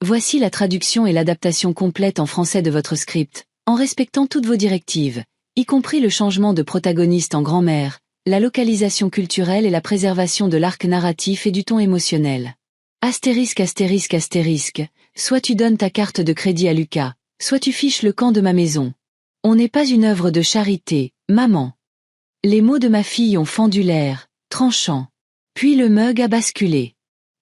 Voici la traduction et l'adaptation complète en français de votre script, en respectant toutes vos directives, y compris le changement de protagoniste en grand-mère, la localisation culturelle et la préservation de l'arc narratif et du ton émotionnel. Astérisque astérisque astérisque, soit tu donnes ta carte de crédit à Lucas, soit tu fiches le camp de ma maison. On n'est pas une œuvre de charité, maman. Les mots de ma fille ont fendu l'air, tranchant. Puis le mug a basculé.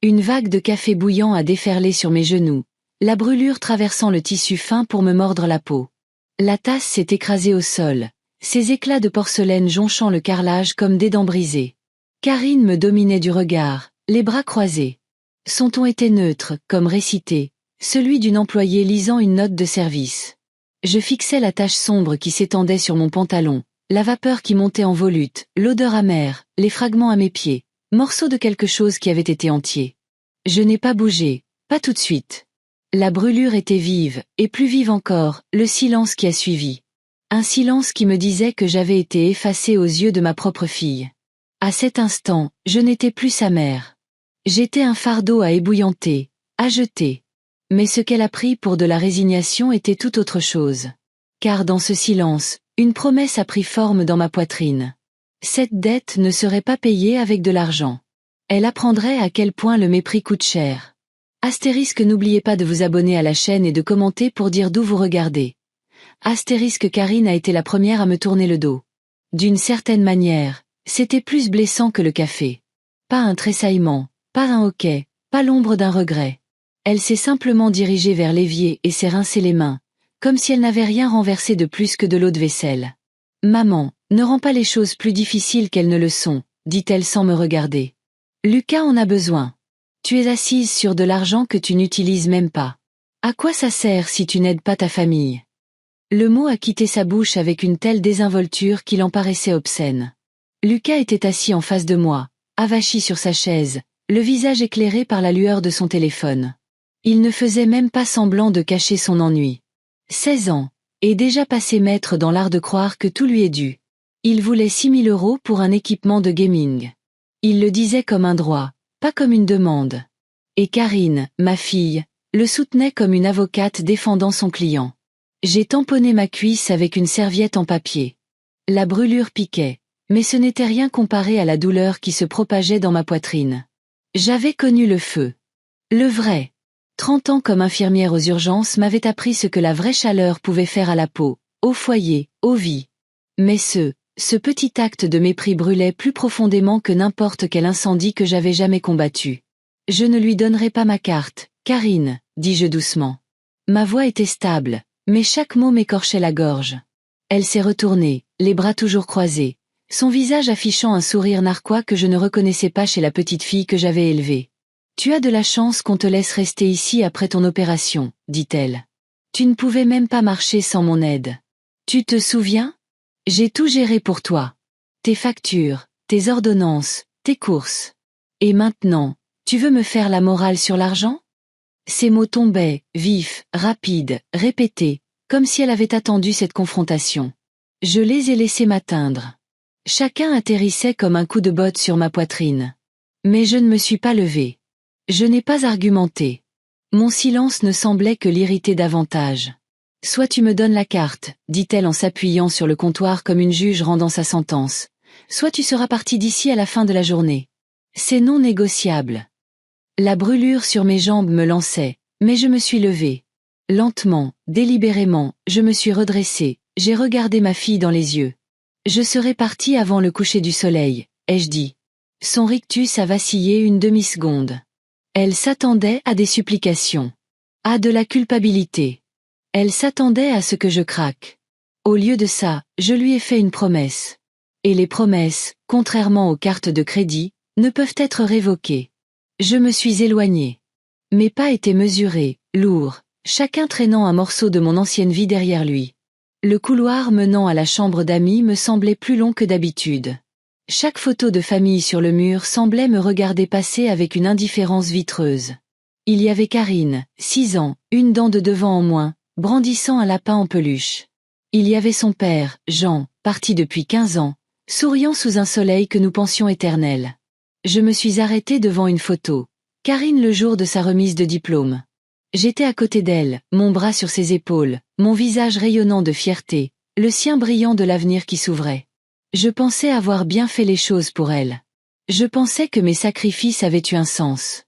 Une vague de café bouillant a déferlé sur mes genoux, la brûlure traversant le tissu fin pour me mordre la peau. La tasse s'est écrasée au sol, ses éclats de porcelaine jonchant le carrelage comme des dents brisées. Karine me dominait du regard, les bras croisés. Son ton était neutre, comme récité, celui d'une employée lisant une note de service. Je fixais la tache sombre qui s'étendait sur mon pantalon, la vapeur qui montait en volute, l'odeur amère, les fragments à mes pieds, morceaux de quelque chose qui avait été entier. Je n'ai pas bougé, pas tout de suite. La brûlure était vive, et plus vive encore, le silence qui a suivi. Un silence qui me disait que j'avais été effacée aux yeux de ma propre fille. À cet instant, je n'étais plus sa mère. J'étais un fardeau à ébouillanter, à jeter. Mais ce qu'elle a pris pour de la résignation était tout autre chose. Car dans ce silence, une promesse a pris forme dans ma poitrine. Cette dette ne serait pas payée avec de l'argent. Elle apprendrait à quel point le mépris coûte cher. Astérisque, n'oubliez pas de vous abonner à la chaîne et de commenter pour dire d'où vous regardez. Astérisque, Karine a été la première à me tourner le dos. D'une certaine manière, c'était plus blessant que le café. Pas un tressaillement, pas un hoquet, pas l'ombre d'un regret. Elle s'est simplement dirigée vers l'évier et s'est rincée les mains, comme si elle n'avait rien renversé de plus que de l'eau de vaisselle. « Maman, ne rends pas les choses plus difficiles qu'elles ne le sont, » dit-elle sans me regarder. Lucas en a besoin. Tu es assise sur de l'argent que tu n'utilises même pas. À quoi ça sert si tu n'aides pas ta famille? Le mot a quitté sa bouche avec une telle désinvolture qu'il en paraissait obscène. Lucas était assis en face de moi, avachi sur sa chaise, le visage éclairé par la lueur de son téléphone. Il ne faisait même pas semblant de cacher son ennui. 16 ans, et déjà passé maître dans l'art de croire que tout lui est dû. Il voulait 6 000 € pour un équipement de gaming. Il le disait comme un droit, pas comme une demande. Et Karine, ma fille, le soutenait comme une avocate défendant son client. J'ai tamponné ma cuisse avec une serviette en papier. La brûlure piquait, mais ce n'était rien comparé à la douleur qui se propageait dans ma poitrine. J'avais connu le feu. Le vrai. 30 ans comme infirmière aux urgences m'avaient appris ce que la vraie chaleur pouvait faire à la peau, au foyer, aux vies. Mais ce petit acte de mépris brûlait plus profondément que n'importe quel incendie que j'avais jamais combattu. Je ne lui donnerai pas ma carte, Karine, dis-je doucement. Ma voix était stable, mais chaque mot m'écorchait la gorge. Elle s'est retournée, les bras toujours croisés, son visage affichant un sourire narquois que je ne reconnaissais pas chez la petite fille que j'avais élevée. « Tu as de la chance qu'on te laisse rester ici après ton opération, » dit-elle. « Tu ne pouvais même pas marcher sans mon aide. Tu te souviens? J'ai tout géré pour toi. Tes factures, tes ordonnances, tes courses. Et maintenant, tu veux me faire la morale sur l'argent? » Ces mots tombaient, vifs, rapides, répétés, comme si elle avait attendu cette confrontation. Je les ai laissés m'atteindre. Chacun atterrissait comme un coup de botte sur ma poitrine. Mais je ne me suis pas levée. Je n'ai pas argumenté. Mon silence ne semblait que l'irriter davantage. « Soit tu me donnes la carte, » dit-elle en s'appuyant sur le comptoir comme une juge rendant sa sentence. « Soit tu seras parti d'ici à la fin de la journée. C'est non négociable. » La brûlure sur mes jambes me lançait, mais je me suis levée. Lentement, délibérément, je me suis redressée, j'ai regardé ma fille dans les yeux. « Je serai partie avant le coucher du soleil, » ai-je dit. Son rictus a vacillé une demi-seconde. Elle s'attendait à des supplications. À de la culpabilité. Elle s'attendait à ce que je craque. Au lieu de ça, je lui ai fait une promesse. Et les promesses, contrairement aux cartes de crédit, ne peuvent être révoquées. Je me suis éloignée. Mes pas étaient mesurés, lourds, chacun traînant un morceau de mon ancienne vie derrière lui. Le couloir menant à la chambre d'amis me semblait plus long que d'habitude. Chaque photo de famille sur le mur semblait me regarder passer avec une indifférence vitreuse. Il y avait Karine, 6 ans, une dent de devant en moins, brandissant un lapin en peluche. Il y avait son père, Jean, parti depuis 15 ans, souriant sous un soleil que nous pensions éternel. Je me suis arrêtée devant une photo. Karine le jour de sa remise de diplôme. J'étais à côté d'elle, mon bras sur ses épaules, mon visage rayonnant de fierté, le sien brillant de l'avenir qui s'ouvrait. Je pensais avoir bien fait les choses pour elle. Je pensais que mes sacrifices avaient eu un sens.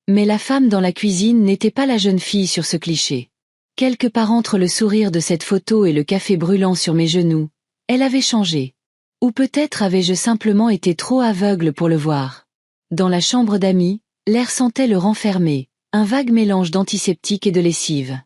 Mais la femme dans la cuisine n'était pas la jeune fille sur ce cliché. Quelque part entre le sourire de cette photo et le café brûlant sur mes genoux, elle avait changé. Ou peut-être avais-je simplement été trop aveugle pour le voir. Dans la chambre d'amis, l'air sentait le renfermer, un vague mélange d'antiseptique et de lessive.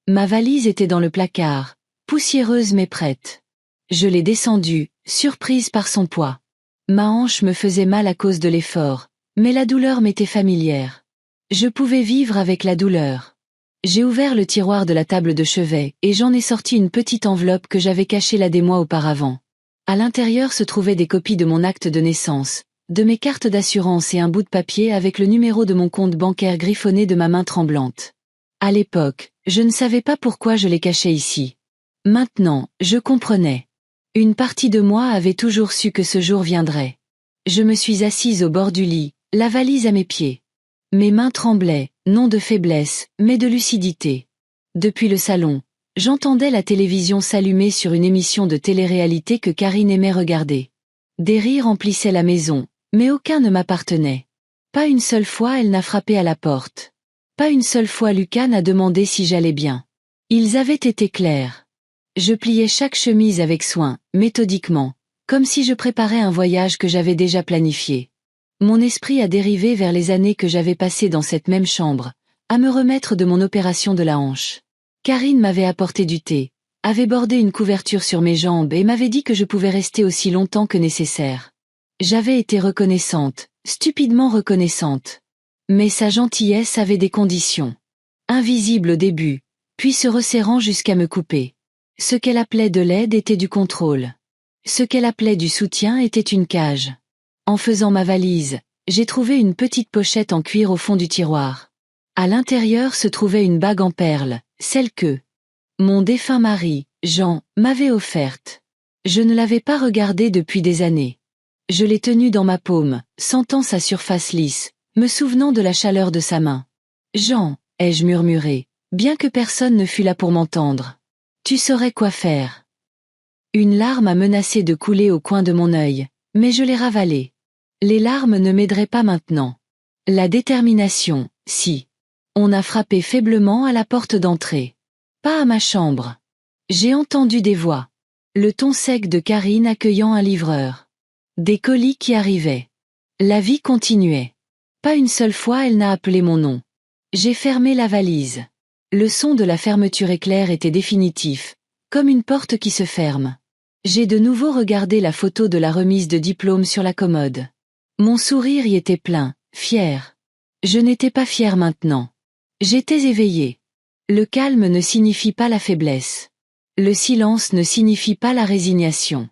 Ma valise était dans le placard, poussiéreuse mais prête. Je l'ai descendue, surprise par son poids. Ma hanche me faisait mal à cause de l'effort, mais la douleur m'était familière. Je pouvais vivre avec la douleur. J'ai ouvert le tiroir de la table de chevet et j'en ai sorti une petite enveloppe que j'avais cachée là des mois auparavant. À l'intérieur se trouvaient des copies de mon acte de naissance, de mes cartes d'assurance et un bout de papier avec le numéro de mon compte bancaire griffonné de ma main tremblante. À l'époque, je ne savais pas pourquoi je les cachais ici. Maintenant, je comprenais. Une partie de moi avait toujours su que ce jour viendrait. Je me suis assise au bord du lit, la valise à mes pieds. Mes mains tremblaient, non de faiblesse, mais de lucidité. Depuis le salon, j'entendais la télévision s'allumer sur une émission de télé-réalité que Karine aimait regarder. Des rires emplissaient la maison, mais aucun ne m'appartenait. Pas une seule fois elle n'a frappé à la porte. Pas une seule fois Lucas n'a demandé si j'allais bien. Ils avaient été clairs. Je pliais chaque chemise avec soin, méthodiquement, comme si je préparais un voyage que j'avais déjà planifié. Mon esprit a dérivé vers les années que j'avais passées dans cette même chambre, à me remettre de mon opération de la hanche. Karine m'avait apporté du thé, avait bordé une couverture sur mes jambes et m'avait dit que je pouvais rester aussi longtemps que nécessaire. J'avais été reconnaissante, stupidement reconnaissante. Mais sa gentillesse avait des conditions. Invisible au début, puis se resserrant jusqu'à me couper. Ce qu'elle appelait de l'aide était du contrôle. Ce qu'elle appelait du soutien était une cage. En faisant ma valise, j'ai trouvé une petite pochette en cuir au fond du tiroir. À l'intérieur se trouvait une bague en perles, celle que mon défunt mari, Jean, m'avait offerte. Je ne l'avais pas regardée depuis des années. Je l'ai tenue dans ma paume, sentant sa surface lisse, me souvenant de la chaleur de sa main. « Jean », ai-je murmuré, bien que personne ne fût là pour m'entendre. « Tu saurais quoi faire. » Une larme a menacé de couler au coin de mon œil, mais je l'ai ravalée. Les larmes ne m'aideraient pas maintenant. La détermination, si. On a frappé faiblement à la porte d'entrée. Pas à ma chambre. J'ai entendu des voix. Le ton sec de Karine accueillant un livreur. Des colis qui arrivaient. La vie continuait. Pas une seule fois elle n'a appelé mon nom. J'ai fermé la valise. Le son de la fermeture éclair était définitif, comme une porte qui se ferme. J'ai de nouveau regardé la photo de la remise de diplôme sur la commode. Mon sourire y était plein, fier. Je n'étais pas fier maintenant. J'étais éveillée. Le calme ne signifie pas la faiblesse. Le silence ne signifie pas la résignation.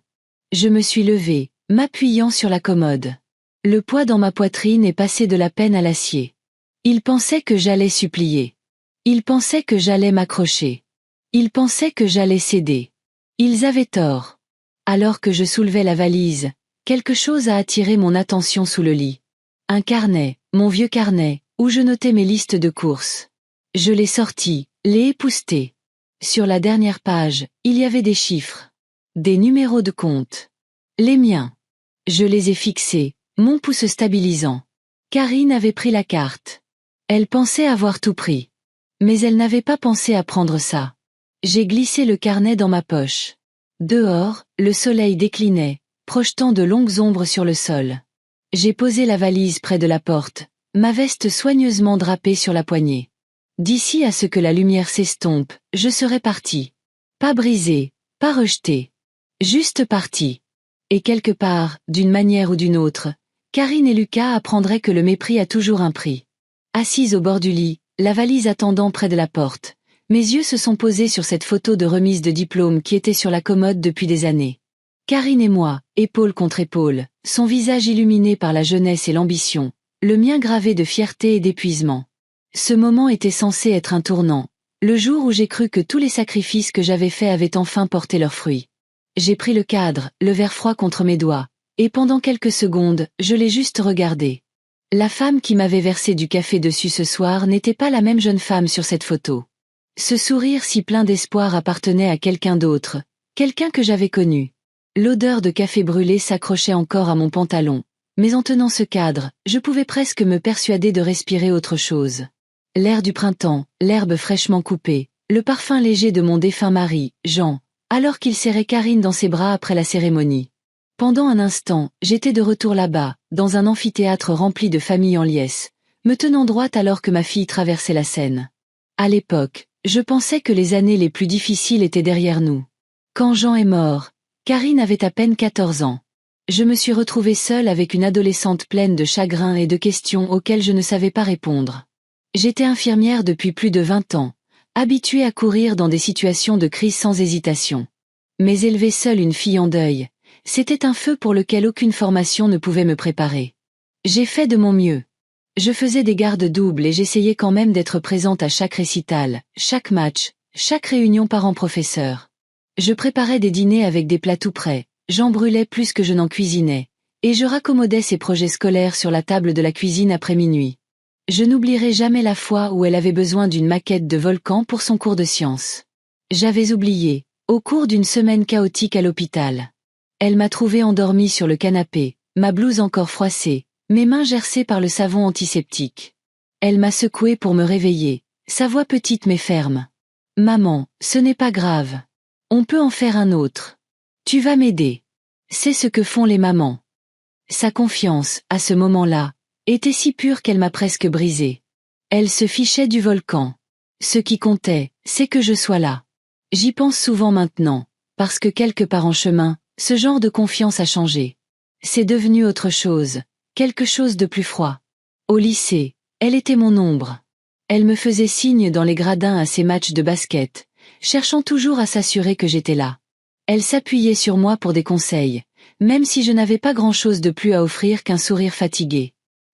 Je me suis levée, m'appuyant sur la commode. Le poids dans ma poitrine est passé de la peine à l'acier. Ils pensaient que j'allais supplier. Ils pensaient que j'allais m'accrocher. Ils pensaient que j'allais céder. Ils avaient tort. Alors que je soulevais la valise, quelque chose a attiré mon attention sous le lit. Un carnet, mon vieux carnet, où je notais mes listes de courses. Je l'ai sorti, l'ai épousseté. Sur la dernière page, il y avait des chiffres. Des numéros de compte. Les miens. Je les ai fixés, mon pouce stabilisant. Karine avait pris la carte. Elle pensait avoir tout pris. Mais elle n'avait pas pensé à prendre ça. J'ai glissé le carnet dans ma poche. Dehors, le soleil déclinait, projetant de longues ombres sur le sol. J'ai posé la valise près de la porte, ma veste soigneusement drapée sur la poignée. D'ici à ce que la lumière s'estompe, je serais partie. Pas brisée, pas rejetée. Juste partie. Et quelque part, d'une manière ou d'une autre, Karine et Lucas apprendraient que le mépris a toujours un prix. Assise au bord du lit, la valise attendant près de la porte, mes yeux se sont posés sur cette photo de remise de diplôme qui était sur la commode depuis des années. Karine et moi, épaule contre épaule, son visage illuminé par la jeunesse et l'ambition, le mien gravé de fierté et d'épuisement. Ce moment était censé être un tournant, le jour où j'ai cru que tous les sacrifices que j'avais faits avaient enfin porté leurs fruits. J'ai pris le cadre, le verre froid contre mes doigts, et pendant quelques secondes, je l'ai juste regardé. La femme qui m'avait versé du café dessus ce soir n'était pas la même jeune femme sur cette photo. Ce sourire si plein d'espoir appartenait à quelqu'un d'autre, quelqu'un que j'avais connu. L'odeur de café brûlé s'accrochait encore à mon pantalon, mais en tenant ce cadre, je pouvais presque me persuader de respirer autre chose. L'air du printemps, l'herbe fraîchement coupée, le parfum léger de mon défunt mari, Jean, alors qu'il serrait Karine dans ses bras après la cérémonie. Pendant un instant, j'étais de retour là-bas, dans un amphithéâtre rempli de familles en liesse, me tenant droite alors que ma fille traversait la scène. À l'époque, je pensais que les années les plus difficiles étaient derrière nous. Quand Jean est mort, Karine avait à peine 14 ans. Je me suis retrouvée seule avec une adolescente pleine de chagrin et de questions auxquelles je ne savais pas répondre. J'étais infirmière depuis plus de 20 ans, habituée à courir dans des situations de crise sans hésitation. Mais élever seule une fille en deuil, c'était un feu pour lequel aucune formation ne pouvait me préparer. J'ai fait de mon mieux. Je faisais des gardes doubles et j'essayais quand même d'être présente à chaque récital, chaque match, chaque réunion parents-professeurs. Je préparais des dîners avec des plats tout prêts, j'en brûlais plus que je n'en cuisinais, et je raccommodais ses projets scolaires sur la table de la cuisine après minuit. Je n'oublierai jamais la fois où elle avait besoin d'une maquette de volcan pour son cours de sciences. J'avais oublié, au cours d'une semaine chaotique à l'hôpital. Elle m'a trouvé endormie sur le canapé, ma blouse encore froissée, mes mains gercées par le savon antiseptique. Elle m'a secouée pour me réveiller, sa voix petite mais ferme. « Maman, ce n'est pas grave. On peut en faire un autre. Tu vas m'aider. » C'est ce que font les mamans. Sa confiance, à ce moment-là, était si pure qu'elle m'a presque brisée. Elle se fichait du volcan. Ce qui comptait, c'est que je sois là. J'y pense souvent maintenant, parce que quelque part en chemin, ce genre de confiance a changé. C'est devenu autre chose, quelque chose de plus froid. Au lycée, elle était mon ombre. Elle me faisait signe dans les gradins à ses matchs de basket, cherchant toujours à s'assurer que j'étais là. Elle s'appuyait sur moi pour des conseils, même si je n'avais pas grand-chose de plus à offrir qu'un sourire fatigué.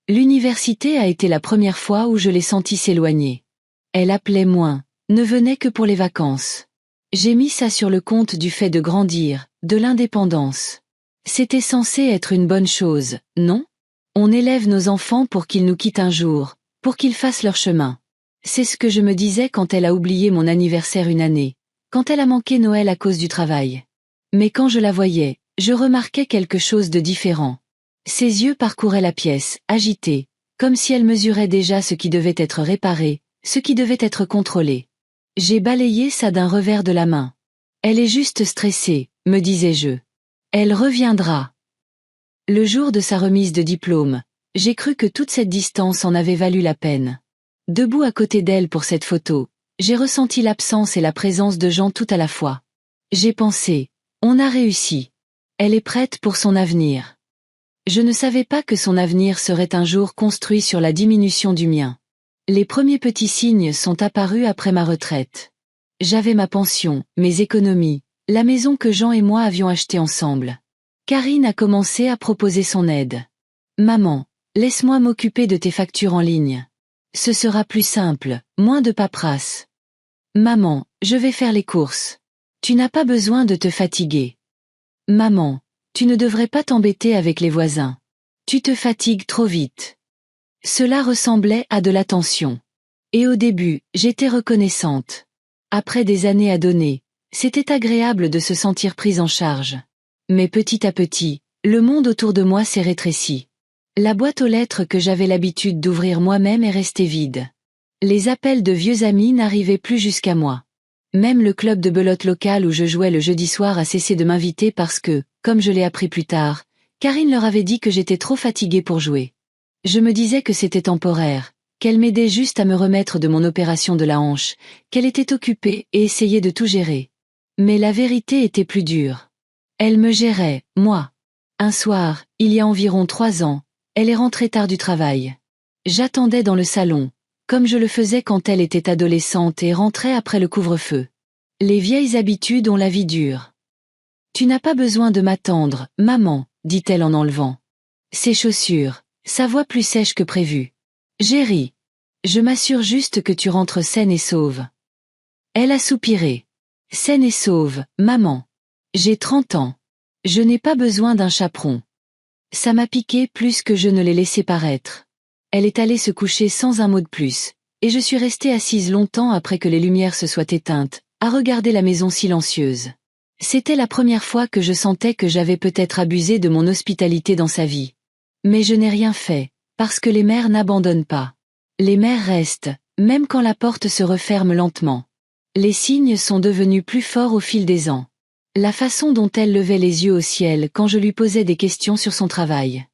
L'université a été la première fois où je l'ai sentie s'éloigner. Elle appelait moins, ne venait que pour les vacances. J'ai mis ça sur le compte du fait de grandir, de l'indépendance. C'était censé être une bonne chose, non? On élève nos enfants pour qu'ils nous quittent un jour, pour qu'ils fassent leur chemin. C'est ce que je me disais quand elle a oublié mon anniversaire une année, quand elle a manqué Noël à cause du travail. Mais quand je la voyais, je remarquais quelque chose de différent. Ses yeux parcouraient la pièce, agités, comme si elle mesurait déjà ce qui devait être réparé, ce qui devait être contrôlé. J'ai balayé ça d'un revers de la main. Elle est juste stressée, me disais-je. Elle reviendra. Le jour de sa remise de diplôme, j'ai cru que toute cette distance en avait valu la peine. Debout à côté d'elle pour cette photo, j'ai ressenti l'absence et la présence de Jean tout à la fois. J'ai pensé, on a réussi. Elle est prête pour son avenir. Je ne savais pas que son avenir serait un jour construit sur la diminution du mien. Les premiers petits signes sont apparus après ma retraite. J'avais ma pension, mes économies, la maison que Jean et moi avions achetée ensemble. Karine a commencé à proposer son aide. « Maman, laisse-moi m'occuper de tes factures en ligne. Ce sera plus simple, moins de paperasse. Maman, je vais faire les courses. Tu n'as pas besoin de te fatiguer. Maman, tu ne devrais pas t'embêter avec les voisins. Tu te fatigues trop vite. » Cela ressemblait à de l'attention. Et au début, j'étais reconnaissante. Après des années à donner, c'était agréable de se sentir prise en charge. Mais petit à petit, le monde autour de moi s'est rétréci. La boîte aux lettres que j'avais l'habitude d'ouvrir moi-même est restée vide. Les appels de vieux amis n'arrivaient plus jusqu'à moi. Même le club de belote local où je jouais le jeudi soir a cessé de m'inviter parce que, comme je l'ai appris plus tard, Karine leur avait dit que j'étais trop fatiguée pour jouer. Je me disais que c'était temporaire, qu'elle m'aidait juste à me remettre de mon opération de la hanche, qu'elle était occupée et essayait de tout gérer. Mais la vérité était plus dure. Elle me gérait, moi. Un soir, il y a environ 3 ans, elle est rentrée tard du travail. J'attendais dans le salon, comme je le faisais quand elle était adolescente et rentrait après le couvre-feu. Les vieilles habitudes ont la vie dure. « Tu n'as pas besoin de m'attendre, maman, » dit-elle en enlevant ses chaussures, sa voix plus sèche que prévu. J'ai ri. Je m'assure juste que tu rentres saine et sauve. Elle a soupiré. Saine et sauve, maman. J'ai 30 ans. Je n'ai pas besoin d'un chaperon. Ça m'a piqué plus que je ne l'ai laissé paraître. Elle est allée se coucher sans un mot de plus, et je suis restée assise longtemps après que les lumières se soient éteintes, à regarder la maison silencieuse. C'était la première fois que je sentais que j'avais peut-être abusé de mon hospitalité dans sa vie. Mais je n'ai rien fait, parce que les mères n'abandonnent pas. Les mères restent, même quand la porte se referme lentement. Les signes sont devenus plus forts au fil des ans. La façon dont elle levait les yeux au ciel quand je lui posais des questions sur son travail.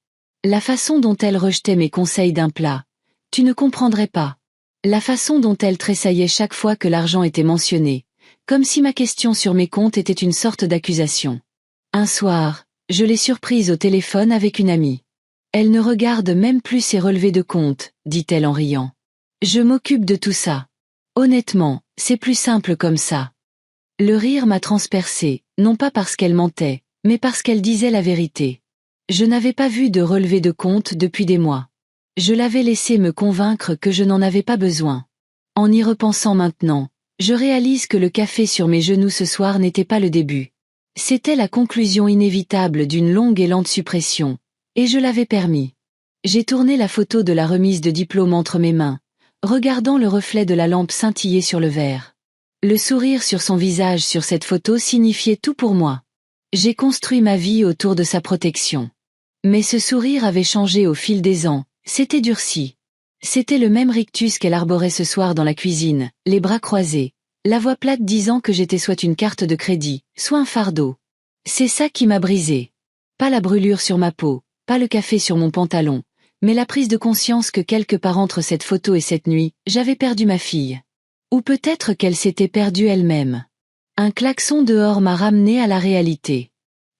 La façon dont elle rejetait mes conseils d'un plat. Tu ne comprendrais pas. La façon dont elle tressaillait chaque fois que l'argent était mentionné, comme si ma question sur mes comptes était une sorte d'accusation. Un soir, je l'ai surprise au téléphone avec une amie. Elle ne regarde même plus ses relevés de compte, dit-elle en riant. Je m'occupe de tout ça. Honnêtement, c'est plus simple comme ça. Le rire m'a transpercé, non pas parce qu'elle mentait, mais parce qu'elle disait la vérité. Je n'avais pas vu de relevé de compte depuis des mois. Je l'avais laissé me convaincre que je n'en avais pas besoin. En y repensant maintenant, je réalise que le café sur mes genoux ce soir n'était pas le début. C'était la conclusion inévitable d'une longue et lente suppression, et je l'avais permis. J'ai tourné la photo de la remise de diplôme entre mes mains, regardant le reflet de la lampe scintiller sur le verre. Le sourire sur son visage sur cette photo signifiait tout pour moi. J'ai construit ma vie autour de sa protection. Mais ce sourire avait changé au fil des ans, s'était durci. C'était le même rictus qu'elle arborait ce soir dans la cuisine, les bras croisés, la voix plate disant que j'étais soit une carte de crédit, soit un fardeau. C'est ça qui m'a brisé. Pas la brûlure sur ma peau, pas le café sur mon pantalon, mais la prise de conscience que quelque part entre cette photo et cette nuit, j'avais perdu ma fille. Ou peut-être qu'elle s'était perdue elle-même. Un klaxon dehors m'a ramené à la réalité.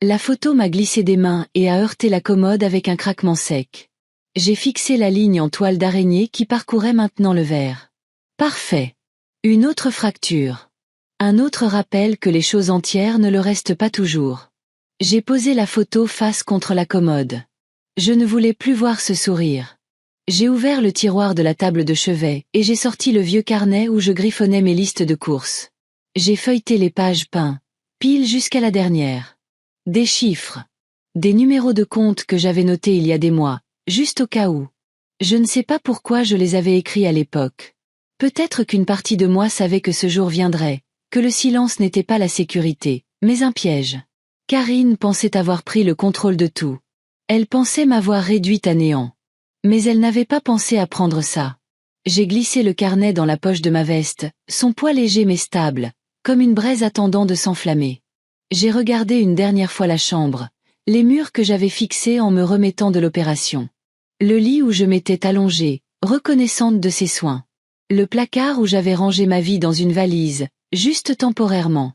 La photo m'a glissé des mains et a heurté la commode avec un craquement sec. J'ai fixé la ligne en toile d'araignée qui parcourait maintenant le verre. Parfait. Une autre fracture. Un autre rappel que les choses entières ne le restent pas toujours. J'ai posé la photo face contre la commode. Je ne voulais plus voir ce sourire. J'ai ouvert le tiroir de la table de chevet et j'ai sorti le vieux carnet où je griffonnais mes listes de courses. J'ai feuilleté les pages peintes, pile jusqu'à la dernière. Des chiffres. Des numéros de compte que j'avais notés il y a des mois, juste au cas où. Je ne sais pas pourquoi je les avais écrits à l'époque. Peut-être qu'une partie de moi savait que ce jour viendrait, que le silence n'était pas la sécurité, mais un piège. Karine pensait avoir pris le contrôle de tout. Elle pensait m'avoir réduite à néant. Mais elle n'avait pas pensé à prendre ça. J'ai glissé le carnet dans la poche de ma veste, son poids léger mais stable, comme une braise attendant de s'enflammer. J'ai regardé une dernière fois la chambre, les murs que j'avais fixés en me remettant de l'opération. Le lit où je m'étais allongée, reconnaissante de ses soins. Le placard où j'avais rangé ma vie dans une valise, juste temporairement.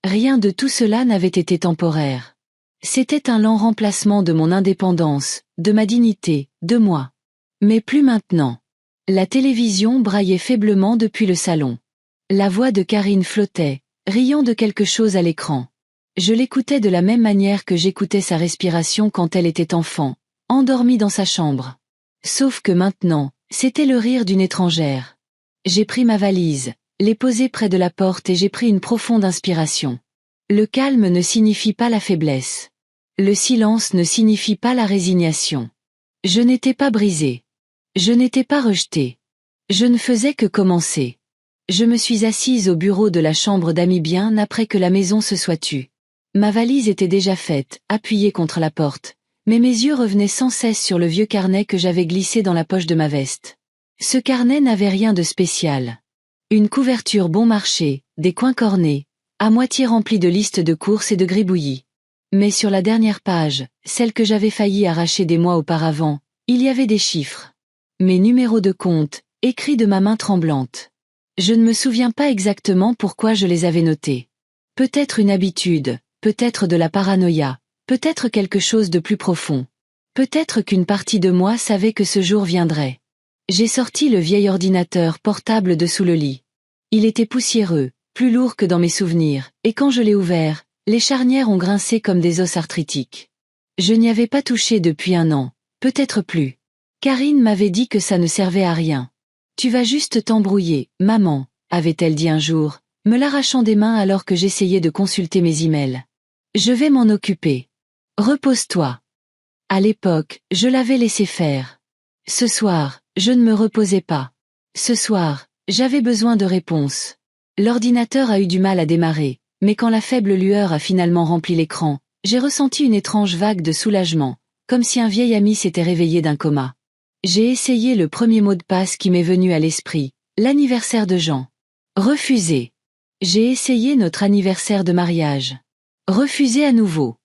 Rien de tout cela n'avait été temporaire. C'était un lent remplacement de mon indépendance, de ma dignité, de moi. Mais plus maintenant. La télévision braillait faiblement depuis le salon. La voix de Karine flottait, riant de quelque chose à l'écran. Je l'écoutais de la même manière que j'écoutais sa respiration quand elle était enfant, endormie dans sa chambre. Sauf que maintenant, c'était le rire d'une étrangère. J'ai pris ma valise, l'ai posée près de la porte et j'ai pris une profonde inspiration. Le calme ne signifie pas la faiblesse. Le silence ne signifie pas la résignation. Je n'étais pas brisée. Je n'étais pas rejetée. Je ne faisais que commencer. Je me suis assise au bureau de la chambre d'amis bien après que la maison se soit tue. Ma valise était déjà faite, appuyée contre la porte, mais mes yeux revenaient sans cesse sur le vieux carnet que j'avais glissé dans la poche de ma veste. Ce carnet n'avait rien de spécial. Une couverture bon marché, des coins cornés, à moitié remplis de listes de courses et de gribouillis. Mais sur la dernière page, celle que j'avais failli arracher des mois auparavant, il y avait des chiffres. Mes numéros de compte, écrits de ma main tremblante. Je ne me souviens pas exactement pourquoi je les avais notés. Peut-être une habitude, peut-être de la paranoïa, peut-être quelque chose de plus profond. Peut-être qu'une partie de moi savait que ce jour viendrait. J'ai sorti le vieil ordinateur portable de sous le lit. Il était poussiéreux, plus lourd que dans mes souvenirs, et quand je l'ai ouvert, les charnières ont grincé comme des os arthritiques. Je n'y avais pas touché depuis 1 an, peut-être plus. Karine m'avait dit que ça ne servait à rien. Tu vas juste t'embrouiller, maman, avait-elle dit un jour, me l'arrachant des mains alors que j'essayais de consulter mes emails. Je vais m'en occuper. Repose-toi. À l'époque, je l'avais laissé faire. Ce soir, Je ne me reposais pas. Ce soir, j'avais besoin de réponses. L'ordinateur a eu du mal à démarrer, mais quand la faible lueur a finalement rempli l'écran, j'ai ressenti une étrange vague de soulagement, comme si un vieil ami s'était réveillé d'un coma. J'ai essayé le premier mot de passe qui m'est venu à l'esprit, l'anniversaire de Jean. Refusé. J'ai essayé notre anniversaire de mariage. Refusé à nouveau.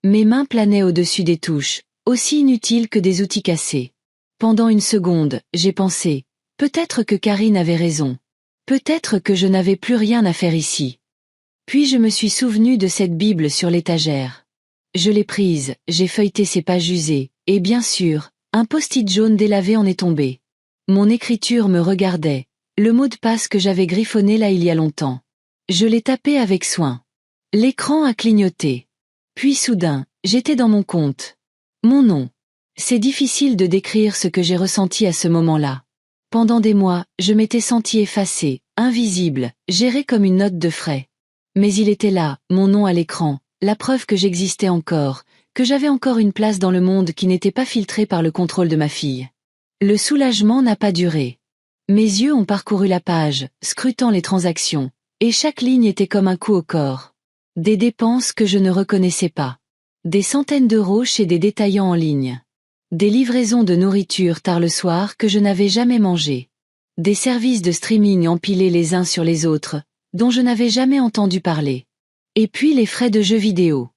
Mes mains planaient au-dessus des touches, aussi inutiles que des outils cassés. Pendant une seconde, j'ai pensé, peut-être que Karine avait raison. Peut-être que je n'avais plus rien à faire ici. Puis je me suis souvenu de cette Bible sur l'étagère. Je l'ai prise, j'ai feuilleté ses pages usées, et bien sûr, un post-it jaune délavé en est tombé. Mon écriture me regardait, le mot de passe que j'avais griffonné là il y a longtemps. Je l'ai tapé avec soin. L'écran a clignoté. Puis soudain, j'étais dans mon compte. Mon nom. C'est difficile de décrire ce que j'ai ressenti à ce moment-là. Pendant des mois, je m'étais senti effacée, invisible, gérée comme une note de frais. Mais il était là, mon nom à l'écran, la preuve que j'existais encore, que j'avais encore une place dans le monde qui n'était pas filtré par le contrôle de ma fille. Le soulagement n'a pas duré. Mes yeux ont parcouru la page, scrutant les transactions, et chaque ligne était comme un coup au corps. Des dépenses que je ne reconnaissais pas. Des centaines d'euros chez des détaillants en ligne. Des livraisons de nourriture tard le soir que je n'avais jamais mangé. Des services de streaming empilés les uns sur les autres, dont je n'avais jamais entendu parler. Et puis les frais de jeux vidéo.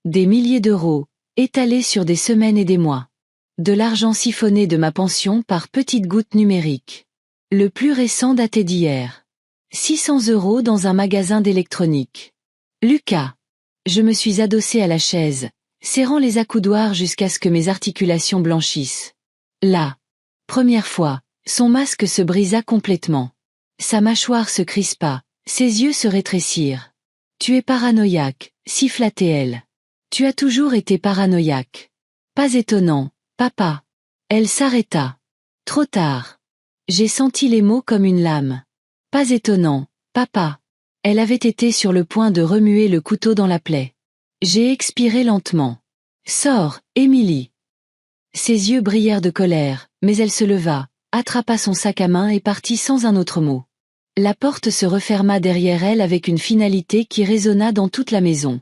Des milliers d'euros, étalés sur des semaines et des mois. De l'argent siphonné de ma pension par petites gouttes numériques. Le plus récent datait d'hier. 600 euros dans un magasin d'électronique. Lucas. Je me suis adossée à la chaise, serrant les accoudoirs jusqu'à ce que mes articulations blanchissent. Là. Première fois, son masque se brisa complètement. Sa mâchoire se crispa, ses yeux se rétrécirent. Tu es paranoïaque, siffla-t-elle. Tu as toujours été paranoïaque. Pas étonnant, papa. Elle s'arrêta. Trop tard. J'ai senti les mots comme une lame. Pas étonnant, papa. Elle avait été sur le point de remuer le couteau dans la plaie. J'ai expiré lentement. Sors, Émilie. Ses yeux brillèrent de colère, mais elle se leva, attrapa son sac à main et partit sans un autre mot. La porte se referma derrière elle avec une finalité qui résonna dans toute la maison.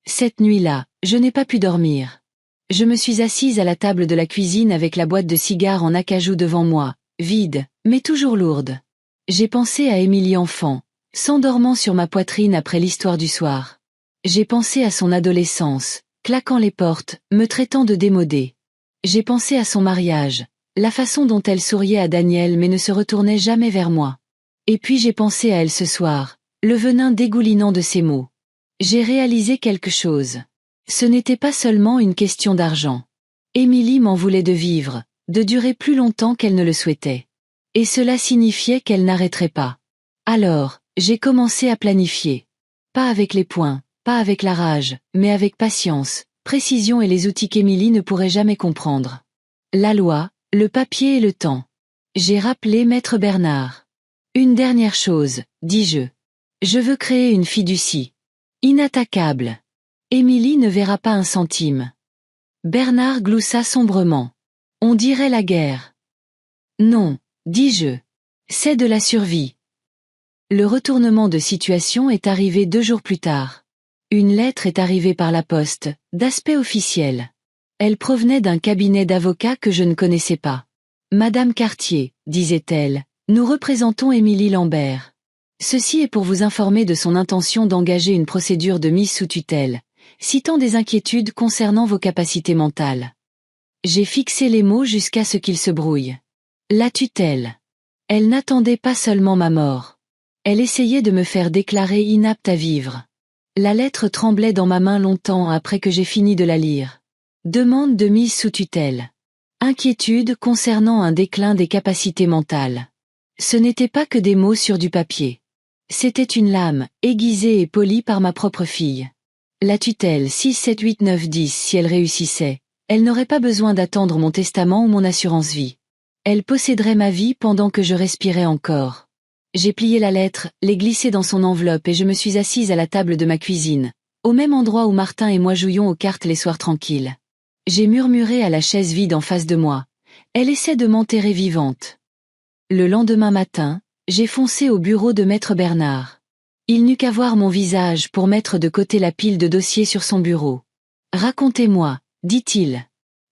Cette nuit-là, je n'ai pas pu dormir. Je me suis assise à la table de la cuisine avec la boîte de cigares en acajou devant moi, vide, mais toujours lourde. J'ai pensé à Émilie enfant, s'endormant sur ma poitrine après l'histoire du soir. J'ai pensé à son adolescence, claquant les portes, me traitant de démodée. J'ai pensé à son mariage, la façon dont elle souriait à Daniel mais ne se retournait jamais vers moi. Et puis j'ai pensé à elle ce soir, le venin dégoulinant de ses mots. J'ai réalisé quelque chose. Ce n'était pas seulement une question d'argent. Émilie m'en voulait de vivre, de durer plus longtemps qu'elle ne le souhaitait. Et cela signifiait qu'elle n'arrêterait pas. Alors, j'ai commencé à planifier. Pas avec les poings, pas avec la rage, mais avec patience, précision et les outils qu'Émilie ne pourrait jamais comprendre. La loi, le papier et le temps. J'ai rappelé Maître Bernard. Une dernière chose, dis-je. Je veux créer une fiducie. Inattaquable. Émilie ne verra pas un centime. Bernard gloussa sombrement. On dirait la guerre. Non, dis-je. C'est de la survie. Le retournement de situation est arrivé 2 jours plus tard. Une lettre est arrivée par la poste, d'aspect officiel. Elle provenait d'un cabinet d'avocats que je ne connaissais pas. Madame Cartier, disait-elle, nous représentons Émilie Lambert. Ceci est pour vous informer de son intention d'engager une procédure de mise sous tutelle, citant des inquiétudes concernant vos capacités mentales. J'ai fixé les mots jusqu'à ce qu'ils se brouillent. La tutelle. Elle n'attendait pas seulement ma mort. Elle essayait de me faire déclarer inapte à vivre. La lettre tremblait dans ma main longtemps après que j'ai fini de la lire. Demande de mise sous tutelle. Inquiétude concernant un déclin des capacités mentales. Ce n'était pas que des mots sur du papier. C'était une lame, aiguisée et polie par ma propre fille. La tutelle 6, 7, 8, 9, 10 si elle réussissait, elle n'aurait pas besoin d'attendre mon testament ou mon assurance vie. Elle posséderait ma vie pendant que je respirais encore. J'ai plié la lettre, l'ai glissée dans son enveloppe et je me suis assise à la table de ma cuisine, au même endroit où Martin et moi jouions aux cartes les soirs tranquilles. J'ai murmuré à la chaise vide en face de moi. Elle essaie de m'enterrer vivante. Le lendemain matin, j'ai foncé au bureau de maître Bernard. Il n'eut qu'à voir mon visage pour mettre de côté la pile de dossiers sur son bureau. « Racontez-moi », dit-il.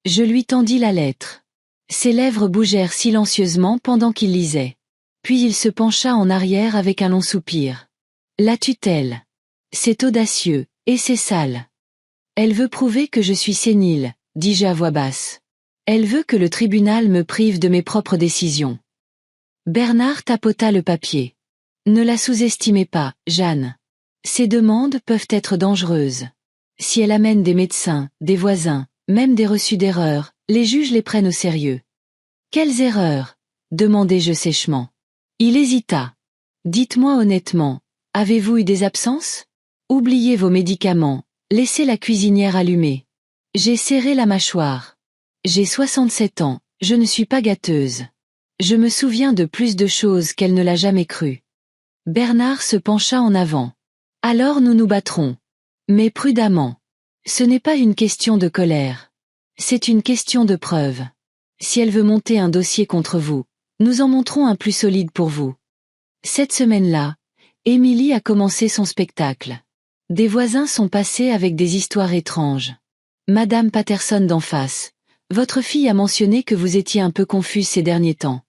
Je lui tendis la lettre. Ses lèvres bougèrent silencieusement pendant qu'il lisait. Puis il se pencha en arrière avec un long soupir. « La tutelle. C'est audacieux, et c'est sale. Elle veut prouver que je suis sénile, dis-je à voix basse. Elle veut que le tribunal me prive de mes propres décisions. » Bernard tapota le papier. « Ne la sous-estimez pas, Jeanne. Ces demandes peuvent être dangereuses. Si elle amène des médecins, des voisins, même des reçus d'erreurs, les juges les prennent au sérieux. »« Quelles erreurs ?» demandai-je sèchement. Il hésita. « Dites-moi honnêtement, avez-vous eu des absences ? Oubliez vos médicaments, laissez la cuisinière allumée. » J'ai serré la mâchoire. J'ai 67 ans, je ne suis pas gâteuse. Je me souviens de plus de choses qu'elle ne l'a jamais cru. Bernard se pencha en avant. « Alors nous nous battrons. Mais prudemment. Ce n'est pas une question de colère. C'est une question de preuve. Si elle veut monter un dossier contre vous, nous en monterons un plus solide pour vous. » Cette semaine-là, Émilie a commencé son spectacle. Des voisins sont passés avec des histoires étranges. Madame Patterson d'en face, votre fille a mentionné que vous étiez un peu confuse ces derniers temps.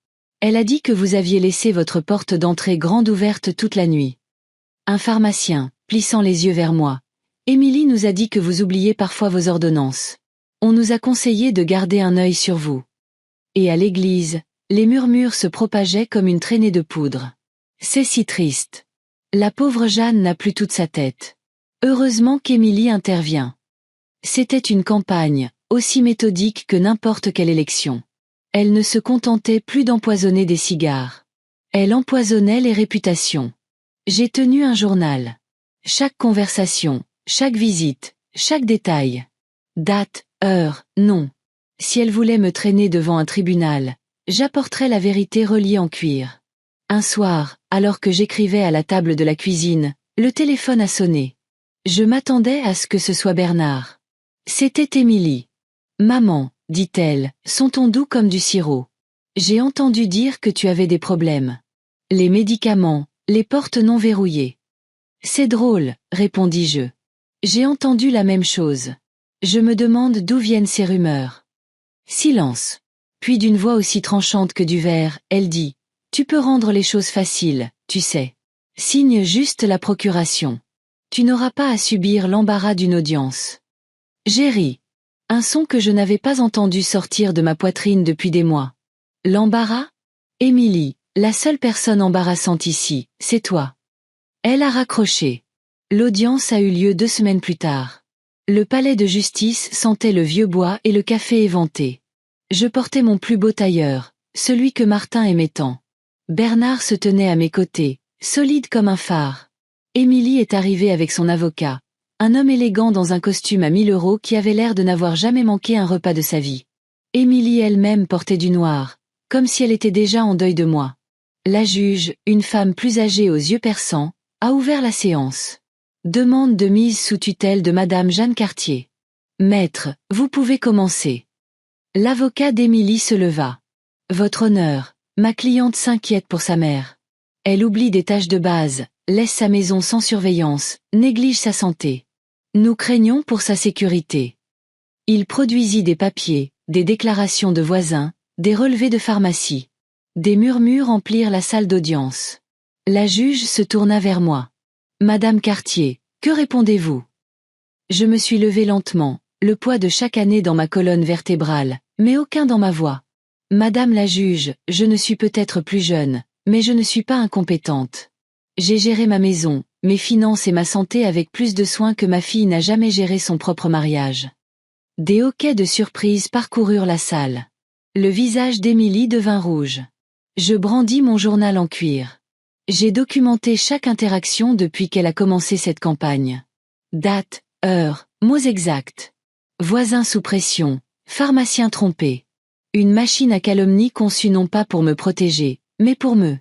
Elle a dit que vous aviez laissé votre porte d'entrée grande ouverte toute la nuit. Un pharmacien, plissant les yeux vers moi. Émilie nous a dit que vous oubliez parfois vos ordonnances. On nous a conseillé de garder un œil sur vous. Et à l'église, les murmures se propageaient comme une traînée de poudre. C'est si triste. La pauvre Jeanne n'a plus toute sa tête. Heureusement qu'Émilie intervient. C'était une campagne, aussi méthodique que n'importe quelle élection. Elle ne se contentait plus d'empoisonner des cigares. Elle empoisonnait les réputations. J'ai tenu un journal. Chaque conversation, chaque visite, chaque détail. Date, heure, nom. Si elle voulait me traîner devant un tribunal, j'apporterais la vérité reliée en cuir. Un soir, alors que j'écrivais à la table de la cuisine, le téléphone a sonné. Je m'attendais à ce que ce soit Bernard. C'était Émilie. « Maman, dit-elle, son ton doux comme du sirop. J'ai entendu dire que tu avais des problèmes. Les médicaments, les portes non verrouillées. » C'est drôle, répondis-je. J'ai entendu la même chose. Je me demande d'où viennent ces rumeurs. Silence. Puis d'une voix aussi tranchante que du verre, elle dit « Tu peux rendre les choses faciles, tu sais. Signe juste la procuration. Tu n'auras pas à subir l'embarras d'une audience. » J'ai ri. Un son que je n'avais pas entendu sortir de ma poitrine depuis des mois. L'embarras ? Émilie, la seule personne embarrassante ici, c'est toi. Elle a raccroché. L'audience a eu lieu 2 semaines plus tard. Le palais de justice sentait le vieux bois et le café éventé. Je portais mon plus beau tailleur, celui que Martin aimait tant. Bernard se tenait à mes côtés, solide comme un phare. Émilie est arrivée avec son avocat. Un homme élégant dans un costume à 1000 € qui avait l'air de n'avoir jamais manqué un repas de sa vie. Émilie elle-même portait du noir, comme si elle était déjà en deuil de moi. La juge, une femme plus âgée aux yeux perçants, a ouvert la séance. Demande de mise sous tutelle de Madame Jeanne Cartier. Maître, vous pouvez commencer. L'avocat d'Émilie se leva. Votre honneur, ma cliente s'inquiète pour sa mère. Elle oublie des tâches de base, laisse sa maison sans surveillance, néglige sa santé. Nous craignons pour sa sécurité. Il produisit des papiers, des déclarations de voisins, des relevés de pharmacie. Des murmures emplirent la salle d'audience. La juge se tourna vers moi. Madame Cartier, que répondez-vous ? Je me suis levée lentement, le poids de chaque année dans ma colonne vertébrale, mais aucun dans ma voix. Madame la juge, je ne suis peut-être plus jeune, mais je ne suis pas incompétente. J'ai géré ma maison, mes finances et ma santé avec plus de soin que ma fille n'a jamais géré son propre mariage. Des hoquets de surprise parcoururent la salle. Le visage d'Émilie devint rouge. Je brandis mon journal en cuir. J'ai documenté chaque interaction depuis qu'elle a commencé cette campagne. Date, heure, mots exacts. Voisin sous pression, pharmacien trompé. Une machine à calomnie conçue non pas pour me protéger, mais pour me.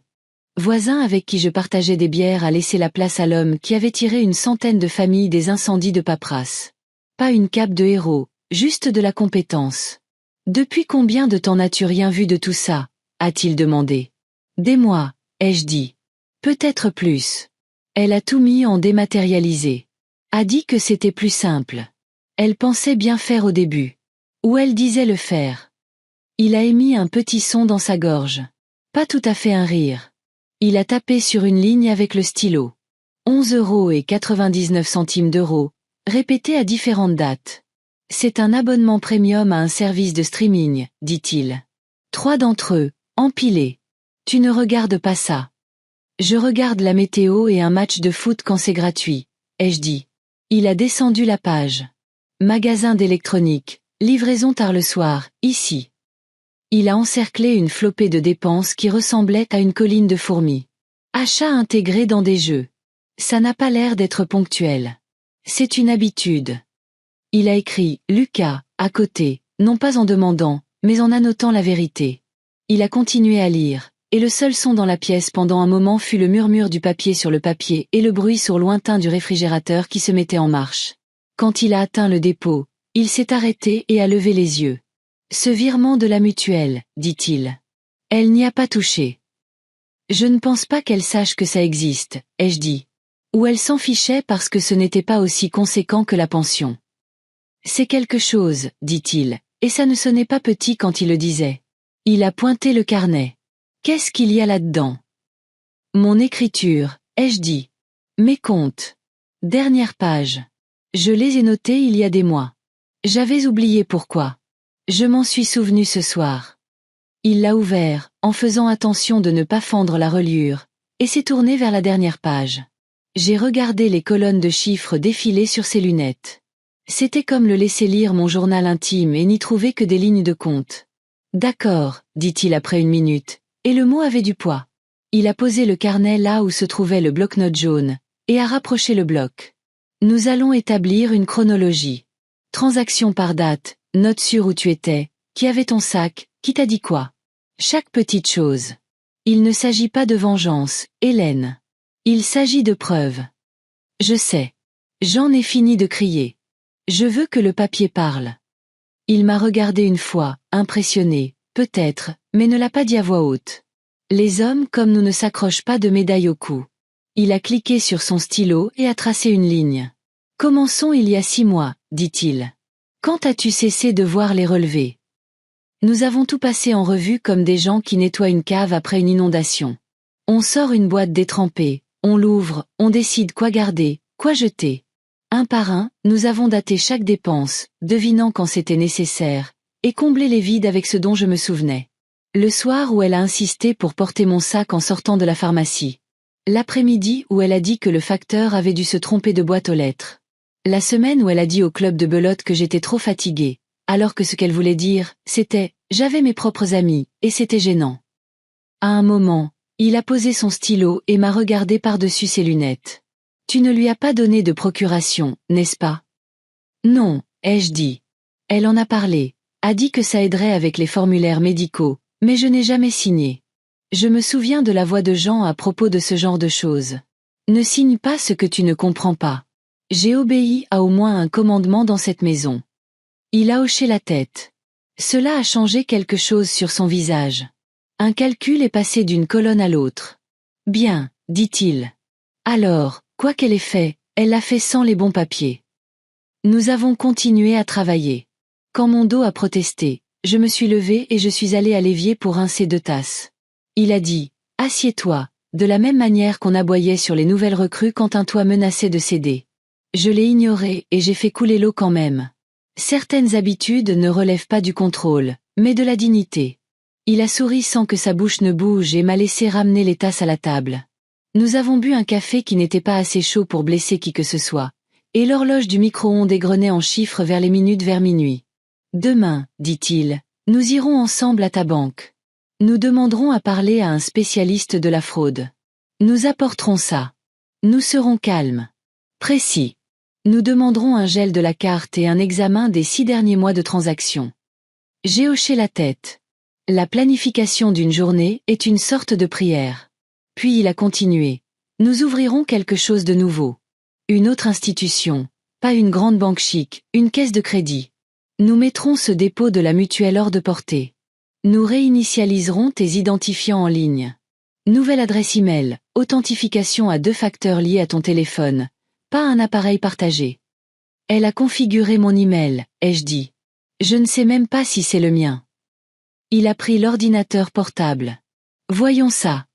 Voisin avec qui je partageais des bières a laissé la place à l'homme qui avait tiré une centaine de familles des incendies de paperasse. Pas une cape de héros, juste de la compétence. Depuis combien de temps n'as-tu rien vu de tout ça ? A-t-il demandé. Des mois, ai-je dit. Peut-être plus. Elle a tout mis en dématérialisé. A dit que c'était plus simple. Elle pensait bien faire au début. Ou elle disait le faire. Il a émis un petit son dans sa gorge. Pas tout à fait un rire. Il a tapé sur une ligne avec le stylo. 11,99 €, répété à différentes dates. C'est un abonnement premium à un service de streaming, dit-il. 3 d'entre eux, empilés. Tu ne regardes pas ça. Je regarde la météo et un match de foot quand c'est gratuit, ai-je dit. Il a descendu la page. Magasin d'électronique, livraison tard le soir, ici. Il a encerclé une flopée de dépenses qui ressemblait à une colline de fourmis. Achats intégrés dans des jeux. Ça n'a pas l'air d'être ponctuel. C'est une habitude. Il a écrit « Lucas » à côté, non pas en demandant, mais en annotant la vérité. Il a continué à lire, et le seul son dans la pièce pendant un moment fut le murmure du papier sur le papier et le bruit sourd lointain du réfrigérateur qui se mettait en marche. Quand il a atteint le dépôt, il s'est arrêté et a levé les yeux. « Ce virement de la mutuelle, dit-il. Elle n'y a pas touché. Je ne pense pas qu'elle sache que ça existe, ai-je dit. Ou elle s'en fichait parce que ce n'était pas aussi conséquent que la pension. C'est quelque chose, dit-il, et ça ne sonnait pas petit quand il le disait. Il a pointé le carnet. Qu'est-ce qu'il y a là-dedans? Mon écriture, ai-je dit. Mes comptes. Dernière page. Je les ai notés il y a des mois. J'avais oublié pourquoi. Je m'en suis souvenu ce soir. Il l'a ouvert, en faisant attention de ne pas fendre la reliure, et s'est tourné vers la dernière page. J'ai regardé les colonnes de chiffres défiler sur ses lunettes. C'était comme le laisser lire mon journal intime et n'y trouver que des lignes de compte. D'accord, dit-il après une minute, et le mot avait du poids. Il a posé le carnet là où se trouvait le bloc-notes jaune, et a rapproché le bloc. Nous allons établir une chronologie. Transaction par date, note sur où tu étais, qui avait ton sac, qui t'a dit quoi. Chaque petite chose. Il ne s'agit pas de vengeance, Hélène. Il s'agit de preuves. Je sais. J'en ai fini de crier. Je veux que le papier parle. Il m'a regardé une fois, impressionné, peut-être, mais ne l'a pas dit à voix haute. Les hommes comme nous ne s'accrochent pas de médaille au cou. Il a cliqué sur son stylo et a tracé une ligne. Commençons il y a 6 mois, dit-il. Quand as-tu cessé de voir les relevés? Nous avons tout passé en revue comme des gens qui nettoient une cave après une inondation. On sort une boîte détrempée, on l'ouvre, on décide quoi garder, quoi jeter. Un par un, nous avons daté chaque dépense, devinant quand c'était nécessaire, et comblé les vides avec ce dont je me souvenais. Le soir où elle a insisté pour porter mon sac en sortant de la pharmacie. L'après-midi où elle a dit que le facteur avait dû se tromper de boîte aux lettres. La semaine où elle a dit au club de belote que j'étais trop fatiguée, alors que ce qu'elle voulait dire, c'était « j'avais mes propres amis, et c'était gênant ». À un moment, il a posé son stylo et m'a regardé par-dessus ses lunettes. Tu ne lui as pas donné de procuration, n'est-ce pas? Non, ai-je dit. Elle en a parlé, a dit que ça aiderait avec les formulaires médicaux, mais je n'ai jamais signé. Je me souviens de la voix de Jean à propos de ce genre de choses. Ne signe pas ce que tu ne comprends pas. J'ai obéi à au moins un commandement dans cette maison. Il a hoché la tête. Cela a changé quelque chose sur son visage. Un calcul est passé d'une colonne à l'autre. Bien, dit-il. Alors, quoi qu'elle ait fait, elle l'a fait sans les bons papiers. Nous avons continué à travailler. Quand mon dos a protesté, je me suis levée et je suis allée à l'évier pour rincer 2 tasses. Il a dit, assieds-toi, de la même manière qu'on aboyait sur les nouvelles recrues quand un toit menaçait de céder. Je l'ai ignoré et j'ai fait couler l'eau quand même. Certaines habitudes ne relèvent pas du contrôle, mais de la dignité. Il a souri sans que sa bouche ne bouge et m'a laissé ramener les tasses à la table. Nous avons bu un café qui n'était pas assez chaud pour blesser qui que ce soit, et l'horloge du micro-ondes égrenait en chiffres vers les minutes vers minuit. Demain, dit-il, nous irons ensemble à ta banque. Nous demanderons à parler à un spécialiste de la fraude. Nous apporterons ça. Nous serons calmes. Précis. Nous demanderons un gel de la carte et un examen des 6 derniers mois de transaction. J'ai hoché la tête. La planification d'une journée est une sorte de prière. Puis il a continué. Nous ouvrirons quelque chose de nouveau. Une autre institution, pas une grande banque chic, une caisse de crédit. Nous mettrons ce dépôt de la mutuelle hors de portée. Nous réinitialiserons tes identifiants en ligne. Nouvelle adresse email, authentification à 2 facteurs liés à ton téléphone, pas un appareil partagé. Elle a configuré mon email, ai-je dit. Je ne sais même pas si c'est le mien. Il a pris l'ordinateur portable. Voyons ça.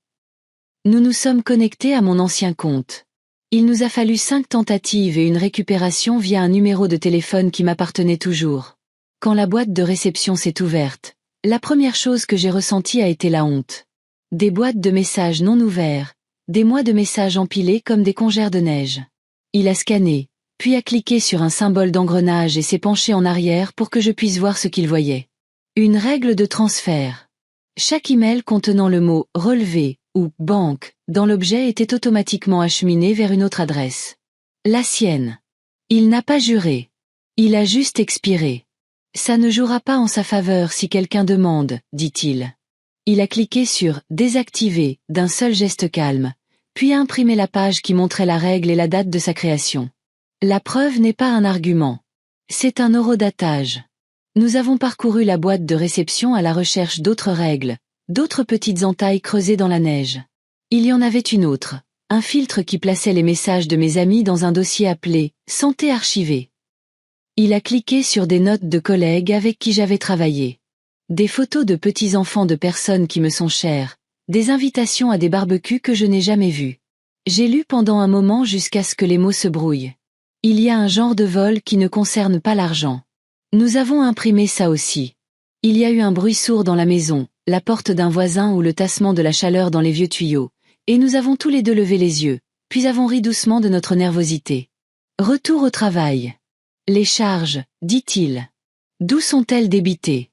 Nous nous sommes connectés à mon ancien compte. Il nous a fallu 5 tentatives et une récupération via un numéro de téléphone qui m'appartenait toujours. Quand la boîte de réception s'est ouverte, la première chose que j'ai ressentie a été la honte. Des boîtes de messages non ouverts, des mois de messages empilés comme des congères de neige. Il a scanné, puis a cliqué sur un symbole d'engrenage et s'est penché en arrière pour que je puisse voir ce qu'il voyait. Une règle de transfert. Chaque email contenant le mot « relevé » ou « banque » dans l'objet était automatiquement acheminé vers une autre adresse. La sienne. Il n'a pas juré. Il a juste expiré. Ça ne jouera pas en sa faveur si quelqu'un demande, dit-il. Il a cliqué sur « désactiver » d'un seul geste calme, puis a imprimé la page qui montrait la règle et la date de sa création. La preuve n'est pas un argument. C'est un horodatage. Nous avons parcouru la boîte de réception à la recherche d'autres règles, d'autres petites entailles creusées dans la neige. Il y en avait une autre, un filtre qui plaçait les messages de mes amis dans un dossier appelé « Santé archivée ». Il a cliqué sur des notes de collègues avec qui j'avais travaillé. Des photos de petits-enfants de personnes qui me sont chères, des invitations à des barbecues que je n'ai jamais vues. J'ai lu pendant un moment jusqu'à ce que les mots se brouillent. Il y a un genre de vol qui ne concerne pas l'argent. Nous avons imprimé ça aussi. Il y a eu un bruit sourd dans la maison, la porte d'un voisin ou le tassement de la chaleur dans les vieux tuyaux, et nous avons tous les deux levé les yeux, puis avons ri doucement de notre nervosité. Retour au travail. Les charges, dit-il. D'où sont-elles débitées?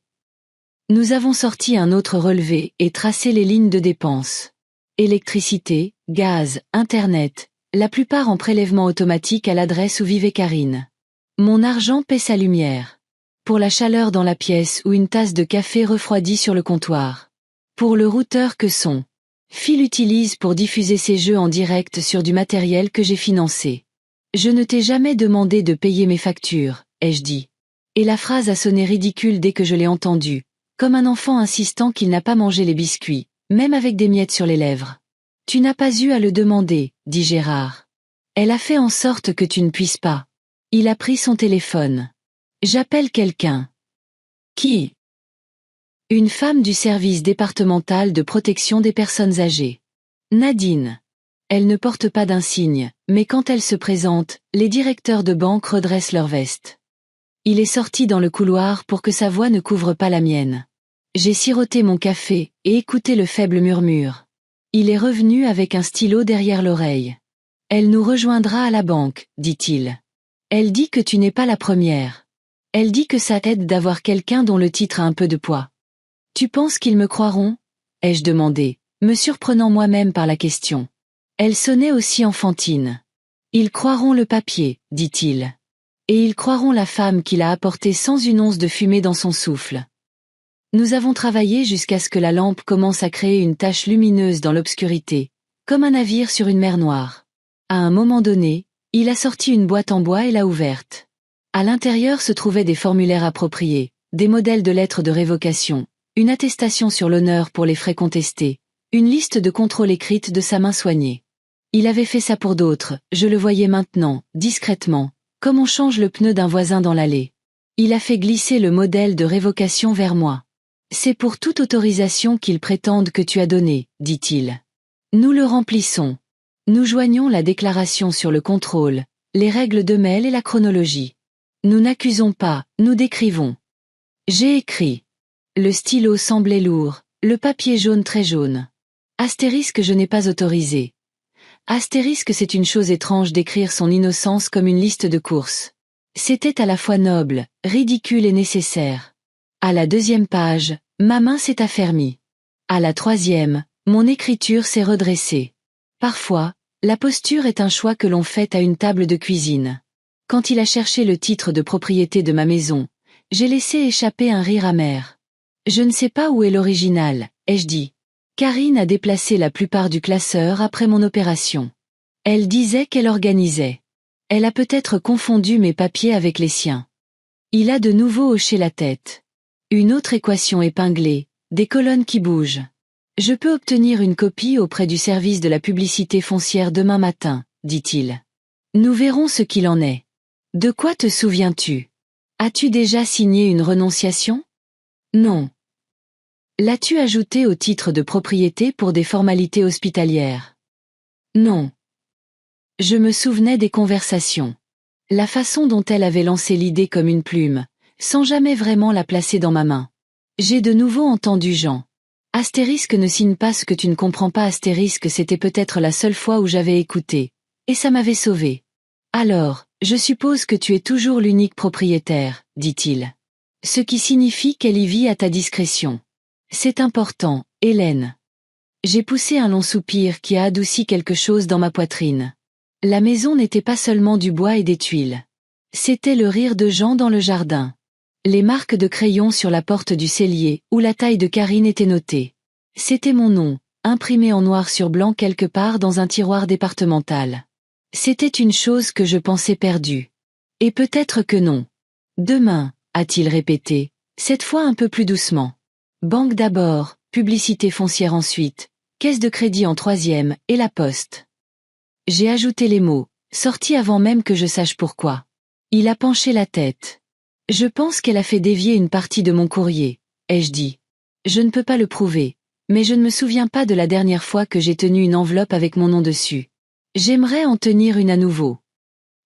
Nous avons sorti un autre relevé et tracé les lignes de dépenses. Électricité, gaz, Internet, la plupart en prélèvement automatique à l'adresse où vivait Karine. Mon argent paie sa lumière. Pour la chaleur dans la pièce ou une tasse de café refroidie sur le comptoir. Pour le routeur que son Phil utilise pour diffuser ses jeux en direct sur du matériel que j'ai financé. Je ne t'ai jamais demandé de payer mes factures, ai-je dit. Et la phrase a sonné ridicule dès que je l'ai entendue, comme un enfant insistant qu'il n'a pas mangé les biscuits, même avec des miettes sur les lèvres. Tu n'as pas eu à le demander, dit Gérard. Elle a fait en sorte que tu ne puisses pas. Il a pris son téléphone. J'appelle quelqu'un. Qui? Une femme du service départemental de protection des personnes âgées. Nadine. Elle ne porte pas d'insigne, mais quand elle se présente, les directeurs de banque redressent leur veste. Il est sorti dans le couloir pour que sa voix ne couvre pas la mienne. J'ai siroté mon café et écouté le faible murmure. Il est revenu avec un stylo derrière l'oreille. Elle nous rejoindra à la banque, dit-il. Elle dit que tu n'es pas la première. Elle dit que ça aide d'avoir quelqu'un dont le titre a un peu de poids. Tu penses qu'ils me croiront? Ai-je demandé, me surprenant moi-même par la question. Elle sonnait aussi enfantine. Ils croiront le papier, dit-il. Et ils croiront la femme qui l'a apporté sans une once de fumée dans son souffle. Nous avons travaillé jusqu'à ce que la lampe commence à créer une tache lumineuse dans l'obscurité, comme un navire sur une mer noire. À un moment donné, il a sorti une boîte en bois et l'a ouverte. À l'intérieur se trouvaient des formulaires appropriés, des modèles de lettres de révocation, une attestation sur l'honneur pour les frais contestés, une liste de contrôles écrite de sa main soignée. Il avait fait ça pour d'autres, je le voyais maintenant, discrètement, comme on change le pneu d'un voisin dans l'allée. Il a fait glisser le modèle de révocation vers moi. C'est pour toute autorisation qu'ils prétendent que tu as donné, dit-il. Nous le remplissons. Nous joignons la déclaration sur le contrôle, les règles de mail et la chronologie. Nous n'accusons pas, nous décrivons. J'ai écrit. Le stylo semblait lourd, le papier jaune très jaune. Astérisque je n'ai pas autorisé. Astérisque c'est une chose étrange d'écrire son innocence comme une liste de courses. C'était à la fois noble, ridicule et nécessaire. À la 2e page, ma main s'est affermie. À la 3e, mon écriture s'est redressée. Parfois, la posture est un choix que l'on fait à une table de cuisine. Quand il a cherché le titre de propriété de ma maison, j'ai laissé échapper un rire amer. Je ne sais pas où est l'original, ai-je dit. Karine a déplacé la plupart du classeur après mon opération. Elle disait qu'elle organisait. Elle a peut-être confondu mes papiers avec les siens. Il a de nouveau hoché la tête. Une autre équation épinglée, des colonnes qui bougent. Je peux obtenir une copie auprès du service de la publicité foncière demain matin, dit-il. Nous verrons ce qu'il en est. De quoi te souviens-tu? As-tu déjà signé une renonciation? Non. L'as-tu ajouté au titre de propriété pour des formalités hospitalières? Non. Je me souvenais des conversations. La façon dont elle avait lancé l'idée comme une plume, sans jamais vraiment la placer dans ma main. J'ai de nouveau entendu Jean. Astérisque ne signe pas ce que tu ne comprends pas. Astérisque, c'était peut-être la seule fois où j'avais écouté. Et ça m'avait sauvé. Alors, je suppose que tu es toujours l'unique propriétaire, dit-il. Ce qui signifie qu'elle y vit à ta discrétion. C'est important, Hélène. J'ai poussé un long soupir qui a adouci quelque chose dans ma poitrine. La maison n'était pas seulement du bois et des tuiles. C'était le rire de Jean dans le jardin. Les marques de crayon sur la porte du cellier, où la taille de Karine était notée. C'était mon nom, imprimé en noir sur blanc quelque part dans un tiroir départemental. C'était une chose que je pensais perdue. Et peut-être que non. Demain, a-t-il répété, cette fois un peu plus doucement. Banque d'abord, publicité foncière ensuite, caisse de crédit en troisième, et la poste. J'ai ajouté les mots, sortis avant même que je sache pourquoi. Il a penché la tête. Je pense qu'elle a fait dévier une partie de mon courrier, ai-je dit. Je ne peux pas le prouver, mais je ne me souviens pas de la dernière fois que j'ai tenu une enveloppe avec mon nom dessus. J'aimerais en tenir une à nouveau.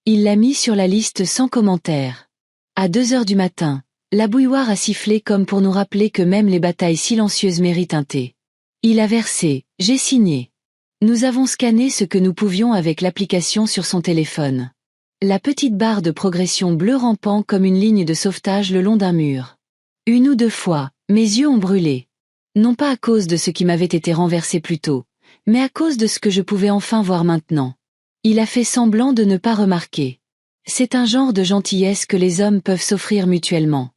Il l'a mis sur la liste sans commentaire. À 2 heures du matin, la bouilloire a sifflé comme pour nous rappeler que même les batailles silencieuses méritent un thé. Il a versé, j'ai signé. Nous avons scanné ce que nous pouvions avec l'application sur son téléphone. La petite barre de progression bleue rampant comme une ligne de sauvetage le long d'un mur. 1 ou 2 fois, mes yeux ont brûlé. Non pas à cause de ce qui m'avait été renversé plus tôt, mais à cause de ce que je pouvais enfin voir maintenant. Il a fait semblant de ne pas remarquer. C'est un genre de gentillesse que les hommes peuvent s'offrir mutuellement.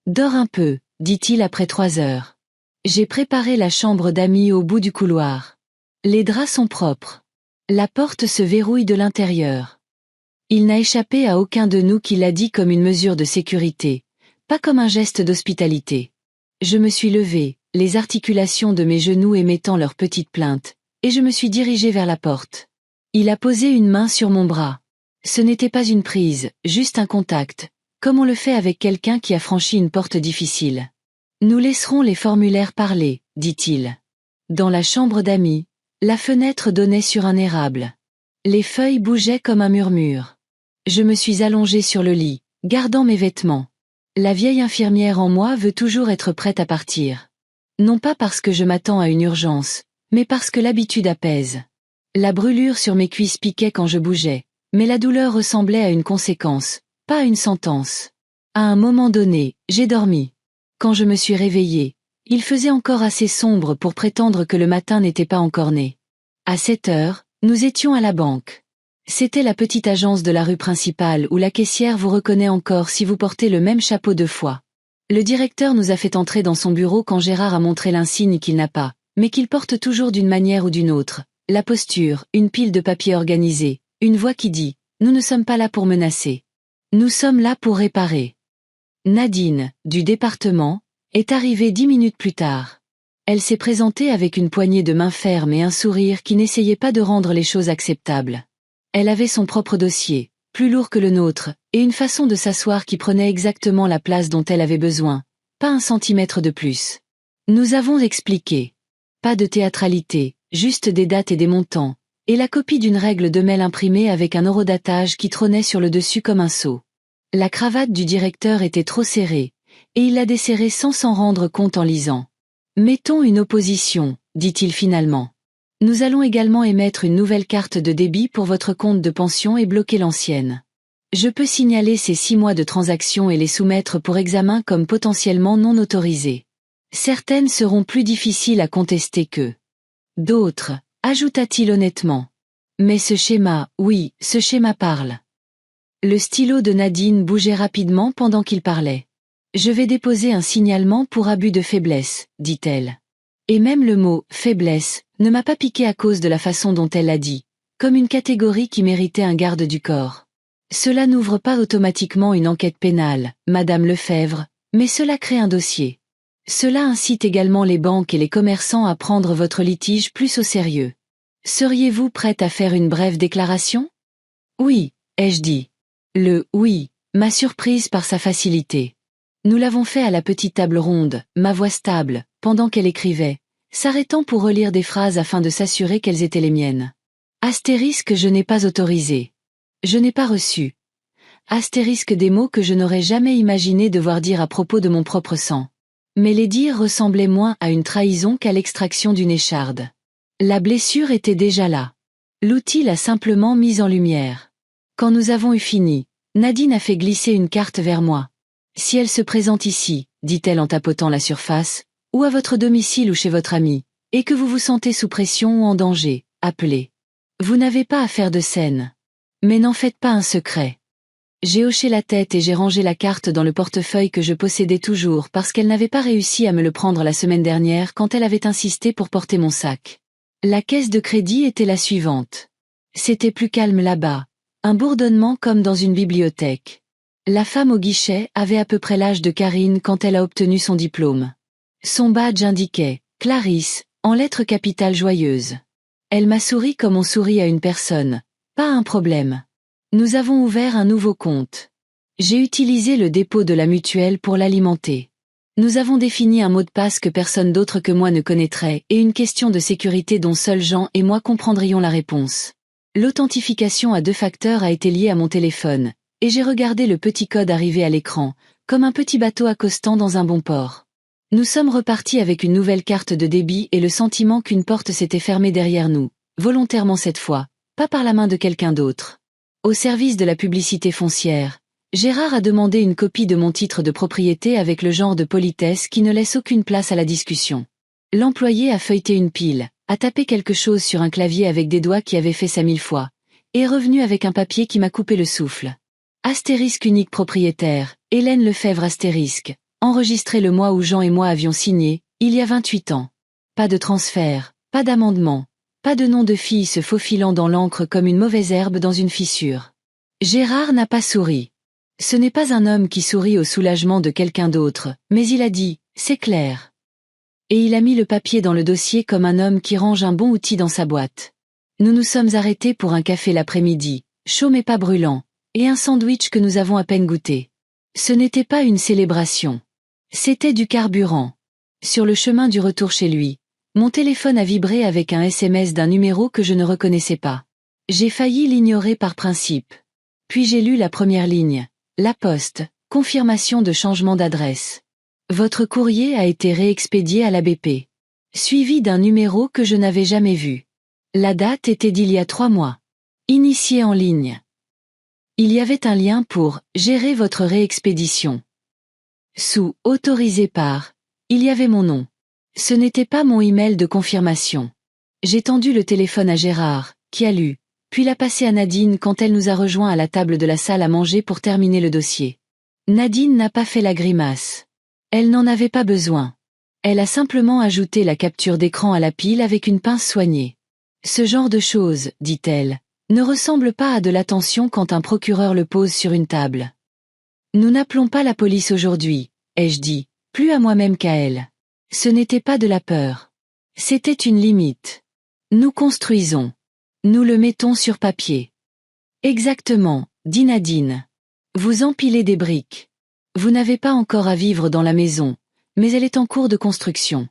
Dors un peu, dit-il après 3 heures. J'ai préparé la chambre d'amis au bout du couloir. Les draps sont propres. La porte se verrouille de l'intérieur. Il n'a échappé à aucun de nous qui l'a dit comme une mesure de sécurité, pas comme un geste d'hospitalité. Je me suis levée, les articulations de mes genoux émettant leur petite plainte, et je me suis dirigée vers la porte. Il a posé une main sur mon bras. Ce n'était pas une prise, juste un contact, comme on le fait avec quelqu'un qui a franchi une porte difficile. Nous laisserons les formulaires parler, dit-il. Dans la chambre d'amis, la fenêtre donnait sur un érable. Les feuilles bougeaient comme un murmure. Je me suis allongée sur le lit, gardant mes vêtements. La vieille infirmière en moi veut toujours être prête à partir. Non pas parce que je m'attends à une urgence, mais parce que l'habitude apaise. La brûlure sur mes cuisses piquait quand je bougeais, mais la douleur ressemblait à une conséquence, pas à une sentence. À un moment donné, j'ai dormi. Quand je me suis réveillée, il faisait encore assez sombre pour prétendre que le matin n'était pas encore né. À 7 heures, nous étions à la banque. C'était la petite agence de la rue principale où la caissière vous reconnaît encore si vous portez le même chapeau 2 fois. Le directeur nous a fait entrer dans son bureau quand Gérard a montré l'insigne qu'il n'a pas, mais qu'il porte toujours d'une manière ou d'une autre. La posture, une pile de papiers organisés, une voix qui dit « Nous ne sommes pas là pour menacer. Nous sommes là pour réparer ». Nadine, du département, est arrivée 10 minutes plus tard. Elle s'est présentée avec une poignée de main ferme et un sourire qui n'essayait pas de rendre les choses acceptables. Elle avait son propre dossier, plus lourd que le nôtre, et une façon de s'asseoir qui prenait exactement la place dont elle avait besoin, pas 1 centimètre de plus. Nous avons expliqué. Pas de théâtralité, juste des dates et des montants, et la copie d'une règle de mail imprimée avec un horodatage qui trônait sur le dessus comme un sceau. La cravate du directeur était trop serrée, et il l'a desserrée sans s'en rendre compte en lisant. Mettons une opposition, dit-il finalement. Nous allons également émettre une nouvelle carte de débit pour votre compte de pension et bloquer l'ancienne. Je peux signaler ces 6 mois de transactions et les soumettre pour examen comme potentiellement non autorisées. Certaines seront plus difficiles à contester que d'autres, ajouta-t-il honnêtement. Mais ce schéma, oui, ce schéma parle. Le stylo de Nadine bougeait rapidement pendant qu'il parlait. Je vais déposer un signalement pour abus de faiblesse, dit-elle. Et même le mot « faiblesse » ne m'a pas piqué à cause de la façon dont elle l'a dit, comme une catégorie qui méritait un garde du corps. Cela n'ouvre pas automatiquement une enquête pénale, Madame Lefebvre, mais cela crée un dossier. Cela incite également les banques et les commerçants à prendre votre litige plus au sérieux. Seriez-vous prête à faire une brève déclaration? Oui, ai-je dit. Le « oui » m'a surprise par sa facilité. Nous l'avons fait à la petite table ronde, ma voix stable, pendant qu'elle écrivait, s'arrêtant pour relire des phrases afin de s'assurer qu'elles étaient les miennes. Astérisque je n'ai pas autorisé. Je n'ai pas reçu. Astérisque des mots que je n'aurais jamais imaginé devoir dire à propos de mon propre sang. Mais les dire ressemblaient moins à une trahison qu'à l'extraction d'une écharde. La blessure était déjà là. L'outil l'a simplement mise en lumière. Quand nous avons eu fini, Nadine a fait glisser une carte vers moi. Si elle se présente ici, dit-elle en tapotant la surface, ou à votre domicile ou chez votre ami, et que vous vous sentez sous pression ou en danger, appelez. Vous n'avez pas à faire de scène. Mais n'en faites pas un secret. J'ai hoché la tête et j'ai rangé la carte dans le portefeuille que je possédais toujours parce qu'elle n'avait pas réussi à me le prendre la semaine dernière quand elle avait insisté pour porter mon sac. La caisse de crédit était la suivante. C'était plus calme là-bas, un bourdonnement comme dans une bibliothèque. La femme au guichet avait à peu près l'âge de Karine quand elle a obtenu son diplôme. Son badge indiquait « Clarisse » en lettres capitales joyeuses. Elle m'a souri comme on sourit à une personne. Pas un problème. Nous avons ouvert un nouveau compte. J'ai utilisé le dépôt de la mutuelle pour l'alimenter. Nous avons défini un mot de passe que personne d'autre que moi ne connaîtrait et une question de sécurité dont seuls Jean et moi comprendrions la réponse. L'authentification à 2 facteurs a été liée à mon téléphone, et j'ai regardé le petit code arriver à l'écran, comme un petit bateau accostant dans un bon port. Nous sommes repartis avec une nouvelle carte de débit et le sentiment qu'une porte s'était fermée derrière nous, volontairement cette fois, pas par la main de quelqu'un d'autre. Au service de la publicité foncière, Gérard a demandé une copie de mon titre de propriété avec le genre de politesse qui ne laisse aucune place à la discussion. L'employé a feuilleté une pile, a tapé quelque chose sur un clavier avec des doigts qui avaient fait ça 1000 fois, et est revenu avec un papier qui m'a coupé le souffle. Astérisque unique propriétaire, Hélène Lefebvre astérisque, enregistré le mois où Jean et moi avions signé, il y a 28 ans. Pas de transfert, pas d'amendement. Pas de nom de fille se faufilant dans l'encre comme une mauvaise herbe dans une fissure. Gérard n'a pas souri. Ce n'est pas un homme qui sourit au soulagement de quelqu'un d'autre, mais il a dit « c'est clair ». Et il a mis le papier dans le dossier comme un homme qui range un bon outil dans sa boîte. Nous nous sommes arrêtés pour un café l'après-midi, chaud mais pas brûlant, et un sandwich que nous avons à peine goûté. Ce n'était pas une célébration. C'était du carburant. Sur le chemin du retour chez lui, mon téléphone a vibré avec un SMS d'un numéro que je ne reconnaissais pas. J'ai failli l'ignorer par principe. Puis j'ai lu la première ligne. La Poste, confirmation de changement d'adresse. Votre courrier a été réexpédié à la BP. Suivi d'un numéro que je n'avais jamais vu. La date était d'il y a 3 mois. Initié en ligne. Il y avait un lien pour « Gérer votre réexpédition ». Sous « Autorisé par », il y avait mon nom. Ce n'était pas mon email de confirmation. J'ai tendu le téléphone à Gérard, qui a lu, puis l'a passé à Nadine quand elle nous a rejoints à la table de la salle à manger pour terminer le dossier. Nadine n'a pas fait la grimace. Elle n'en avait pas besoin. Elle a simplement ajouté la capture d'écran à la pile avec une pince soignée. Ce genre de choses, dit-elle, ne ressemble pas à de l'attention quand un procureur le pose sur une table. Nous n'appelons pas la police aujourd'hui, ai-je dit, plus à moi-même qu'à elle. Ce n'était pas de la peur. C'était une limite. Nous construisons. Nous le mettons sur papier. Exactement, dit Nadine. Vous empilez des briques. Vous n'avez pas encore à vivre dans la maison, mais elle est en cours de construction.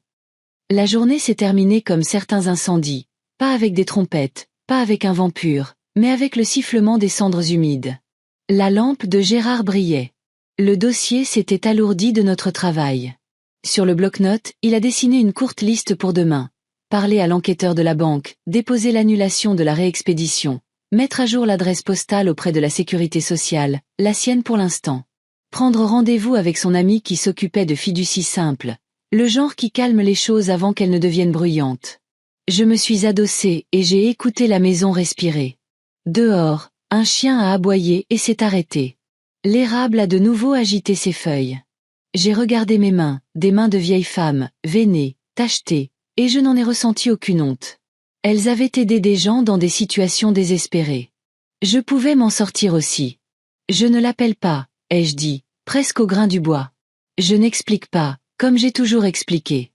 La journée s'est terminée comme certains incendies, pas avec des trompettes, pas avec un vent pur, mais avec le sifflement des cendres humides. La lampe de Gérard brillait. Le dossier s'était alourdi de notre travail. Sur le bloc-notes, il a dessiné une courte liste pour demain. Parler à l'enquêteur de la banque, déposer l'annulation de la réexpédition, mettre à jour l'adresse postale auprès de la sécurité sociale, la sienne pour l'instant. Prendre rendez-vous avec son ami qui s'occupait de fiducie simple, le genre qui calme les choses avant qu'elles ne deviennent bruyantes. Je me suis adossée et j'ai écouté la maison respirer. Dehors, un chien a aboyé et s'est arrêté. L'érable a de nouveau agité ses feuilles. J'ai regardé mes mains, des mains de vieille femme, veinées, tachetées, et je n'en ai ressenti aucune honte. Elles avaient aidé des gens dans des situations désespérées. Je pouvais m'en sortir aussi. Je ne l'appelle pas, ai-je dit, presque au grain du bois. Je n'explique pas, Comme j'ai toujours expliqué.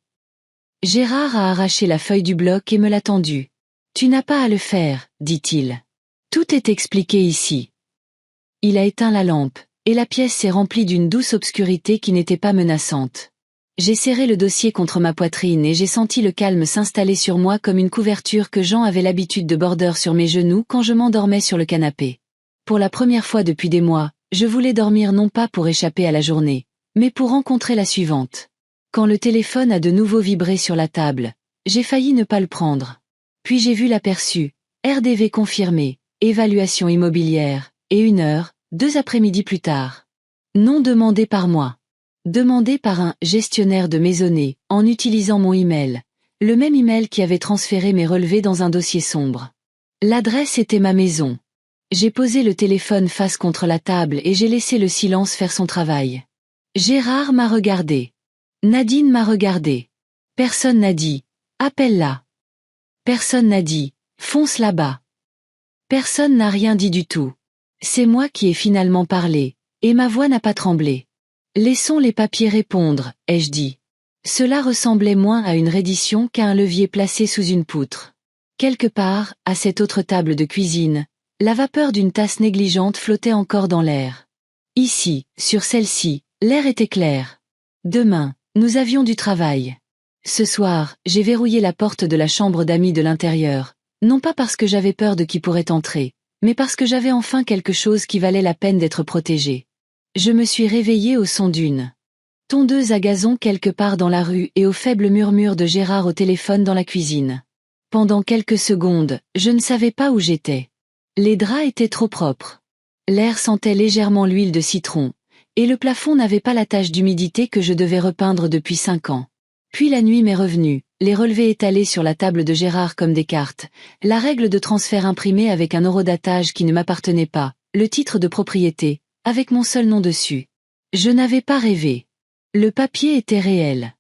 Gérard a arraché la feuille du bloc et me l'a tendue. Tu n'as pas à le faire, dit-il. Tout est expliqué ici. Il a éteint la lampe, et la pièce s'est remplie d'une douce obscurité qui n'était pas menaçante. J'ai serré le dossier contre ma poitrine et j'ai senti le calme s'installer sur moi comme une couverture que Jean avait l'habitude de border sur mes genoux quand je m'endormais sur le canapé. Pour la première fois depuis des mois, je voulais dormir non pas pour échapper à la journée, mais pour rencontrer la suivante. Quand le téléphone a de nouveau vibré sur la table, j'ai failli ne pas le prendre. Puis j'ai vu l'aperçu, RDV confirmé, évaluation immobilière, et 1 heure, 2 après-midi plus tard. Non demandé par moi. Demandé par un gestionnaire de maisonnée, en utilisant mon email. Le même email qui avait transféré mes relevés dans un dossier sombre. L'adresse était ma maison. J'ai posé le téléphone face contre la table et j'ai laissé le silence faire son travail. Gérard m'a regardé. Nadine m'a regardé. Personne n'a dit « appelle-la ». Personne n'a dit « fonce là-bas ». Personne n'a rien dit du tout. C'est moi qui ai finalement parlé, et ma voix n'a pas tremblé. Laissons les papiers répondre, ai-je dit. Cela ressemblait moins à une reddition qu'à un levier placé sous une poutre. Quelque part, à cette autre table de cuisine, la vapeur d'une tasse négligente flottait encore dans l'air. Ici, sur celle-ci, l'air était clair. Demain, nous avions du travail. Ce soir, j'ai verrouillé la porte de la chambre d'amis de l'intérieur, non pas parce que j'avais peur de qui pourrait entrer, mais parce que j'avais enfin quelque chose qui valait la peine d'être protégé. Je me suis réveillée au son d'une tondeuse à gazon quelque part dans la rue et au faible murmure de Gérard au téléphone dans la cuisine. Pendant quelques secondes, je ne savais pas où j'étais. Les draps étaient trop propres. L'air sentait légèrement l'huile de citron, et le plafond n'avait pas la tache d'humidité que je devais repeindre depuis 5 ans. Puis la nuit m'est revenue, les relevés étalés sur la table de Gérard comme des cartes, la règle de transfert imprimée avec un horodatage qui ne m'appartenait pas, le titre de propriété, avec mon seul nom dessus. Je n'avais pas rêvé. Le papier était réel.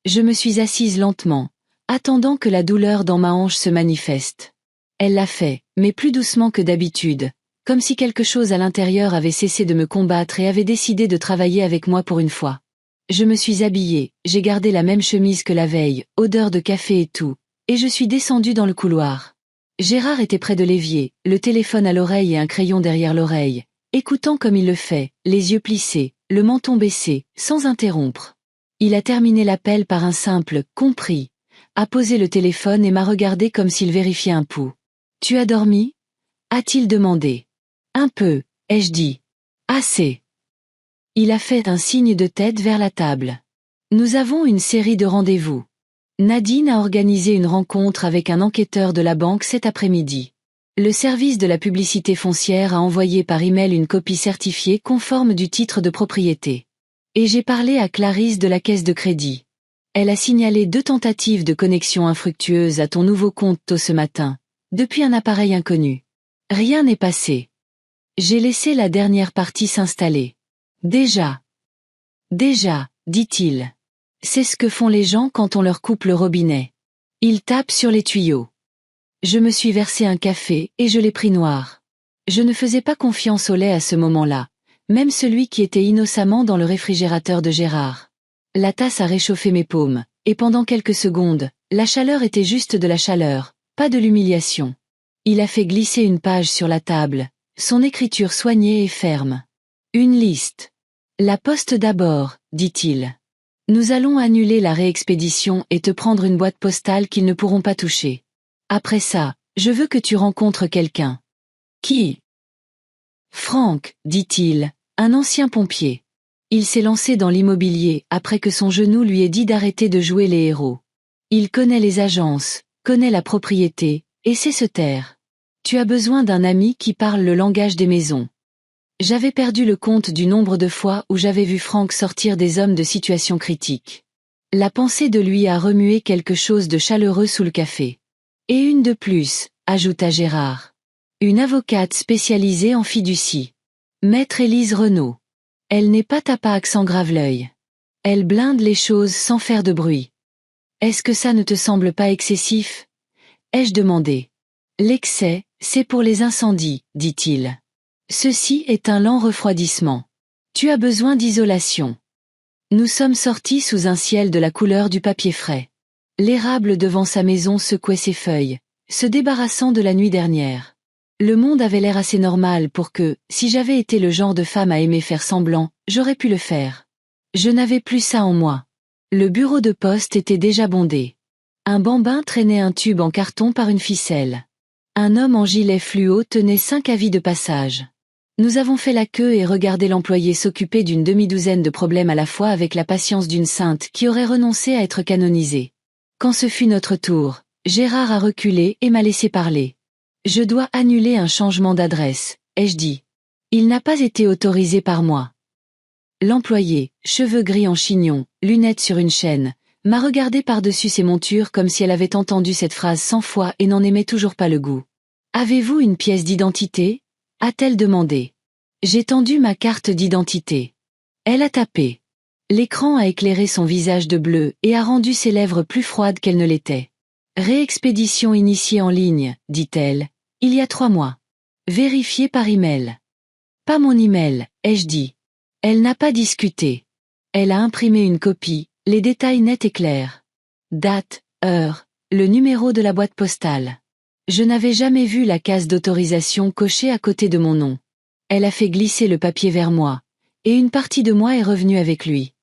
Je me suis assise lentement, attendant que la douleur dans ma hanche se manifeste. Elle l'a fait, mais plus doucement que d'habitude, comme si quelque chose à l'intérieur avait cessé de me combattre et avait décidé de travailler avec moi pour une fois. Je me suis habillée, j'ai gardé la même chemise que la veille, odeur de café et tout, et je suis descendue dans le couloir. Gérard était près de l'évier, le téléphone à l'oreille et un crayon derrière l'oreille, écoutant comme il le fait, les yeux plissés, le menton baissé, sans interrompre. Il a terminé l'appel par un simple « compris », a posé le téléphone et m'a regardé comme s'il vérifiait un pouls. « Tu as dormi ?» a-t-il demandé. « Un peu, ai-je dit. »« Assez. » Il a fait un signe de tête vers la table. « Nous avons une série de rendez-vous. Nadine a organisé une rencontre avec un enquêteur de la banque cet après-midi. Le service de la publicité foncière a envoyé par email une copie certifiée conforme du titre de propriété. Et j'ai parlé à Clarisse de la caisse de crédit. Elle a signalé 2 tentatives de connexion infructueuses à ton nouveau compte tôt ce matin, depuis un appareil inconnu. Rien n'est passé. J'ai laissé la dernière partie s'installer. Déjà, dit-il. C'est ce que font les gens quand on leur coupe le robinet. Ils tapent sur les tuyaux. Je me suis versé un café et je l'ai pris noir. Je ne faisais pas confiance au lait à ce moment-là, même celui qui était innocemment dans le réfrigérateur de Gérard. La tasse a réchauffé mes paumes, et pendant quelques secondes, la chaleur était juste de la chaleur, pas de l'humiliation. Il a fait glisser une page sur la table, son écriture soignée et ferme. Une liste. La poste d'abord, dit-il. Nous allons annuler la réexpédition et te prendre une boîte postale qu'ils ne pourront pas toucher. Après ça, je veux que tu rencontres quelqu'un. Qui? Franck, dit-il, un ancien pompier. Il s'est lancé dans l'immobilier après que son genou lui ait dit d'arrêter de jouer les héros. Il connaît les agences, connaît la propriété, et sait se taire. Tu as besoin d'un ami qui parle le langage des maisons. J'avais perdu le compte du nombre de fois où j'avais vu Franck sortir des hommes de situation critique. La pensée de lui a remué quelque chose de chaleureux sous le café. Et une de plus, ajouta Gérard. Une avocate spécialisée en fiducie. Maître Élise Renaud. Elle n'est pas tapa accent grave l'œil. Elle blinde les choses sans faire de bruit. Est-ce que ça ne te semble pas excessif? Ai-je demandé. L'excès, c'est pour les incendies, dit-il. Ceci est un lent refroidissement. Tu as besoin d'isolation. Nous sommes sortis sous un ciel de la couleur du papier frais. L'érable devant sa maison secouait ses feuilles, se débarrassant de la nuit dernière. Le monde avait l'air assez normal pour que, si j'avais été le genre de femme à aimer faire semblant, j'aurais pu le faire. Je n'avais plus ça en moi. Le bureau de poste était déjà bondé. Un bambin traînait un tube en carton par une ficelle. Un homme en gilet fluo tenait 5 avis de passage. Nous avons fait la queue et regardé l'employé s'occuper d'une demi-douzaine de problèmes à la fois avec la patience d'une sainte qui aurait renoncé à être canonisée. Quand ce fut notre tour, Gérard a reculé et m'a laissé parler. Je dois annuler un changement d'adresse, ai-je dit. Il n'a pas été autorisé par moi. L'employé, cheveux gris en chignon, lunettes sur une chaîne, m'a regardé par-dessus ses montures comme si elle avait entendu cette phrase 100 fois et n'en aimait toujours pas le goût. « Avez-vous une pièce d'identité » a-t-elle demandé. J'ai tendu ma carte d'identité. Elle a tapé. L'écran a éclairé son visage de bleu et a rendu ses lèvres plus froides qu'elles ne l'étaient. « Réexpédition initiée en ligne » dit-elle, « il y a 3 mois. Vérifiée par email. » Pas mon email, ai-je dit. Elle n'a pas discuté. Elle a imprimé une copie, les détails nets et clairs. Date, heure, le numéro de la boîte postale. Je n'avais jamais vu la case d'autorisation cochée à côté de mon nom. Elle a fait glisser le papier vers moi, et une partie de moi est revenue avec lui.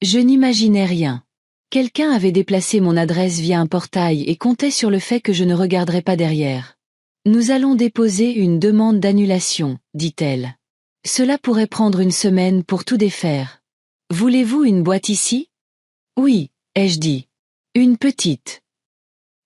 Je n'imaginais rien. Quelqu'un avait déplacé mon adresse via un portail et comptait sur le fait que je ne regarderais pas derrière. Nous allons déposer une demande d'annulation, dit-elle. Cela pourrait prendre une semaine pour tout défaire. Voulez-vous une boîte ici? Oui, ai-je dit. Une petite.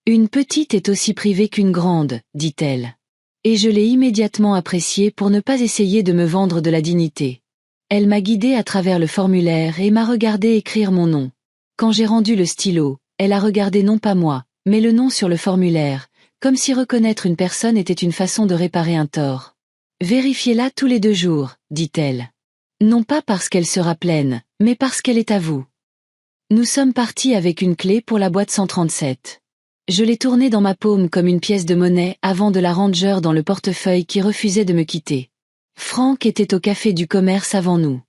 Une petite est aussi privée qu'une grande, dit-elle. Et je l'ai immédiatement appréciée pour ne pas essayer de me vendre de la dignité. Elle m'a guidée à travers le formulaire et m'a regardé écrire mon nom. Quand j'ai rendu le stylo, elle a regardé non pas moi, mais le nom sur le formulaire, comme si reconnaître une personne était une façon de réparer un tort. Vérifiez-la tous les 2 jours, dit-elle. Non pas parce qu'elle sera pleine, mais parce qu'elle est à vous. Nous sommes partis avec une clé pour la boîte 137. Je l'ai tournée dans ma paume comme une pièce de monnaie avant de la ranger dans le portefeuille qui refusait de me quitter. Franck était au café du commerce avant nous.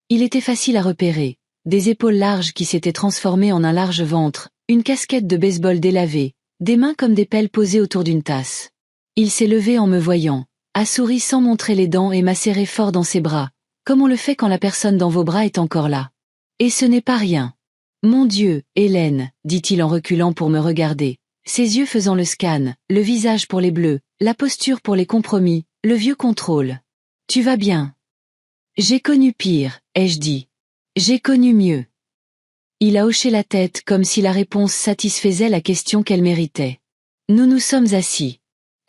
Il était facile à repérer, des épaules larges qui s'étaient transformées en un large ventre, une casquette de baseball délavée, des mains comme des pelles posées autour d'une tasse. Il s'est levé en me voyant, a souri sans montrer les dents et m'a serré fort dans ses bras, comme on le fait quand la personne dans vos bras est encore là. Et ce n'est pas rien. Mon Dieu, Hélène, dit-il en reculant pour me regarder, ses yeux faisant le scan, le visage pour les bleus, la posture pour les compromis, le vieux contrôle. Tu vas bien? J'ai connu pire, ai-je dit. J'ai connu mieux. Il a hoché la tête comme si la réponse satisfaisait la question qu'elle méritait. Nous nous sommes assis.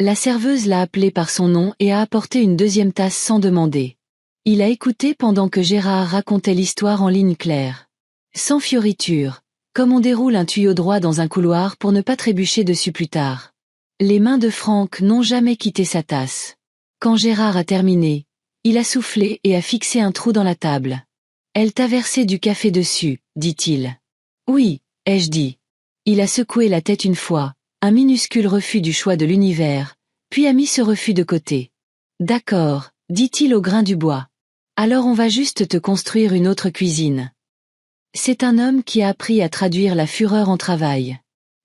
La serveuse l'a appelé par son nom et a apporté une 2e tasse sans demander. Il a écouté pendant que Gérard racontait l'histoire en ligne claire. Sans fioriture, comme on déroule un tuyau droit dans un couloir pour ne pas trébucher dessus plus tard. Les mains de Franck n'ont jamais quitté sa tasse. Quand Gérard a terminé, il a soufflé et a fixé un trou dans la table. Elle t'a versé du café dessus, dit-il. Oui, ai-je dit. Il a secoué la tête une fois, un minuscule refus du choix de l'univers, puis a mis ce refus de côté. D'accord, dit-il au grain du bois. Alors on va juste te construire une autre cuisine. C'est un homme qui a appris à traduire la fureur en travail.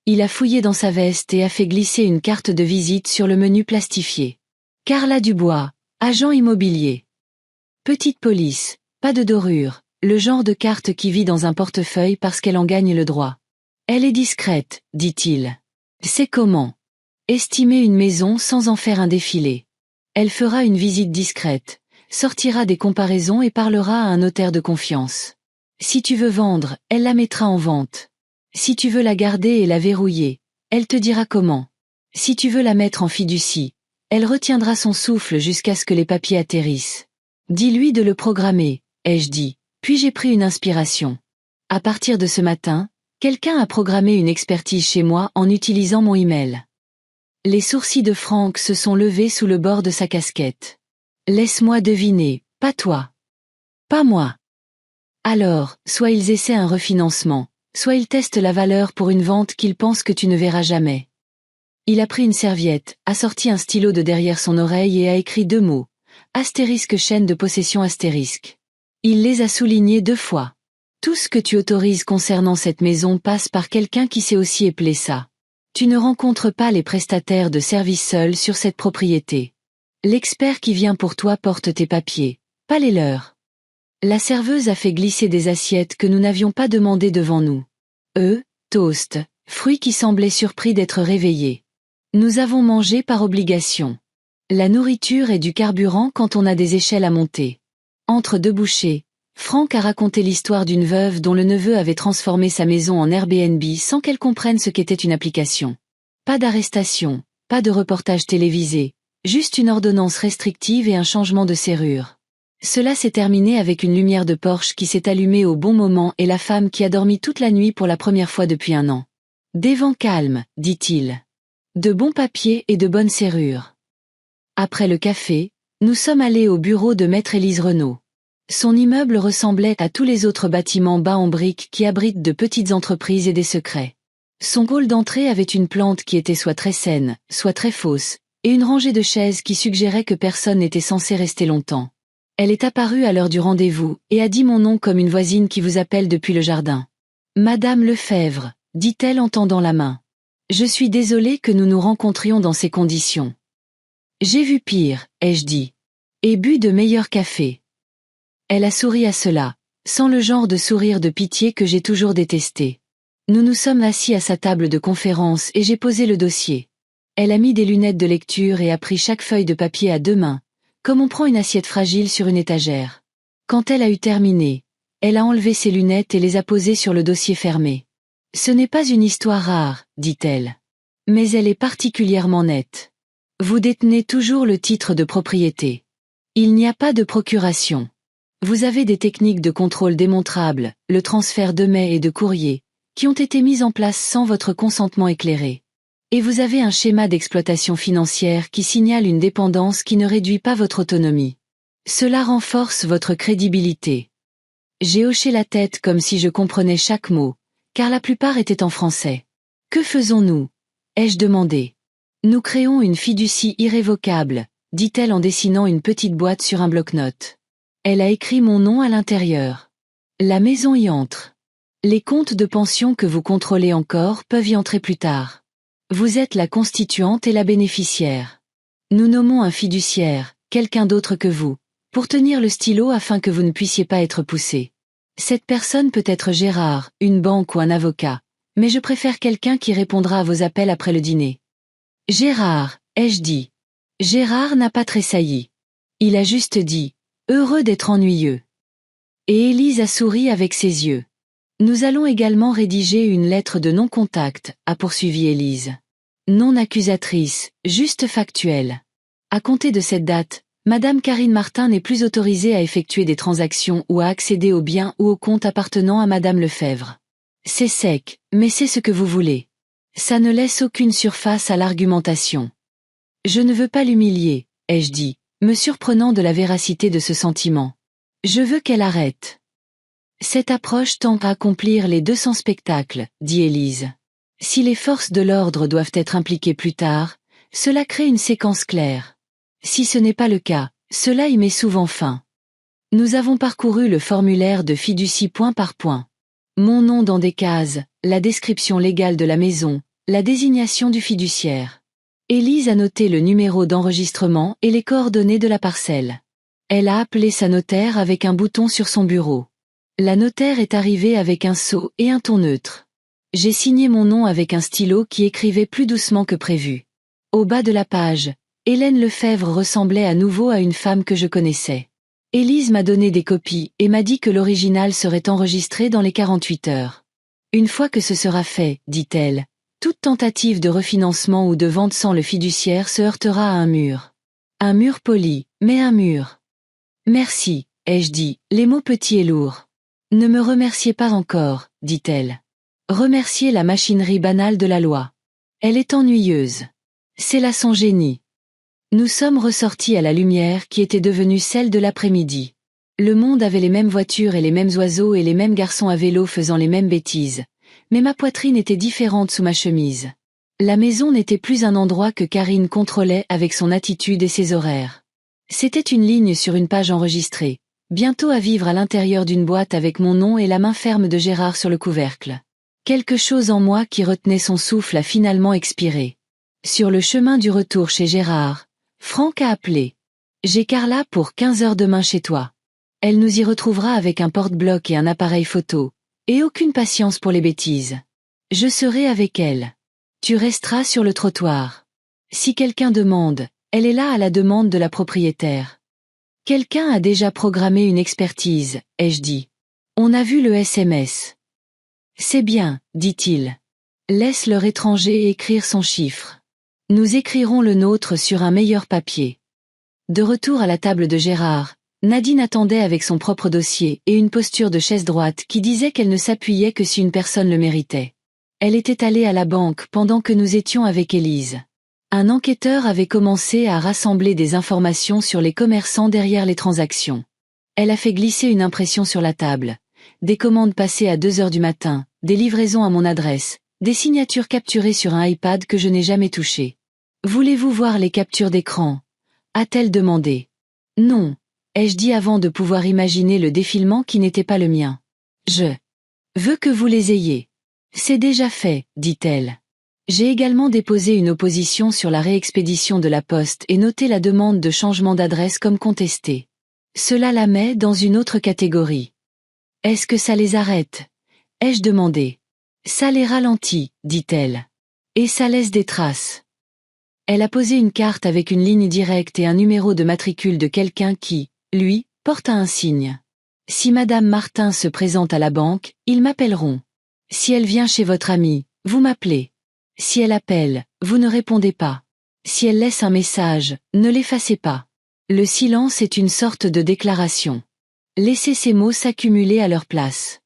Il a fouillé dans sa veste et a fait glisser une carte de visite sur le menu plastifié. Carla Dubois, agent immobilier. Petite police, pas de dorure, le genre de carte qui vit dans un portefeuille parce qu'elle en gagne le droit. Elle est discrète, dit-il. C'est comment? Estimer une maison sans en faire un défilé. Elle fera une visite discrète, sortira des comparaisons et parlera à un notaire de confiance. Si tu veux vendre, elle la mettra en vente. Si tu veux la garder et la verrouiller, elle te dira comment. Si tu veux la mettre en fiducie, elle retiendra son souffle jusqu'à ce que les papiers atterrissent. Dis-lui de le programmer, ai-je dit, puis j'ai pris une inspiration. À partir de ce matin, quelqu'un a programmé une expertise chez moi en utilisant mon email. Les sourcils de Franck se sont levés sous le bord de sa casquette. Laisse-moi deviner, pas toi. Pas moi. Alors, soit ils essaient un refinancement, soit ils testent la valeur pour une vente qu'ils pensent que tu ne verras jamais. Il a pris une serviette, a sorti un stylo de derrière son oreille et a écrit 2 mots. Astérisque chaîne de possession astérisque. Il les a soulignés 2 fois. Tout ce que tu autorises concernant cette maison passe par quelqu'un qui sait aussi épeler ça. Tu ne rencontres pas les prestataires de services seuls sur cette propriété. L'expert qui vient pour toi porte tes papiers, pas les leurs. La serveuse a fait glisser des assiettes que nous n'avions pas demandées devant nous. Toast, fruits qui semblaient surpris d'être réveillés. Nous avons mangé par obligation. La nourriture est du carburant quand on a des échelles à monter. Entre deux bouchées, Franck a raconté l'histoire d'une veuve dont le neveu avait transformé sa maison en Airbnb sans qu'elle comprenne ce qu'était une application. Pas d'arrestation, pas de reportage télévisé, juste une ordonnance restrictive et un changement de serrure. Cela s'est terminé avec une lumière de Porsche qui s'est allumée au bon moment et la femme qui a dormi toute la nuit pour la première fois depuis 1 an. Des vents calmes, dit-il. De bons papiers et de bonnes serrures. Après le café, nous sommes allés au bureau de maître Élise Renaud. Son immeuble ressemblait à tous les autres bâtiments bas en briques qui abritent de petites entreprises et des secrets. Son hall d'entrée avait une plante qui était soit très saine, soit très fausse, et une rangée de chaises qui suggérait que personne n'était censé rester longtemps. Elle est apparue à l'heure du rendez-vous et a dit mon nom comme une voisine qui vous appelle depuis le jardin. Madame Lefebvre, dit-elle en tendant la main. Je suis désolée que nous nous rencontrions dans ces conditions. J'ai vu pire, ai-je dit. Et bu de meilleurs cafés. Elle a souri à cela, sans le genre de sourire de pitié que j'ai toujours détesté. Nous nous sommes assis à sa table de conférence et j'ai posé le dossier. Elle a mis des lunettes de lecture et a pris chaque feuille de papier à 2 mains, comme on prend une assiette fragile sur une étagère. Quand elle a eu terminé, elle a enlevé ses lunettes et les a posées sur le dossier fermé. Ce n'est pas une histoire rare, dit-elle. Mais elle est particulièrement nette. Vous détenez toujours le titre de propriété. Il n'y a pas de procuration. Vous avez des techniques de contrôle démontrables, le transfert de mails et de courriers, qui ont été mises en place sans votre consentement éclairé. Et vous avez un schéma d'exploitation financière qui signale une dépendance qui ne réduit pas votre autonomie. Cela renforce votre crédibilité. J'ai hoché la tête comme si je comprenais chaque mot, car la plupart étaient en français. Que faisons-nous ? Ai-je demandé. Nous créons une fiducie irrévocable, dit-elle en dessinant une petite boîte sur un bloc-notes. Elle a écrit mon nom à l'intérieur. La maison y entre. Les comptes de pension que vous contrôlez encore peuvent y entrer plus tard. Vous êtes la constituante et la bénéficiaire. Nous nommons un fiduciaire, quelqu'un d'autre que vous, pour tenir le stylo afin que vous ne puissiez pas être poussé. Cette personne peut être Gérard, une banque ou un avocat, mais je préfère quelqu'un qui répondra à vos appels après le dîner. Gérard, ai-je dit. Gérard n'a pas tressailli. Il a juste dit. Heureux d'être ennuyeux. Et Élise a souri avec ses yeux. Nous allons également rédiger une lettre de non-contact, a poursuivi Élise. Non accusatrice, juste factuelle. À compter de cette date, Madame Karine Martin n'est plus autorisée à effectuer des transactions ou à accéder aux biens ou aux comptes appartenant à Madame Lefebvre. C'est sec, mais c'est ce que vous voulez. Ça ne laisse aucune surface à l'argumentation. Je ne veux pas l'humilier, ai-je dit, me surprenant de la véracité de ce sentiment. Je veux qu'elle arrête. Cette approche tend à accomplir les 200 spectacles, dit Élise. Si les forces de l'ordre doivent être impliquées plus tard, cela crée une séquence claire. Si ce n'est pas le cas, cela y met souvent fin. Nous avons parcouru le formulaire de fiducie point par point. Mon nom dans des cases, la description légale de la maison, la désignation du fiduciaire. Élise a noté le numéro d'enregistrement et les coordonnées de la parcelle. Elle a appelé sa notaire avec un bouton sur son bureau. La notaire est arrivée avec un sceau et un ton neutre. J'ai signé mon nom avec un stylo qui écrivait plus doucement que prévu. Au bas de la page, Hélène Lefebvre ressemblait à nouveau à une femme que je connaissais. Élise m'a donné des copies et m'a dit que l'original serait enregistré dans les 48 heures. Une fois que ce sera fait, dit-elle, toute tentative de refinancement ou de vente sans le fiduciaire se heurtera à un mur. Un mur poli, mais un mur. Merci, ai-je dit, les mots petits et lourds. Ne me remerciez pas encore, dit-elle. Remerciez la machinerie banale de la loi. Elle est ennuyeuse. C'est là son génie. Nous sommes ressortis à la lumière qui était devenue celle de l'après-midi. Le monde avait les mêmes voitures et les mêmes oiseaux et les mêmes garçons à vélo faisant les mêmes bêtises. Mais ma poitrine était différente sous ma chemise. La maison n'était plus un endroit que Karine contrôlait avec son attitude et ses horaires. C'était une ligne sur une page enregistrée, bientôt à vivre à l'intérieur d'une boîte avec mon nom et la main ferme de Gérard sur le couvercle. Quelque chose en moi qui retenait son souffle a finalement expiré. Sur le chemin du retour chez Gérard, Franck a appelé. J'ai Carla pour 15 heures demain chez toi. Elle nous y retrouvera avec un porte-bloc et un appareil photo. Et aucune patience pour les bêtises. Je serai avec elle. Tu resteras sur le trottoir. Si quelqu'un demande, elle est là à la demande de la propriétaire. Quelqu'un a déjà programmé une expertise, ai-je dit. On a vu le SMS. C'est bien, dit-il. Laisse leur étranger écrire son chiffre. Nous écrirons le nôtre sur un meilleur papier. De retour à la table de Gérard, Nadine attendait avec son propre dossier et une posture de chaise droite qui disait qu'elle ne s'appuyait que si une personne le méritait. Elle était allée à la banque pendant que nous étions avec Élise. Un enquêteur avait commencé à rassembler des informations sur les commerçants derrière les transactions. Elle a fait glisser une impression sur la table. Des commandes passées à 2 heures du matin, des livraisons à mon adresse, des signatures capturées sur un iPad que je n'ai jamais touché. « Voulez-vous voir les captures d'écran » a-t-elle demandé. « Non » ai-je dit avant de pouvoir imaginer le défilement qui n'était pas le mien. « Je veux que vous les ayez. »« C'est déjà fait » dit-elle. J'ai également déposé une opposition sur la réexpédition de la poste et noté la demande de changement d'adresse comme contestée. Cela la met dans une autre catégorie. « Est-ce que ça les arrête » ai-je demandé. « Ça les ralentit » dit-elle. « Et ça laisse des traces. » Elle a posé une carte avec une ligne directe et un numéro de matricule de quelqu'un qui, lui, porte un signe. Si Madame Martin se présente à la banque, ils m'appelleront. Si elle vient chez votre amie, vous m'appelez. Si elle appelle, vous ne répondez pas. Si elle laisse un message, ne l'effacez pas. Le silence est une sorte de déclaration. Laissez ces mots s'accumuler à leur place.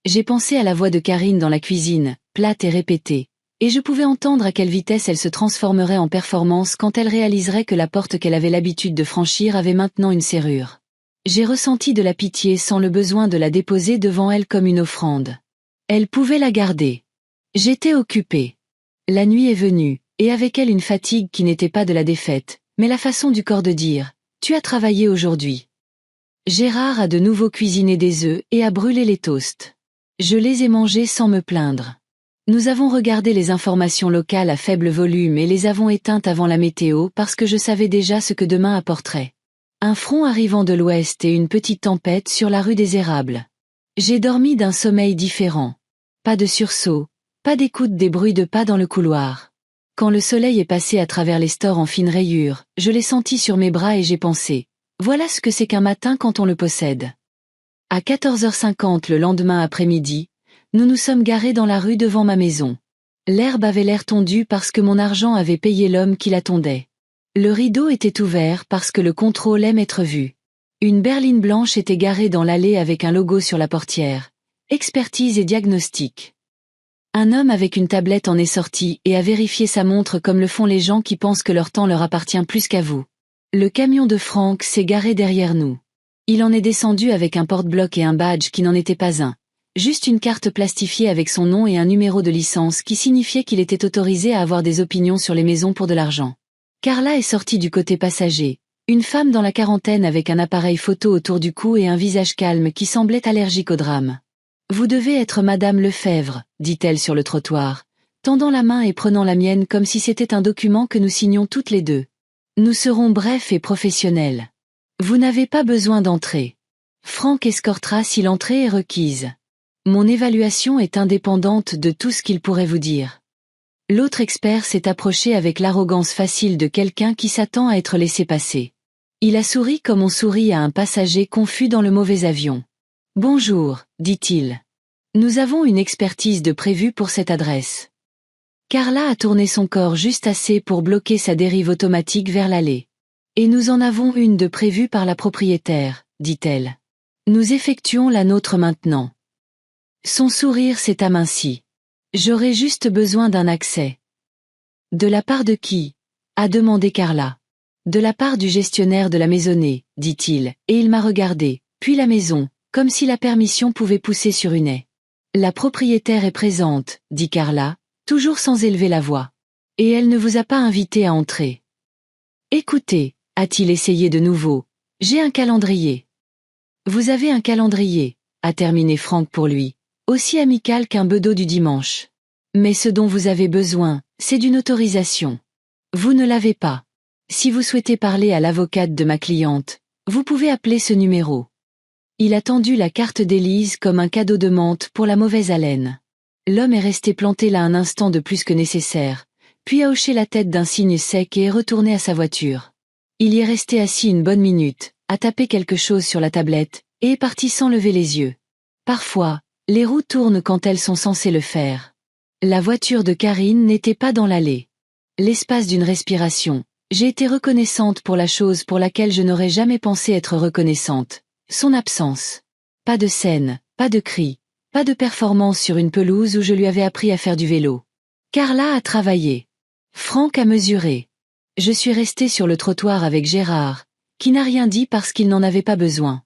J'ai pensé à la voix de Karine dans la cuisine, plate et répétée. Et je pouvais entendre à quelle vitesse elle se transformerait en performance quand elle réaliserait que la porte qu'elle avait l'habitude de franchir avait maintenant une serrure. J'ai ressenti de la pitié sans le besoin de la déposer devant elle comme une offrande. Elle pouvait la garder. J'étais occupée. La nuit est venue, et avec elle une fatigue qui n'était pas de la défaite, mais la façon du corps de dire « Tu as travaillé aujourd'hui ». Gérard a de nouveau cuisiné des œufs et a brûlé les toasts. Je les ai mangés sans me plaindre. Nous avons regardé les informations locales à faible volume et les avons éteintes avant la météo parce que je savais déjà ce que demain apporterait. Un front arrivant de l'ouest et une petite tempête sur la rue des Érables. J'ai dormi d'un sommeil différent. Pas de sursaut, pas d'écoute des bruits de pas dans le couloir. Quand le soleil est passé à travers les stores en fines rayures, je l'ai senti sur mes bras et j'ai pensé, voilà ce que c'est qu'un matin quand on le possède. À 14h50 le lendemain après-midi, nous nous sommes garés dans la rue devant ma maison. L'herbe avait l'air tondue parce que mon argent avait payé l'homme qui la tondait. Le rideau était ouvert parce que le contrôle aime être vu. Une berline blanche était garée dans l'allée avec un logo sur la portière. Expertise et diagnostic. Un homme avec une tablette en est sorti et a vérifié sa montre comme le font les gens qui pensent que leur temps leur appartient plus qu'à vous. Le camion de Franck s'est garé derrière nous. Il en est descendu avec un porte-bloc et un badge qui n'en était pas un. Juste une carte plastifiée avec son nom et un numéro de licence qui signifiait qu'il était autorisé à avoir des opinions sur les maisons pour de l'argent. Carla est sortie du côté passager, une femme dans la quarantaine avec un appareil photo autour du cou et un visage calme qui semblait allergique au drame. « Vous devez être Madame Lefebvre », dit-elle sur le trottoir, tendant la main et prenant la mienne comme si c'était un document que nous signions toutes les deux. « Nous serons brefs et professionnels. Vous n'avez pas besoin d'entrer. Franck escortera si l'entrée est requise. Mon évaluation est indépendante de tout ce qu'il pourrait vous dire. » L'autre expert s'est approché avec l'arrogance facile de quelqu'un qui s'attend à être laissé passer. Il a souri comme on sourit à un passager confus dans le mauvais avion. « Bonjour », dit-il. « Nous avons une expertise de prévue pour cette adresse. » Carla a tourné son corps juste assez pour bloquer sa dérive automatique vers l'allée. « Et nous en avons une de prévue par la propriétaire », dit-elle. « Nous effectuons la nôtre maintenant. » Son sourire s'est aminci. « J'aurais juste besoin d'un accès. »« De la part de qui ?» a demandé Carla. « De la part du gestionnaire de la maisonnée, » dit-il, et il m'a regardé, puis la maison, comme si la permission pouvait pousser sur une haie. « La propriétaire est présente, » dit Carla, toujours sans élever la voix. « Et elle ne vous a pas invité à entrer. »« Écoutez, » a-t-il essayé de nouveau, « j'ai un calendrier. » Vous avez un calendrier, a terminé Franck pour lui, aussi amical qu'un bedeau du dimanche. Mais ce dont vous avez besoin, c'est d'une autorisation. Vous ne l'avez pas. Si vous souhaitez parler à l'avocate de ma cliente, vous pouvez appeler ce numéro. Il a tendu la carte d'Élise comme un cadeau de menthe pour la mauvaise haleine. L'homme est resté planté là un instant de plus que nécessaire, puis a hoché la tête d'un signe sec et est retourné à sa voiture. Il y est resté assis une bonne minute, a tapé quelque chose sur la tablette, et est parti sans lever les yeux. Parfois, les roues tournent quand elles sont censées le faire. La voiture de Karine n'était pas dans l'allée. L'espace d'une respiration, j'ai été reconnaissante pour la chose pour laquelle je n'aurais jamais pensé être reconnaissante, son absence. Pas de scène, pas de cris, pas de performance sur une pelouse où je lui avais appris à faire du vélo. Carla a travaillé. Franck a mesuré. Je suis restée sur le trottoir avec Gérard, qui n'a rien dit parce qu'il n'en avait pas besoin.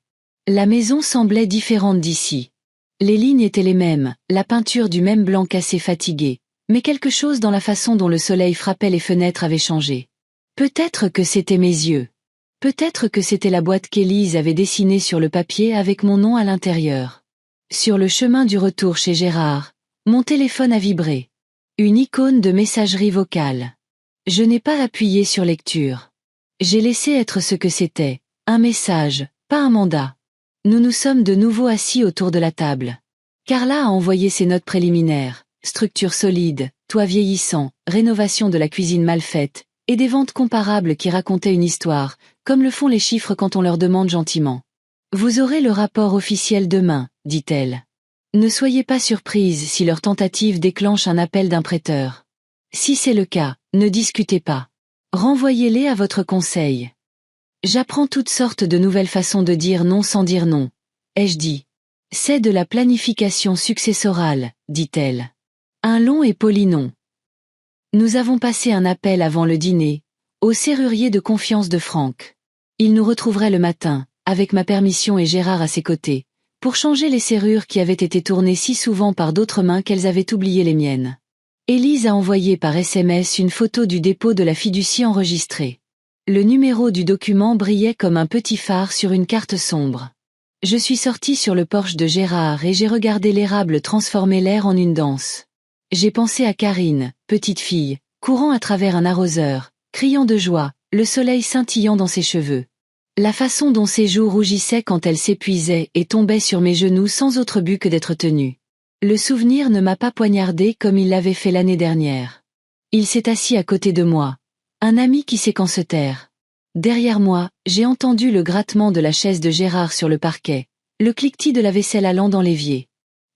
La maison semblait différente d'ici. Les lignes étaient les mêmes, la peinture du même blanc cassé fatigué, mais quelque chose dans la façon dont le soleil frappait les fenêtres avait changé. Peut-être que c'était mes yeux. Peut-être que c'était la boîte qu'Élise avait dessinée sur le papier avec mon nom à l'intérieur. Sur le chemin du retour chez Gérard, mon téléphone a vibré. Une icône de messagerie vocale. Je n'ai pas appuyé sur lecture. J'ai laissé être ce que c'était, un message, pas un mandat. Nous nous sommes de nouveau assis autour de la table. Carla a envoyé ses notes préliminaires, structure solide, toit vieillissant, rénovation de la cuisine mal faite, et des ventes comparables qui racontaient une histoire, comme le font les chiffres quand on leur demande gentiment. Vous aurez le rapport officiel demain, dit-elle. Ne soyez pas surprise si leur tentative déclenche un appel d'un prêteur. Si c'est le cas, ne discutez pas. Renvoyez-les à votre conseil. J'apprends toutes sortes de nouvelles façons de dire non sans dire non, ai-je dit. C'est de la planification successorale, dit-elle. Un long et poli non. Nous avons passé un appel avant le dîner, au serrurier de confiance de Franck. Il nous retrouverait le matin, avec ma permission et Gérard à ses côtés, pour changer les serrures qui avaient été tournées si souvent par d'autres mains qu'elles avaient oublié les miennes. Élise a envoyé par SMS une photo du dépôt de la fiducie enregistrée. Le numéro du document brillait comme un petit phare sur une carte sombre. Je suis sortie sur le porche de Gérard et j'ai regardé l'érable transformer l'air en une danse. J'ai pensé à Karine, petite fille, courant à travers un arroseur, criant de joie, le soleil scintillant dans ses cheveux. La façon dont ses joues rougissaient quand elle s'épuisait et tombait sur mes genoux sans autre but que d'être tenue. Le souvenir ne m'a pas poignardé comme il l'avait fait l'année dernière. Il s'est assis à côté de moi. Un ami qui sait quand se taire. Derrière moi, j'ai entendu le grattement de la chaise de Gérard sur le parquet, le cliquetis de la vaisselle allant dans l'évier.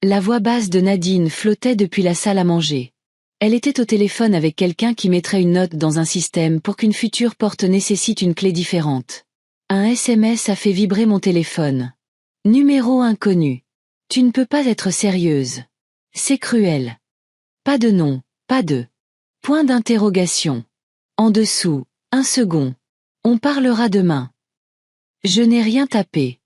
La voix basse de Nadine flottait depuis la salle à manger. Elle était au téléphone avec quelqu'un qui mettrait une note dans un système pour qu'une future porte nécessite une clé différente. Un SMS a fait vibrer mon téléphone. Numéro inconnu. Tu ne peux pas être sérieuse. C'est cruel. Pas de nom, pas de point d'interrogation. En dessous, un second. On parlera demain. Je n'ai rien tapé.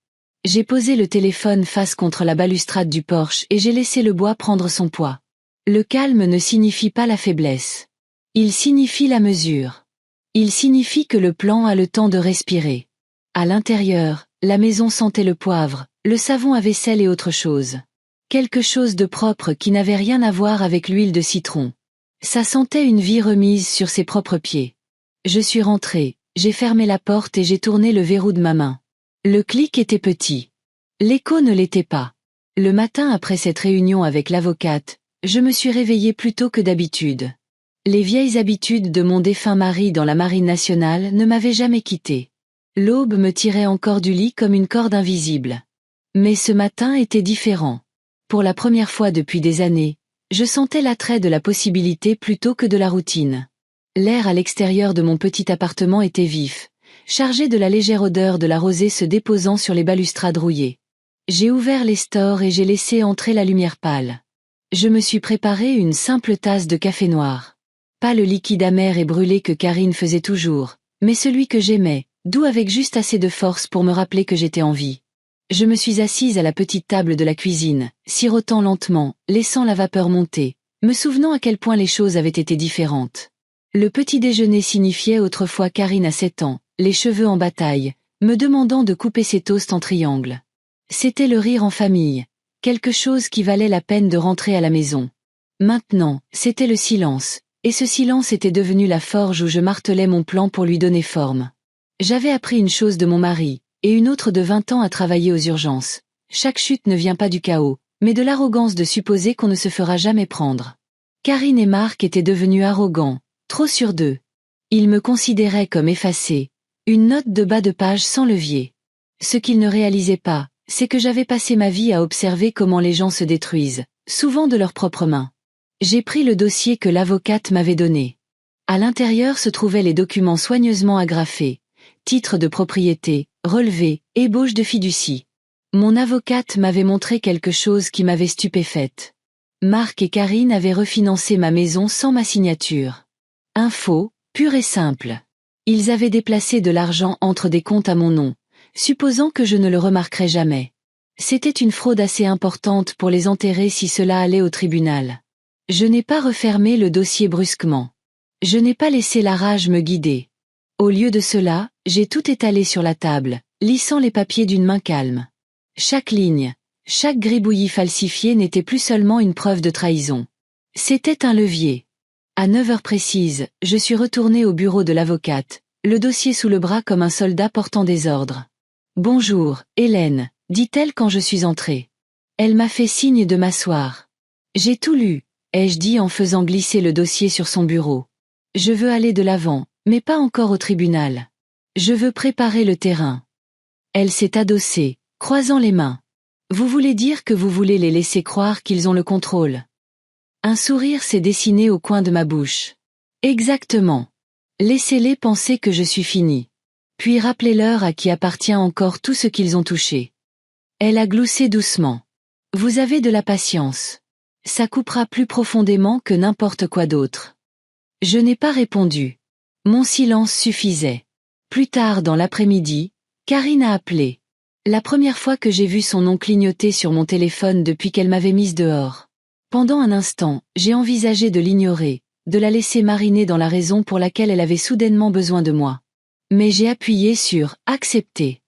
J'ai posé le téléphone face contre la balustrade du porche et j'ai laissé le bois prendre son poids. Le calme ne signifie pas la faiblesse. Il signifie la mesure. Il signifie que le plan a le temps de respirer. À l'intérieur, la maison sentait le poivre, le savon à vaisselle et autre chose. Quelque chose de propre qui n'avait rien à voir avec l'huile de citron. Ça sentait une vie remise sur ses propres pieds. Je suis rentrée, j'ai fermé la porte et j'ai tourné le verrou de ma main. Le clic était petit. L'écho ne l'était pas. Le matin après cette réunion avec l'avocate, je me suis réveillée plus tôt que d'habitude. Les vieilles habitudes de mon défunt mari dans la marine nationale ne m'avaient jamais quittée. L'aube me tirait encore du lit comme une corde invisible. Mais ce matin était différent. Pour la première fois depuis des années, je sentais l'attrait de la possibilité plutôt que de la routine. L'air à l'extérieur de mon petit appartement était vif, chargé de la légère odeur de la rosée se déposant sur les balustrades rouillées. J'ai ouvert les stores et j'ai laissé entrer la lumière pâle. Je me suis préparé une simple tasse de café noir. Pas le liquide amer et brûlé que Karine faisait toujours, mais celui que j'aimais, doux avec juste assez de force pour me rappeler que j'étais en vie. Je me suis assise à la petite table de la cuisine, sirotant lentement, laissant la vapeur monter, me souvenant à quel point les choses avaient été différentes. Le petit déjeuner signifiait autrefois Karine à 7 ans, les cheveux en bataille, me demandant de couper ses toasts en triangle. C'était le rire en famille, quelque chose qui valait la peine de rentrer à la maison. Maintenant, c'était le silence, et ce silence était devenu la forge où je martelais mon plan pour lui donner forme. J'avais appris une chose de mon mari, et une autre de 20 ans à travailler aux urgences. Chaque chute ne vient pas du chaos, mais de l'arrogance de supposer qu'on ne se fera jamais prendre. Karine et Marc étaient devenus arrogants, trop sûrs d'eux. Ils me considéraient comme effacé, une note de bas de page sans levier. Ce qu'ils ne réalisaient pas, c'est que j'avais passé ma vie à observer comment les gens se détruisent, souvent de leurs propres mains. J'ai pris le dossier que l'avocate m'avait donné. À l'intérieur se trouvaient les documents soigneusement agrafés, titres de propriété, relevés, ébauche de fiducie. Mon avocate m'avait montré quelque chose qui m'avait stupéfaite. Marc et Karine avaient refinancé ma maison sans ma signature. Info, pure et simple. Ils avaient déplacé de l'argent entre des comptes à mon nom, supposant que je ne le remarquerais jamais. C'était une fraude assez importante pour les enterrer si cela allait au tribunal. Je n'ai pas refermé le dossier brusquement. Je n'ai pas laissé la rage me guider. Au lieu de cela, j'ai tout étalé sur la table, lissant les papiers d'une main calme. Chaque ligne, chaque gribouillis falsifié n'était plus seulement une preuve de trahison. C'était un levier. À 9 heures précises, je suis retournée au bureau de l'avocate, le dossier sous le bras comme un soldat portant des ordres. « Bonjour, Hélène », dit-elle quand je suis entrée. Elle m'a fait signe de m'asseoir. « J'ai tout lu », ai-je dit en faisant glisser le dossier sur son bureau. « Je veux aller de l'avant, mais pas encore au tribunal. Je veux préparer le terrain. » Elle s'est adossée, croisant les mains. « Vous voulez dire que vous voulez les laisser croire qu'ils ont le contrôle ?» Un sourire s'est dessiné au coin de ma bouche. « Exactement. Laissez-les penser que je suis finie. Puis rappelez-leur à qui appartient encore tout ce qu'ils ont touché. » Elle a gloussé doucement. « Vous avez de la patience. Ça coupera plus profondément que n'importe quoi d'autre. » Je n'ai pas répondu. Mon silence suffisait. Plus tard dans l'après-midi, Karine a appelé. La première fois que j'ai vu son nom clignoter sur mon téléphone depuis qu'elle m'avait mise dehors. Pendant un instant, j'ai envisagé de l'ignorer, de la laisser mariner dans la raison pour laquelle elle avait soudainement besoin de moi. Mais j'ai appuyé sur « Accepter ».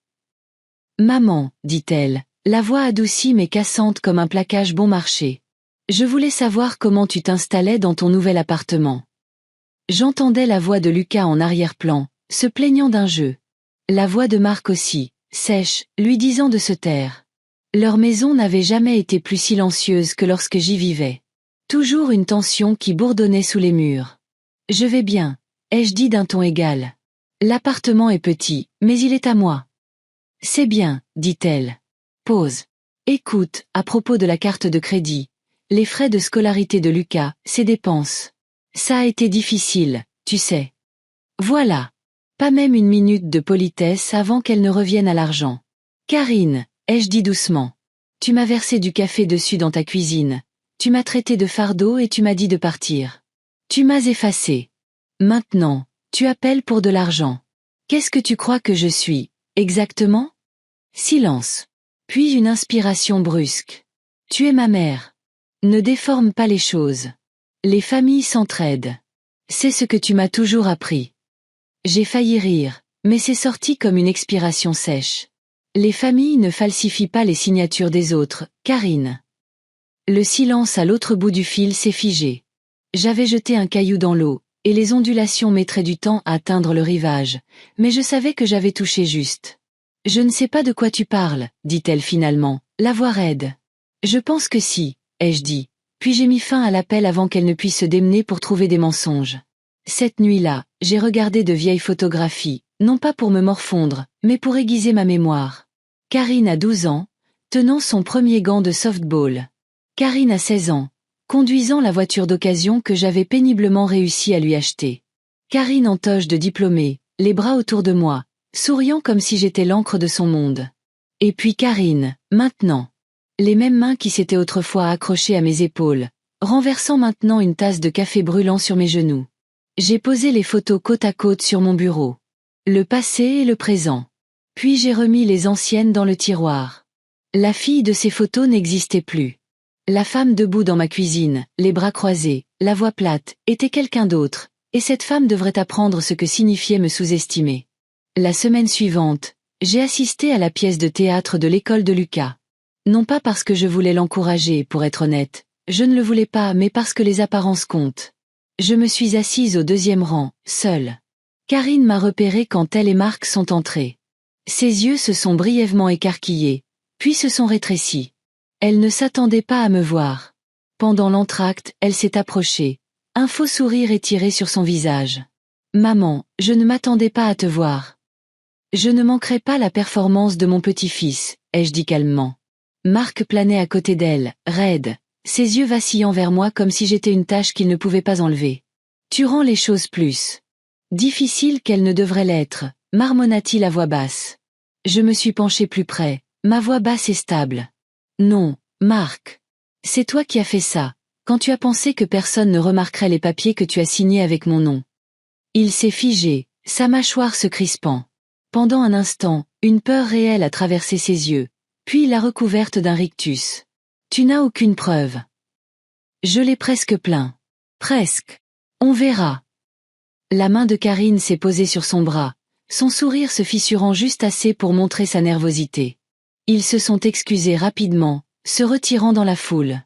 « Maman », dit-elle, la voix adoucie mais cassante comme un plaquage bon marché. « Je voulais savoir comment tu t'installais dans ton nouvel appartement. » J'entendais la voix de Lucas en arrière-plan, se plaignant d'un jeu. La voix de Marc aussi, sèche, lui disant de se taire. Leur maison n'avait jamais été plus silencieuse que lorsque j'y vivais. Toujours une tension qui bourdonnait sous les murs. « Je vais bien », ai-je dit d'un ton égal. « L'appartement est petit, mais il est à moi. »« C'est bien », dit-elle. Pause. « Écoute, à propos de la carte de crédit, les frais de scolarité de Lucas, ses dépenses. Ça a été difficile, tu sais. » Voilà. Pas même une minute de politesse avant qu'elle ne revienne à l'argent. « Karine », ai-je dit doucement. « Tu m'as versé du café dessus dans ta cuisine. Tu m'as traité de fardeau et tu m'as dit de partir. Tu m'as effacé. Maintenant, tu appelles pour de l'argent. Qu'est-ce que tu crois que je suis, exactement ? » Silence. Puis une inspiration brusque. « Tu es ma mère. Ne déforme pas les choses. Les familles s'entraident. C'est ce que tu m'as toujours appris. » J'ai failli rire, mais c'est sorti comme une expiration sèche. Les familles ne falsifient pas les signatures des autres, Karine. Le silence à l'autre bout du fil s'est figé. J'avais jeté un caillou dans l'eau, et les ondulations mettraient du temps à atteindre le rivage, mais je savais que j'avais touché juste. « Je ne sais pas de quoi tu parles, » dit-elle finalement, la voix raide. « Je pense que si, » ai-je dit, puis j'ai mis fin à l'appel avant qu'elle ne puisse se démener pour trouver des mensonges. Cette nuit-là, j'ai regardé de vieilles photographies, non pas pour me morfondre, mais pour aiguiser ma mémoire. Karine a 12 ans, tenant son premier gant de softball. Karine a 16 ans, conduisant la voiture d'occasion que j'avais péniblement réussi à lui acheter. Karine en toge de diplômée, les bras autour de moi, souriant comme si j'étais l'encre de son monde. Et puis Karine, maintenant. Les mêmes mains qui s'étaient autrefois accrochées à mes épaules, renversant maintenant une tasse de café brûlant sur mes genoux. J'ai posé les photos côte à côte sur mon bureau. Le passé et le présent. Puis j'ai remis les anciennes dans le tiroir. La fille de ces photos n'existait plus. La femme debout dans ma cuisine, les bras croisés, la voix plate, était quelqu'un d'autre, et cette femme devrait apprendre ce que signifiait me sous-estimer. La semaine suivante, j'ai assisté à la pièce de théâtre de l'école de Lucas. Non pas parce que je voulais l'encourager, pour être honnête, je ne le voulais pas, mais parce que les apparences comptent. Je me suis assise au deuxième rang, seule. Karine m'a repérée quand elle et Marc sont entrés. Ses yeux se sont brièvement écarquillés, puis se sont rétrécis. Elle ne s'attendait pas à me voir. Pendant l'entracte, elle s'est approchée. Un faux sourire étiré sur son visage. Maman, je ne m'attendais pas à te voir. Je ne manquerai pas la performance de mon petit-fils, ai-je dit calmement. Marc planait à côté d'elle, raide, ses yeux vacillant vers moi comme si j'étais une tâche qu'il ne pouvait pas enlever. Tu rends les choses plus difficiles qu'elles ne devraient l'être, marmonna-t-il à voix basse. Je me suis penchée plus près, ma voix basse et stable. Non, Marc. C'est toi qui as fait ça, quand tu as pensé que personne ne remarquerait les papiers que tu as signés avec mon nom. Il s'est figé, sa mâchoire se crispant. Pendant un instant, une peur réelle a traversé ses yeux, puis il l'a recouverte d'un rictus. Tu n'as aucune preuve. Je l'ai presque plaint. Presque. On verra. La main de Karine s'est posée sur son bras, son sourire se fissurant juste assez pour montrer sa nervosité. Ils se sont excusés rapidement, se retirant dans la foule.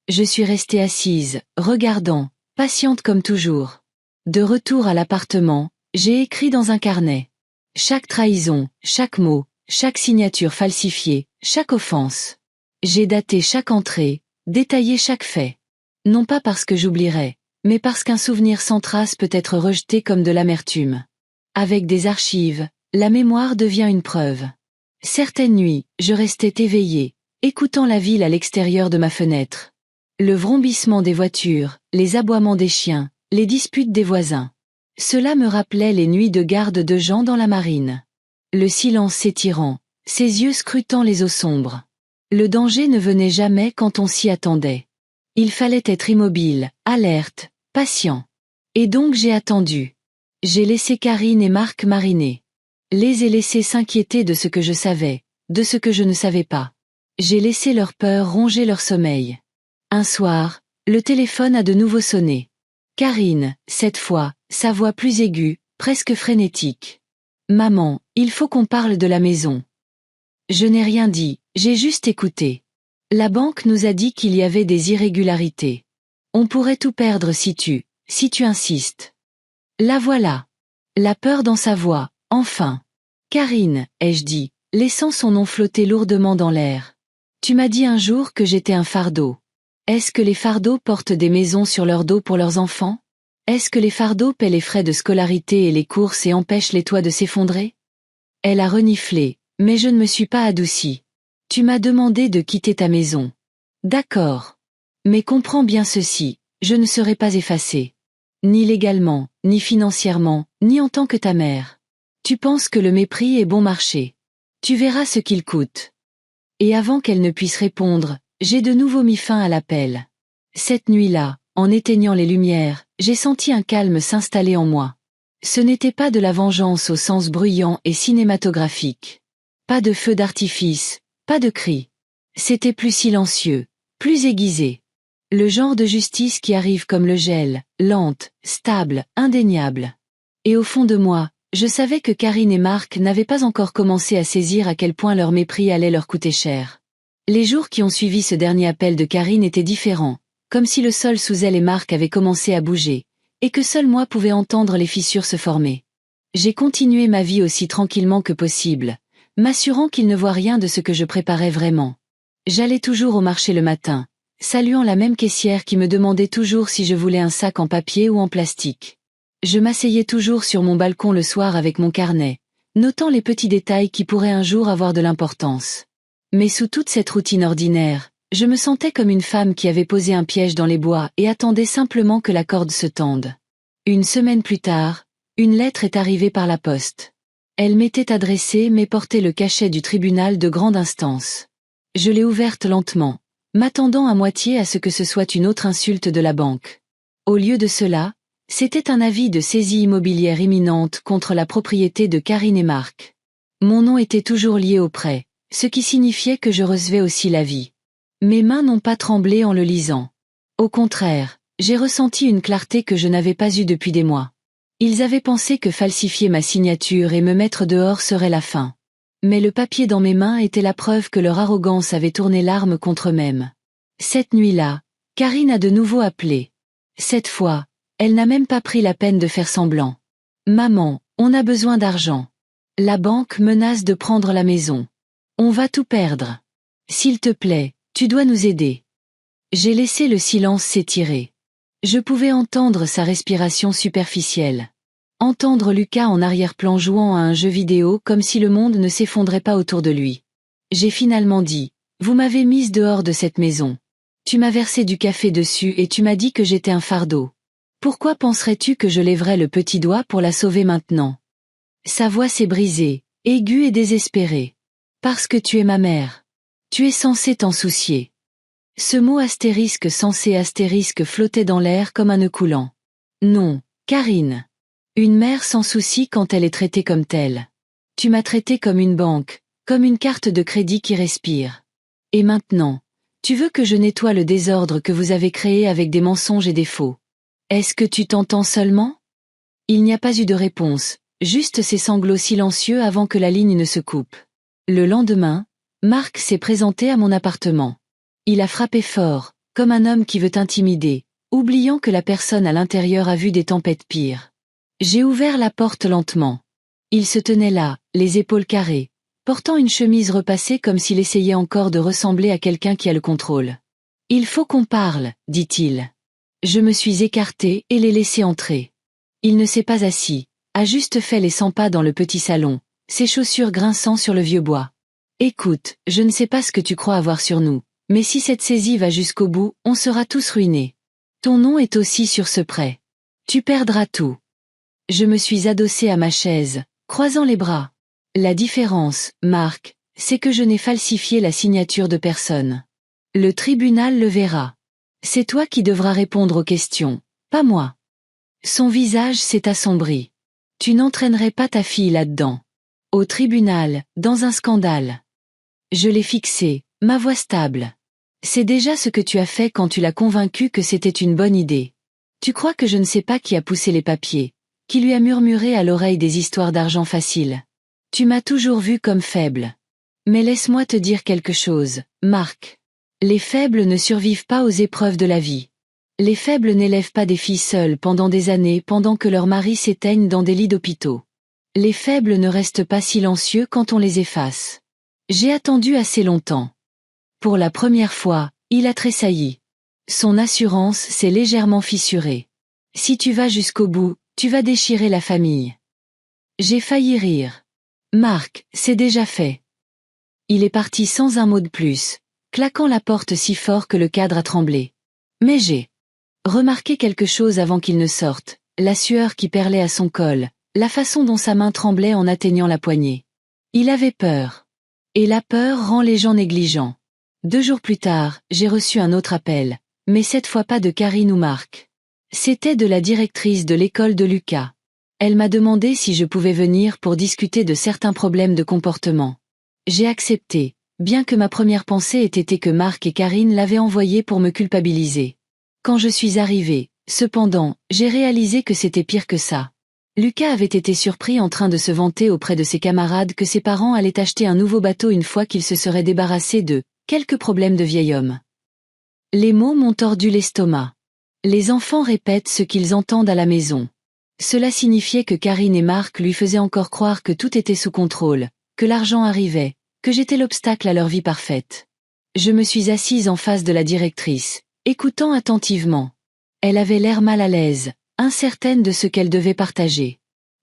Je suis restée assise, regardant, patiente comme toujours. De retour à l'appartement, j'ai écrit dans un carnet. Chaque trahison, chaque mot, chaque signature falsifiée, chaque offense. J'ai daté chaque entrée, détaillé chaque fait. Non pas parce que j'oublierais, mais parce qu'un souvenir sans trace peut être rejeté comme de l'amertume. Avec des archives, la mémoire devient une preuve. Certaines nuits, je restais éveillée, écoutant la ville à l'extérieur de ma fenêtre. Le vrombissement des voitures, les aboiements des chiens, les disputes des voisins. Cela me rappelait les nuits de garde de Jean dans la marine. Le silence s'étirant, ses yeux scrutant les eaux sombres. Le danger ne venait jamais quand on s'y attendait. Il fallait être immobile, alerte, patient. Et donc j'ai attendu. J'ai laissé Karine et Marc mariner. Les ai laissés s'inquiéter de ce que je savais, de ce que je ne savais pas. J'ai laissé leur peur ronger leur sommeil. Un soir, le téléphone a de nouveau sonné. Karine, cette fois, sa voix plus aiguë, presque frénétique. Maman, il faut qu'on parle de la maison. Je n'ai rien dit, j'ai juste écouté. La banque nous a dit qu'il y avait des irrégularités. On pourrait tout perdre si tu insistes. La voilà. La peur dans sa voix, enfin. Karine, ai-je dit, laissant son nom flotter lourdement dans l'air. Tu m'as dit un jour que j'étais un fardeau. Est-ce que les fardeaux portent des maisons sur leur dos pour leurs enfants? Est-ce que les fardeaux paient les frais de scolarité et les courses et empêchent les toits de s'effondrer? Elle a reniflé, mais je ne me suis pas adoucie. Tu m'as demandé de quitter ta maison. D'accord. Mais comprends bien ceci, je ne serai pas effacée. Ni légalement, ni financièrement, ni en tant que ta mère. Tu penses que le mépris est bon marché. Tu verras ce qu'il coûte. Et avant qu'elle ne puisse répondre, j'ai de nouveau mis fin à l'appel. Cette nuit-là, en éteignant les lumières, j'ai senti un calme s'installer en moi. Ce n'était pas de la vengeance au sens bruyant et cinématographique. Pas de feu d'artifice, pas de cris. C'était plus silencieux, plus aiguisé. Le genre de justice qui arrive comme le gel, lente, stable, indéniable. Et au fond de moi, je savais que Karine et Marc n'avaient pas encore commencé à saisir à quel point leur mépris allait leur coûter cher. Les jours qui ont suivi ce dernier appel de Karine étaient différents, comme si le sol sous elle et Marc avait commencé à bouger, et que seul moi pouvais entendre les fissures se former. J'ai continué ma vie aussi tranquillement que possible, m'assurant qu'ils ne voient rien de ce que je préparais vraiment. J'allais toujours au marché le matin, saluant la même caissière qui me demandait toujours si je voulais un sac en papier ou en plastique. Je m'asseyais toujours sur mon balcon le soir avec mon carnet, notant les petits détails qui pourraient un jour avoir de l'importance. Mais sous toute cette routine ordinaire, je me sentais comme une femme qui avait posé un piège dans les bois et attendait simplement que la corde se tende. Une semaine plus tard, une lettre est arrivée par la poste. Elle m'était adressée mais portait le cachet du tribunal de grande instance. Je l'ai ouverte lentement, m'attendant à moitié à ce que ce soit une autre insulte de la banque. Au lieu de cela, c'était un avis de saisie immobilière imminente contre la propriété de Karine et Marc. Mon nom était toujours lié au prêt, ce qui signifiait que je recevais aussi l'avis. Mes mains n'ont pas tremblé en le lisant. Au contraire, j'ai ressenti une clarté que je n'avais pas eue depuis des mois. Ils avaient pensé que falsifier ma signature et me mettre dehors serait la fin. Mais le papier dans mes mains était la preuve que leur arrogance avait tourné l'arme contre eux-mêmes. Cette nuit-là, Karine a de nouveau appelé. Cette fois, elle n'a même pas pris la peine de faire semblant. Maman, on a besoin d'argent. La banque menace de prendre la maison. On va tout perdre. S'il te plaît, tu dois nous aider. J'ai laissé le silence s'étirer. Je pouvais entendre sa respiration superficielle. Entendre Lucas en arrière-plan jouant à un jeu vidéo comme si le monde ne s'effondrait pas autour de lui. J'ai finalement dit, vous m'avez mise dehors de cette maison. Tu m'as versé du café dessus et tu m'as dit que j'étais un fardeau. Pourquoi penserais-tu que je lèverais le petit doigt pour la sauver maintenant? Sa voix s'est brisée, aiguë et désespérée. Parce que tu es ma mère. Tu es censé t'en soucier. Ce mot astérisque censé astérisque flottait dans l'air comme un nœud coulant. Non, Karine. Une mère s'en soucie quand elle est traitée comme telle. Tu m'as traitée comme une banque, comme une carte de crédit qui respire. Et maintenant, tu veux que je nettoie le désordre que vous avez créé avec des mensonges et des faux. Est-ce que tu t'entends seulement? Il n'y a pas eu de réponse, juste ces sanglots silencieux avant que la ligne ne se coupe. Le lendemain, Marc s'est présenté à mon appartement. Il a frappé fort, comme un homme qui veut intimider, oubliant que la personne à l'intérieur a vu des tempêtes pires. J'ai ouvert la porte lentement. Il se tenait là, les épaules carrées, portant une chemise repassée comme s'il essayait encore de ressembler à quelqu'un qui a le contrôle. « Il faut qu'on parle, dit-il. » Je me suis écartée et l'ai laissé entrer. Il ne s'est pas assis, a juste fait les 100 pas dans le petit salon, ses chaussures grinçant sur le vieux bois. « Écoute, je ne sais pas ce que tu crois avoir sur nous, mais si cette saisie va jusqu'au bout, on sera tous ruinés. Ton nom est aussi sur ce prêt. Tu perdras tout. » Je me suis adossée à ma chaise, croisant les bras. La différence, Marc, c'est que je n'ai falsifié la signature de personne. Le tribunal le verra. C'est toi qui devras répondre aux questions, pas moi. Son visage s'est assombri. Tu n'entraînerais pas ta fille là-dedans. Au tribunal, dans un scandale. Je l'ai fixé, ma voix stable. C'est déjà ce que tu as fait quand tu l'as convaincu que c'était une bonne idée. Tu crois que je ne sais pas qui a poussé les papiers, qui lui a murmuré à l'oreille des histoires d'argent facile. Tu m'as toujours vu comme faible. Mais laisse-moi te dire quelque chose, Marc. Les faibles ne survivent pas aux épreuves de la vie. Les faibles n'élèvent pas des filles seules pendant des années pendant que leurs maris s'éteignent dans des lits d'hôpitaux. Les faibles ne restent pas silencieux quand on les efface. J'ai attendu assez longtemps. Pour la première fois, il a tressailli. Son assurance s'est légèrement fissurée. Si tu vas jusqu'au bout, tu vas déchirer la famille. J'ai failli rire. Marc, c'est déjà fait. Il est parti sans un mot de plus, claquant la porte si fort que le cadre a tremblé. Mais j'ai remarqué quelque chose avant qu'il ne sorte, la sueur qui perlait à son col, la façon dont sa main tremblait en atteignant la poignée. Il avait peur. Et la peur rend les gens négligents. 2 jours plus tard, j'ai reçu un autre appel, mais cette fois pas de Karine ou Marc. C'était de la directrice de l'école de Lucas. Elle m'a demandé si je pouvais venir pour discuter de certains problèmes de comportement. J'ai accepté, bien que ma première pensée ait été que Marc et Karine l'avaient envoyé pour me culpabiliser. Quand je suis arrivée, cependant, j'ai réalisé que c'était pire que ça. Lucas avait été surpris en train de se vanter auprès de ses camarades que ses parents allaient acheter un nouveau bateau une fois qu'ils se seraient débarrassés de quelques problèmes de vieil homme. Les mots m'ont tordu l'estomac. Les enfants répètent ce qu'ils entendent à la maison. Cela signifiait que Karine et Marc lui faisaient encore croire que tout était sous contrôle, que l'argent arrivait, que j'étais l'obstacle à leur vie parfaite. Je me suis assise en face de la directrice, écoutant attentivement. Elle avait l'air mal à l'aise, incertaine de ce qu'elle devait partager.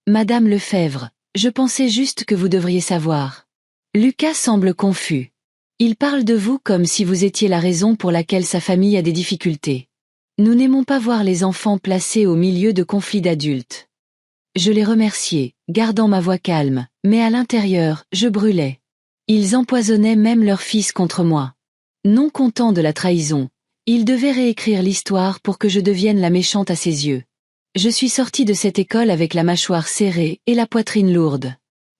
Madame Lefebvre, je pensais juste que vous devriez savoir. Lucas semble confus. Il parle de vous comme si vous étiez la raison pour laquelle sa famille a des difficultés. Nous n'aimons pas voir les enfants placés au milieu de conflits d'adultes. Je les remerciais, gardant ma voix calme, mais à l'intérieur, je brûlais. Ils empoisonnaient même leur fils contre moi. Non content de la trahison, ils devaient réécrire l'histoire pour que je devienne la méchante à ses yeux. Je suis sortie de cette école avec la mâchoire serrée et la poitrine lourde.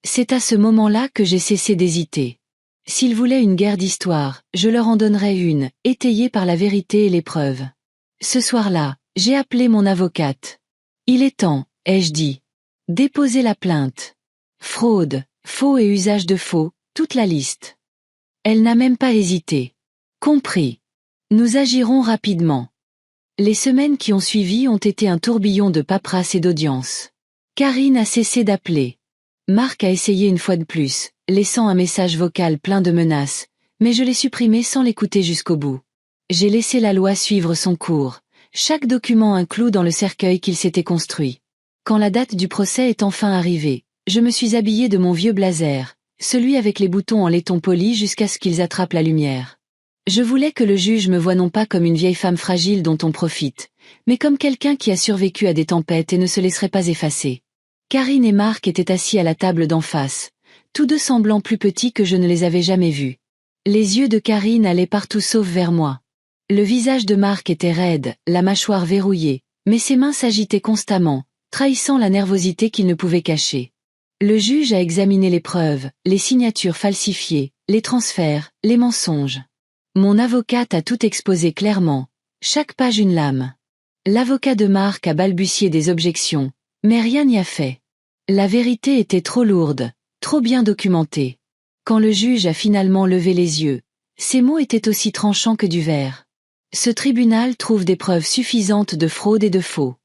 C'est à ce moment-là que j'ai cessé d'hésiter. S'ils voulaient une guerre d'histoire, je leur en donnerais une, étayée par la vérité et les preuves. Ce soir-là, j'ai appelé mon avocate. Il est temps, ai-je dit. Déposez la plainte. Fraude, Faux et usage de faux, toute la liste. Elle n'a même pas hésité. Compris. Nous agirons rapidement. Les semaines qui ont suivi ont été un tourbillon de paperasse et d'audience. Karine a cessé d'appeler. Marc a essayé une fois de plus, laissant un message vocal plein de menaces, mais je l'ai supprimé sans l'écouter jusqu'au bout. J'ai laissé la loi suivre son cours, chaque document un clou dans le cercueil qu'il s'était construit. Quand la date du procès est enfin arrivée, je me suis habillée de mon vieux blazer, celui avec les boutons en laiton poli jusqu'à ce qu'ils attrapent la lumière. Je voulais que le juge me voie non pas comme une vieille femme fragile dont on profite, mais comme quelqu'un qui a survécu à des tempêtes et ne se laisserait pas effacer. Karine et Marc étaient assis à la table d'en face, tous deux semblant plus petits que je ne les avais jamais vus. Les yeux de Karine allaient partout sauf vers moi. Le visage de Marc était raide, la mâchoire verrouillée, mais ses mains s'agitaient constamment, trahissant la nervosité qu'il ne pouvait cacher. Le juge a examiné les preuves, les signatures falsifiées, les transferts, les mensonges. Mon avocate a tout exposé clairement, chaque page une lame. L'avocat de Marc a balbutié des objections, mais rien n'y a fait. La vérité était trop lourde, trop bien documentée. Quand le juge a finalement levé les yeux, ses mots étaient aussi tranchants que du verre. Ce tribunal trouve des preuves suffisantes de fraude et de faux.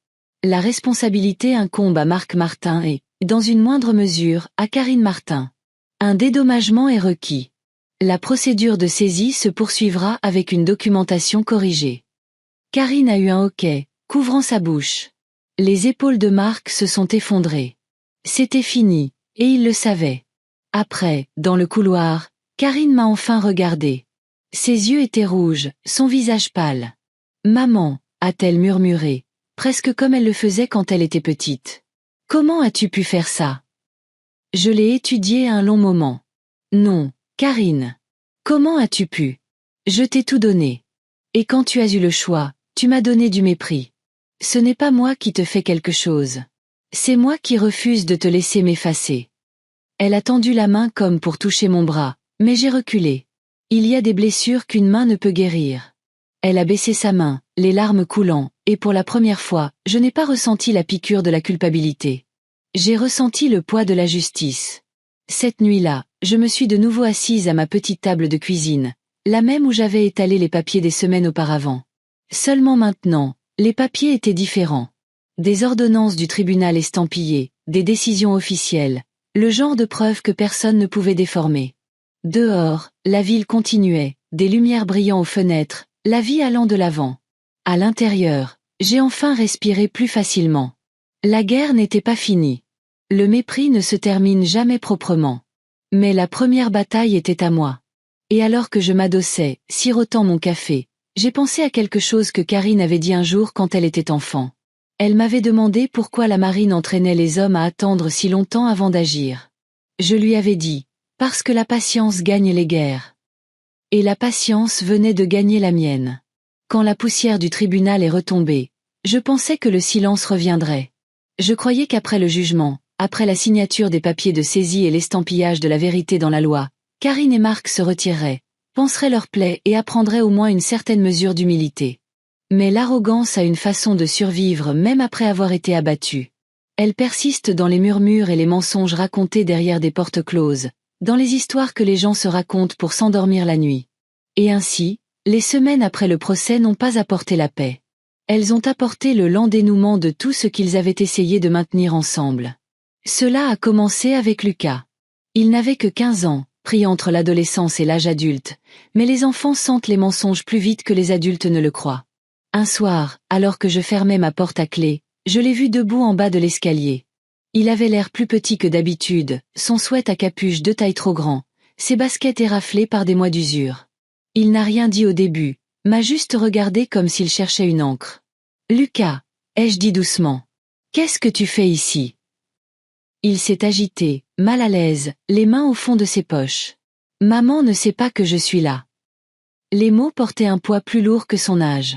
La responsabilité incombe à Marc Martin et, dans une moindre mesure, à Karine Martin. Un dédommagement est requis. La procédure de saisie se poursuivra avec une documentation corrigée. Karine a eu un hoquet, couvrant sa bouche. Les épaules de Marc se sont effondrées. C'était fini, et il le savait. Après, dans le couloir, Karine m'a enfin regardé. Ses yeux étaient rouges, son visage pâle. « Maman », a-t-elle murmuré, presque comme elle le faisait quand elle était petite. « Comment as-tu pu faire ça ?» Je l'ai étudié un long moment. « Non, Karine. Comment as-tu pu ? Je t'ai tout donné. Et quand tu as eu le choix, tu m'as donné du mépris. Ce n'est pas moi qui te fais quelque chose. C'est moi qui refuse de te laisser m'effacer. » Elle a tendu la main comme pour toucher mon bras, mais j'ai reculé. Il y a des blessures qu'une main ne peut guérir. Elle a baissé sa main, les larmes coulant, et pour la première fois, je n'ai pas ressenti la piqûre de la culpabilité. J'ai ressenti le poids de la justice. Cette nuit-là, je me suis de nouveau assise à ma petite table de cuisine, la même où j'avais étalé les papiers des semaines auparavant. Seulement maintenant, les papiers étaient différents. Des ordonnances du tribunal estampillées, des décisions officielles, le genre de preuves que personne ne pouvait déformer. Dehors, la ville continuait, des lumières brillant aux fenêtres, la vie allant de l'avant. À l'intérieur, j'ai enfin respiré plus facilement. La guerre n'était pas finie. Le mépris ne se termine jamais proprement. Mais la première bataille était à moi. Et alors que je m'adossais, sirotant mon café, j'ai pensé à quelque chose que Karine avait dit un jour quand elle était enfant. Elle m'avait demandé pourquoi la marine entraînait les hommes à attendre si longtemps avant d'agir. Je lui avais dit, parce que la patience gagne les guerres. Et la patience venait de gagner la mienne. Quand la poussière du tribunal est retombée, je pensais que le silence reviendrait. Je croyais qu'après le jugement, après la signature des papiers de saisie et l'estampillage de la vérité dans la loi, Karine et Marc se retireraient, panseraient leurs plaies et apprendraient au moins une certaine mesure d'humilité. Mais l'arrogance a une façon de survivre même après avoir été abattue. Elle persiste dans les murmures et les mensonges racontés derrière des portes closes, dans les histoires que les gens se racontent pour s'endormir la nuit. Et ainsi, les semaines après le procès n'ont pas apporté la paix. Elles ont apporté le lent dénouement de tout ce qu'ils avaient essayé de maintenir ensemble. Cela a commencé avec Lucas. Il n'avait que 15 ans, pris entre l'adolescence et l'âge adulte, mais les enfants sentent les mensonges plus vite que les adultes ne le croient. Un soir, alors que je fermais ma porte à clé, je l'ai vu debout en bas de l'escalier. Il avait l'air plus petit que d'habitude, son sweat à capuche 2 tailles trop grand, ses baskets éraflées par des mois d'usure. Il n'a rien dit au début, m'a juste regardé comme s'il cherchait une encre. « Lucas » ai-je dit doucement. « Qu'est-ce que tu fais ici ?» Il s'est agité, mal à l'aise, les mains au fond de ses poches. « Maman ne sait pas que je suis là. » Les mots portaient un poids plus lourd que son âge.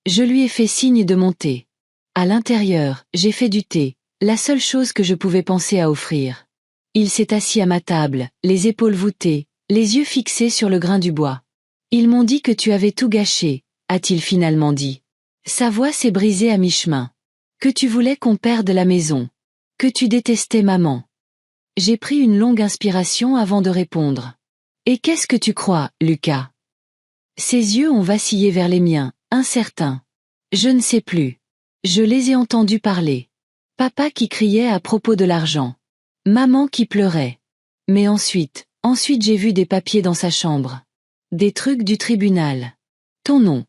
Je lui ai fait signe de monter. À l'intérieur, j'ai fait du thé, la seule chose que je pouvais penser à offrir. Il s'est assis à ma table, les épaules voûtées, les yeux fixés sur le grain du bois. « Ils m'ont dit que tu avais tout gâché », a-t-il finalement dit. Sa voix s'est brisée à mi-chemin. « Que tu voulais qu'on perde la maison. Que tu détestais maman. » J'ai pris une longue inspiration avant de répondre. Et qu'est-ce que tu crois, Lucas? Ses yeux ont vacillé vers les miens, incertains. Je ne sais plus. Je les ai entendus parler. Papa qui criait à propos de l'argent. Maman qui pleurait. Mais ensuite j'ai vu des papiers dans sa chambre. Des trucs du tribunal. Ton nom.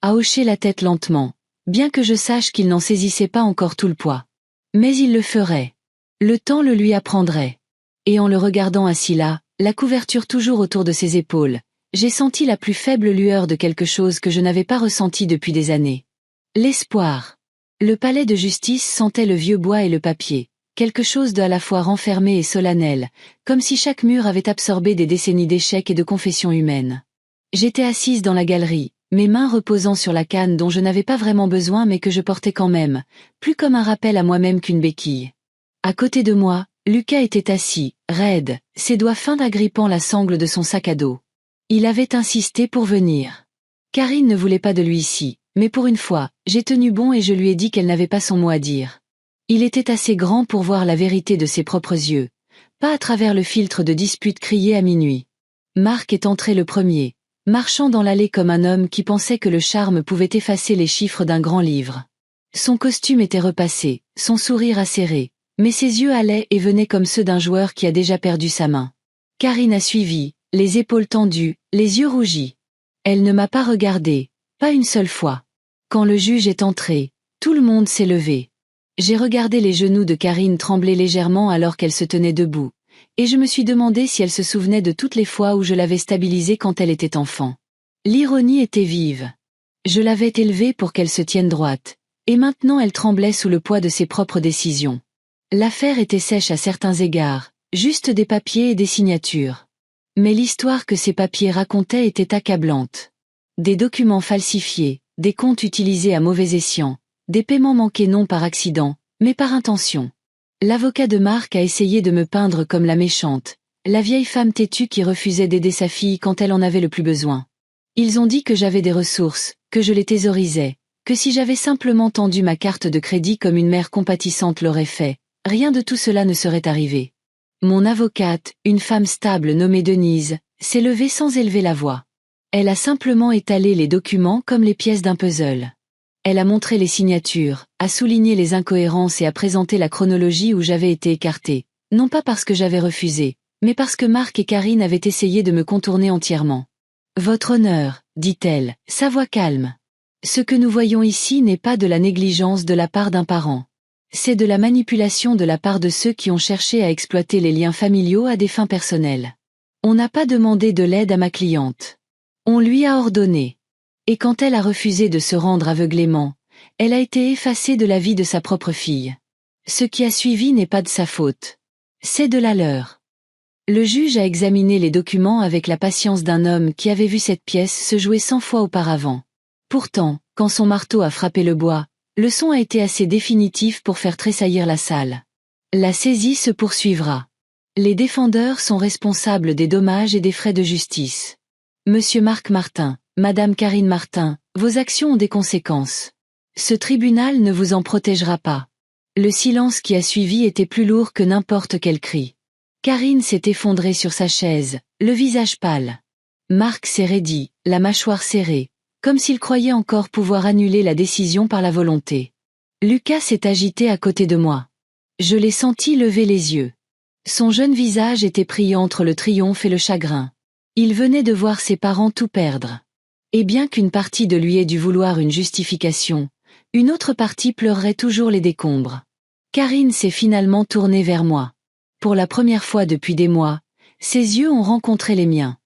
A hoché la tête lentement, bien que je sache qu'il n'en saisissait pas encore tout le poids. Mais il le ferait. Le temps le lui apprendrait. Et en le regardant assis là, la couverture toujours autour de ses épaules, j'ai senti la plus faible lueur de quelque chose que je n'avais pas ressenti depuis des années. L'espoir. Le palais de justice sentait le vieux bois et le papier, quelque chose de à la fois renfermé et solennel, comme si chaque mur avait absorbé des décennies d'échecs et de confessions humaines. J'étais assise dans la galerie, mes mains reposant sur la canne dont je n'avais pas vraiment besoin mais que je portais quand même, plus comme un rappel à moi-même qu'une béquille. À côté de moi, Lucas était assis, raide, ses doigts fins agrippant la sangle de son sac à dos. Il avait insisté pour venir. Karine ne voulait pas de lui ici, mais pour une fois, j'ai tenu bon et je lui ai dit qu'elle n'avait pas son mot à dire. Il était assez grand pour voir la vérité de ses propres yeux, pas à travers le filtre de disputes criées à minuit. Marc est entré le premier, marchant dans l'allée comme un homme qui pensait que le charme pouvait effacer les chiffres d'un grand livre. Son costume était repassé, son sourire acéré, mais ses yeux allaient et venaient comme ceux d'un joueur qui a déjà perdu sa main. Karine a suivi, les épaules tendues, les yeux rougis. Elle ne m'a pas regardé, pas une seule fois. Quand le juge est entré, tout le monde s'est levé. J'ai regardé les genoux de Karine trembler légèrement alors qu'elle se tenait debout, et je me suis demandé si elle se souvenait de toutes les fois où je l'avais stabilisée quand elle était enfant. L'ironie était vive. Je l'avais élevée pour qu'elle se tienne droite, et maintenant elle tremblait sous le poids de ses propres décisions. L'affaire était sèche à certains égards, juste des papiers et des signatures. Mais l'histoire que ces papiers racontaient était accablante. Des documents falsifiés, des comptes utilisés à mauvais escient, des paiements manqués non par accident, mais par intention. L'avocat de Marc a essayé de me peindre comme la méchante, la vieille femme têtue qui refusait d'aider sa fille quand elle en avait le plus besoin. Ils ont dit que j'avais des ressources, que je les thésaurisais, que si j'avais simplement tendu ma carte de crédit comme une mère compatissante l'aurait fait, rien de tout cela ne serait arrivé. Mon avocate, une femme stable nommée Denise, s'est levée sans élever la voix. Elle a simplement étalé les documents comme les pièces d'un puzzle. Elle a montré les signatures, a souligné les incohérences et a présenté la chronologie où j'avais été écartée, non pas parce que j'avais refusé, mais parce que Marc et Karine avaient essayé de me contourner entièrement. Votre honneur, dit-elle, sa voix calme. Ce que nous voyons ici n'est pas de la négligence de la part d'un parent. C'est de la manipulation de la part de ceux qui ont cherché à exploiter les liens familiaux à des fins personnelles. On n'a pas demandé de l'aide à ma cliente. On lui a ordonné. Et quand elle a refusé de se rendre aveuglément, elle a été effacée de la vie de sa propre fille. Ce qui a suivi n'est pas de sa faute. C'est de la leur. Le juge a examiné les documents avec la patience d'un homme qui avait vu cette pièce se jouer 100 fois auparavant. Pourtant, quand son marteau a frappé le bois, le son a été assez définitif pour faire tressaillir la salle. La saisie se poursuivra. Les défendeurs sont responsables des dommages et des frais de justice. Monsieur Marc Martin, Madame Karine Martin, vos actions ont des conséquences. Ce tribunal ne vous en protégera pas. Le silence qui a suivi était plus lourd que n'importe quel cri. Karine s'est effondrée sur sa chaise, le visage pâle. Marc s'est raidi, la mâchoire serrée, comme s'il croyait encore pouvoir annuler la décision par la volonté. Lucas s'est agité à côté de moi. Je l'ai senti lever les yeux. Son jeune visage était pris entre le triomphe et le chagrin. Il venait de voir ses parents tout perdre. Et bien qu'une partie de lui ait dû vouloir une justification, une autre partie pleurerait toujours les décombres. Karine s'est finalement tournée vers moi. Pour la première fois depuis des mois, ses yeux ont rencontré les miens.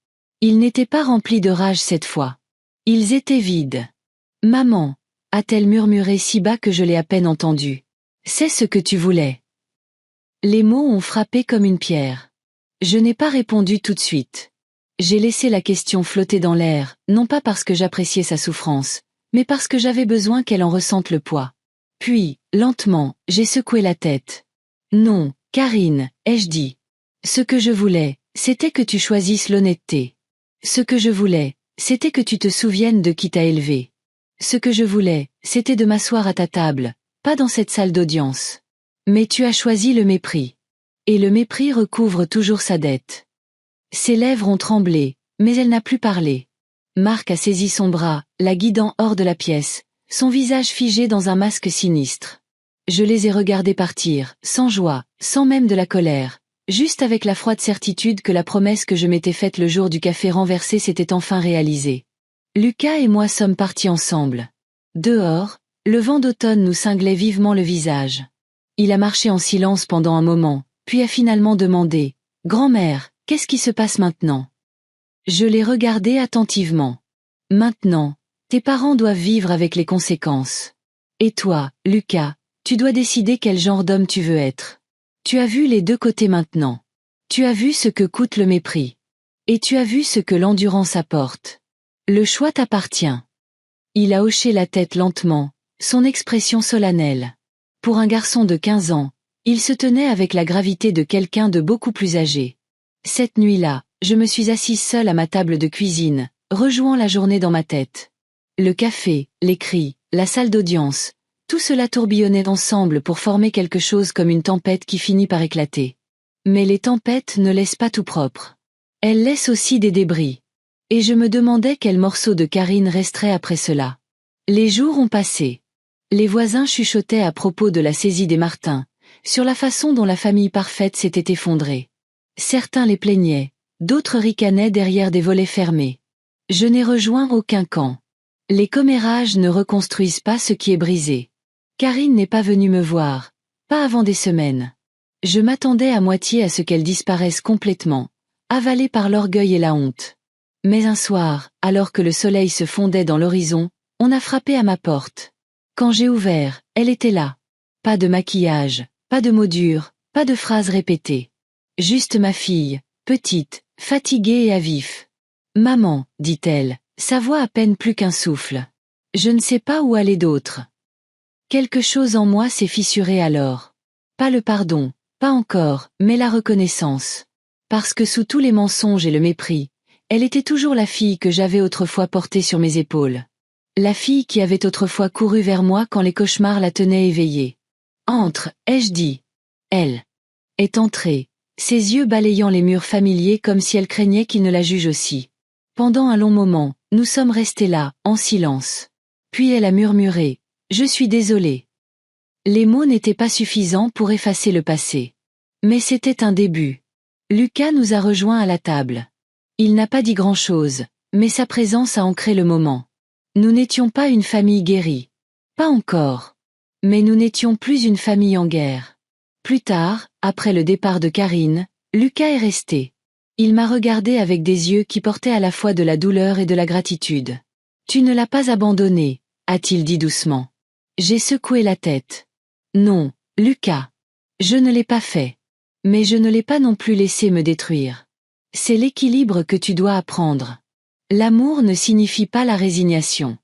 Ils n'étaient pas remplis de rage cette fois. Ils étaient vides. « Maman » a-t-elle murmuré si bas que je l'ai à peine entendue. « C'est ce que tu voulais. » Les mots ont frappé comme une pierre. Je n'ai pas répondu tout de suite. J'ai laissé la question flotter dans l'air, non pas parce que j'appréciais sa souffrance, mais parce que j'avais besoin qu'elle en ressente le poids. Puis, lentement, j'ai secoué la tête. « Non, Karine, ai-je dit. Ce que je voulais, c'était que tu choisisses l'honnêteté. Ce que je voulais, c'était que tu te souviennes de qui t'a élevé. Ce que je voulais, c'était de m'asseoir à ta table, pas dans cette salle d'audience. Mais tu as choisi le mépris. Et le mépris recouvre toujours sa dette. Ses lèvres ont tremblé, mais elle n'a plus parlé. Marc a saisi son bras, la guidant hors de la pièce, son visage figé dans un masque sinistre. Je les ai regardés partir, sans joie, sans même de la colère, juste avec la froide certitude que la promesse que je m'étais faite le jour du café renversé s'était enfin réalisée. Lucas et moi sommes partis ensemble. Dehors, le vent d'automne nous cinglait vivement le visage. Il a marché en silence pendant un moment, puis a finalement demandé « Grand-mère, qu'est-ce qui se passe maintenant ?» Je l'ai regardé attentivement. « Maintenant, tes parents doivent vivre avec les conséquences. Et toi, Lucas, tu dois décider quel genre d'homme tu veux être. Tu as vu les deux côtés maintenant. Tu as vu ce que coûte le mépris. Et tu as vu ce que l'endurance apporte. Le choix t'appartient. » Il a hoché la tête lentement, son expression solennelle. Pour un garçon de 15 ans, il se tenait avec la gravité de quelqu'un de beaucoup plus âgé. Cette nuit-là, je me suis assise seule à ma table de cuisine, rejouant la journée dans ma tête. Le café, les cris, la salle d'audience, tout cela tourbillonnait ensemble pour former quelque chose comme une tempête qui finit par éclater. Mais les tempêtes ne laissent pas tout propre. Elles laissent aussi des débris. Et je me demandais quel morceau de Karine resterait après cela. Les jours ont passé. Les voisins chuchotaient à propos de la saisie des Martin, sur la façon dont la famille parfaite s'était effondrée. Certains les plaignaient, d'autres ricanaient derrière des volets fermés. Je n'ai rejoint aucun camp. Les commérages ne reconstruisent pas ce qui est brisé. Karine n'est pas venue me voir, pas avant des semaines. Je m'attendais à moitié à ce qu'elle disparaisse complètement, avalée par l'orgueil et la honte. Mais un soir, alors que le soleil se fondait dans l'horizon, on a frappé à ma porte. Quand j'ai ouvert, elle était là. Pas de maquillage, pas de mots durs, pas de phrases répétées. Juste ma fille, petite, fatiguée et à vif. « Maman, dit-elle, sa voix à peine plus qu'un souffle. Je ne sais pas où aller d'autre. » Quelque chose en moi s'est fissuré alors. Pas le pardon, pas encore, mais la reconnaissance. Parce que sous tous les mensonges et le mépris, elle était toujours la fille que j'avais autrefois portée sur mes épaules. La fille qui avait autrefois couru vers moi quand les cauchemars la tenaient éveillée. « Entre, ai-je dit. » Elle est entrée, ses yeux balayant les murs familiers comme si elle craignait qu'il ne la juge aussi. Pendant un long moment, nous sommes restés là, en silence. Puis elle a murmuré « Je suis désolée. » Les mots n'étaient pas suffisants pour effacer le passé. Mais c'était un début. Lucas nous a rejoints à la table. Il n'a pas dit grand-chose, mais sa présence a ancré le moment. Nous n'étions pas une famille guérie. Pas encore. Mais nous n'étions plus une famille en guerre. Plus tard, après le départ de Karine, Lucas est resté. Il m'a regardé avec des yeux qui portaient à la fois de la douleur et de la gratitude. « Tu ne l'as pas abandonné, » a-t-il dit doucement. J'ai secoué la tête. Non, Lucas. Je ne l'ai pas fait. Mais je ne l'ai pas non plus laissé me détruire. C'est l'équilibre que tu dois apprendre. L'amour ne signifie pas la résignation.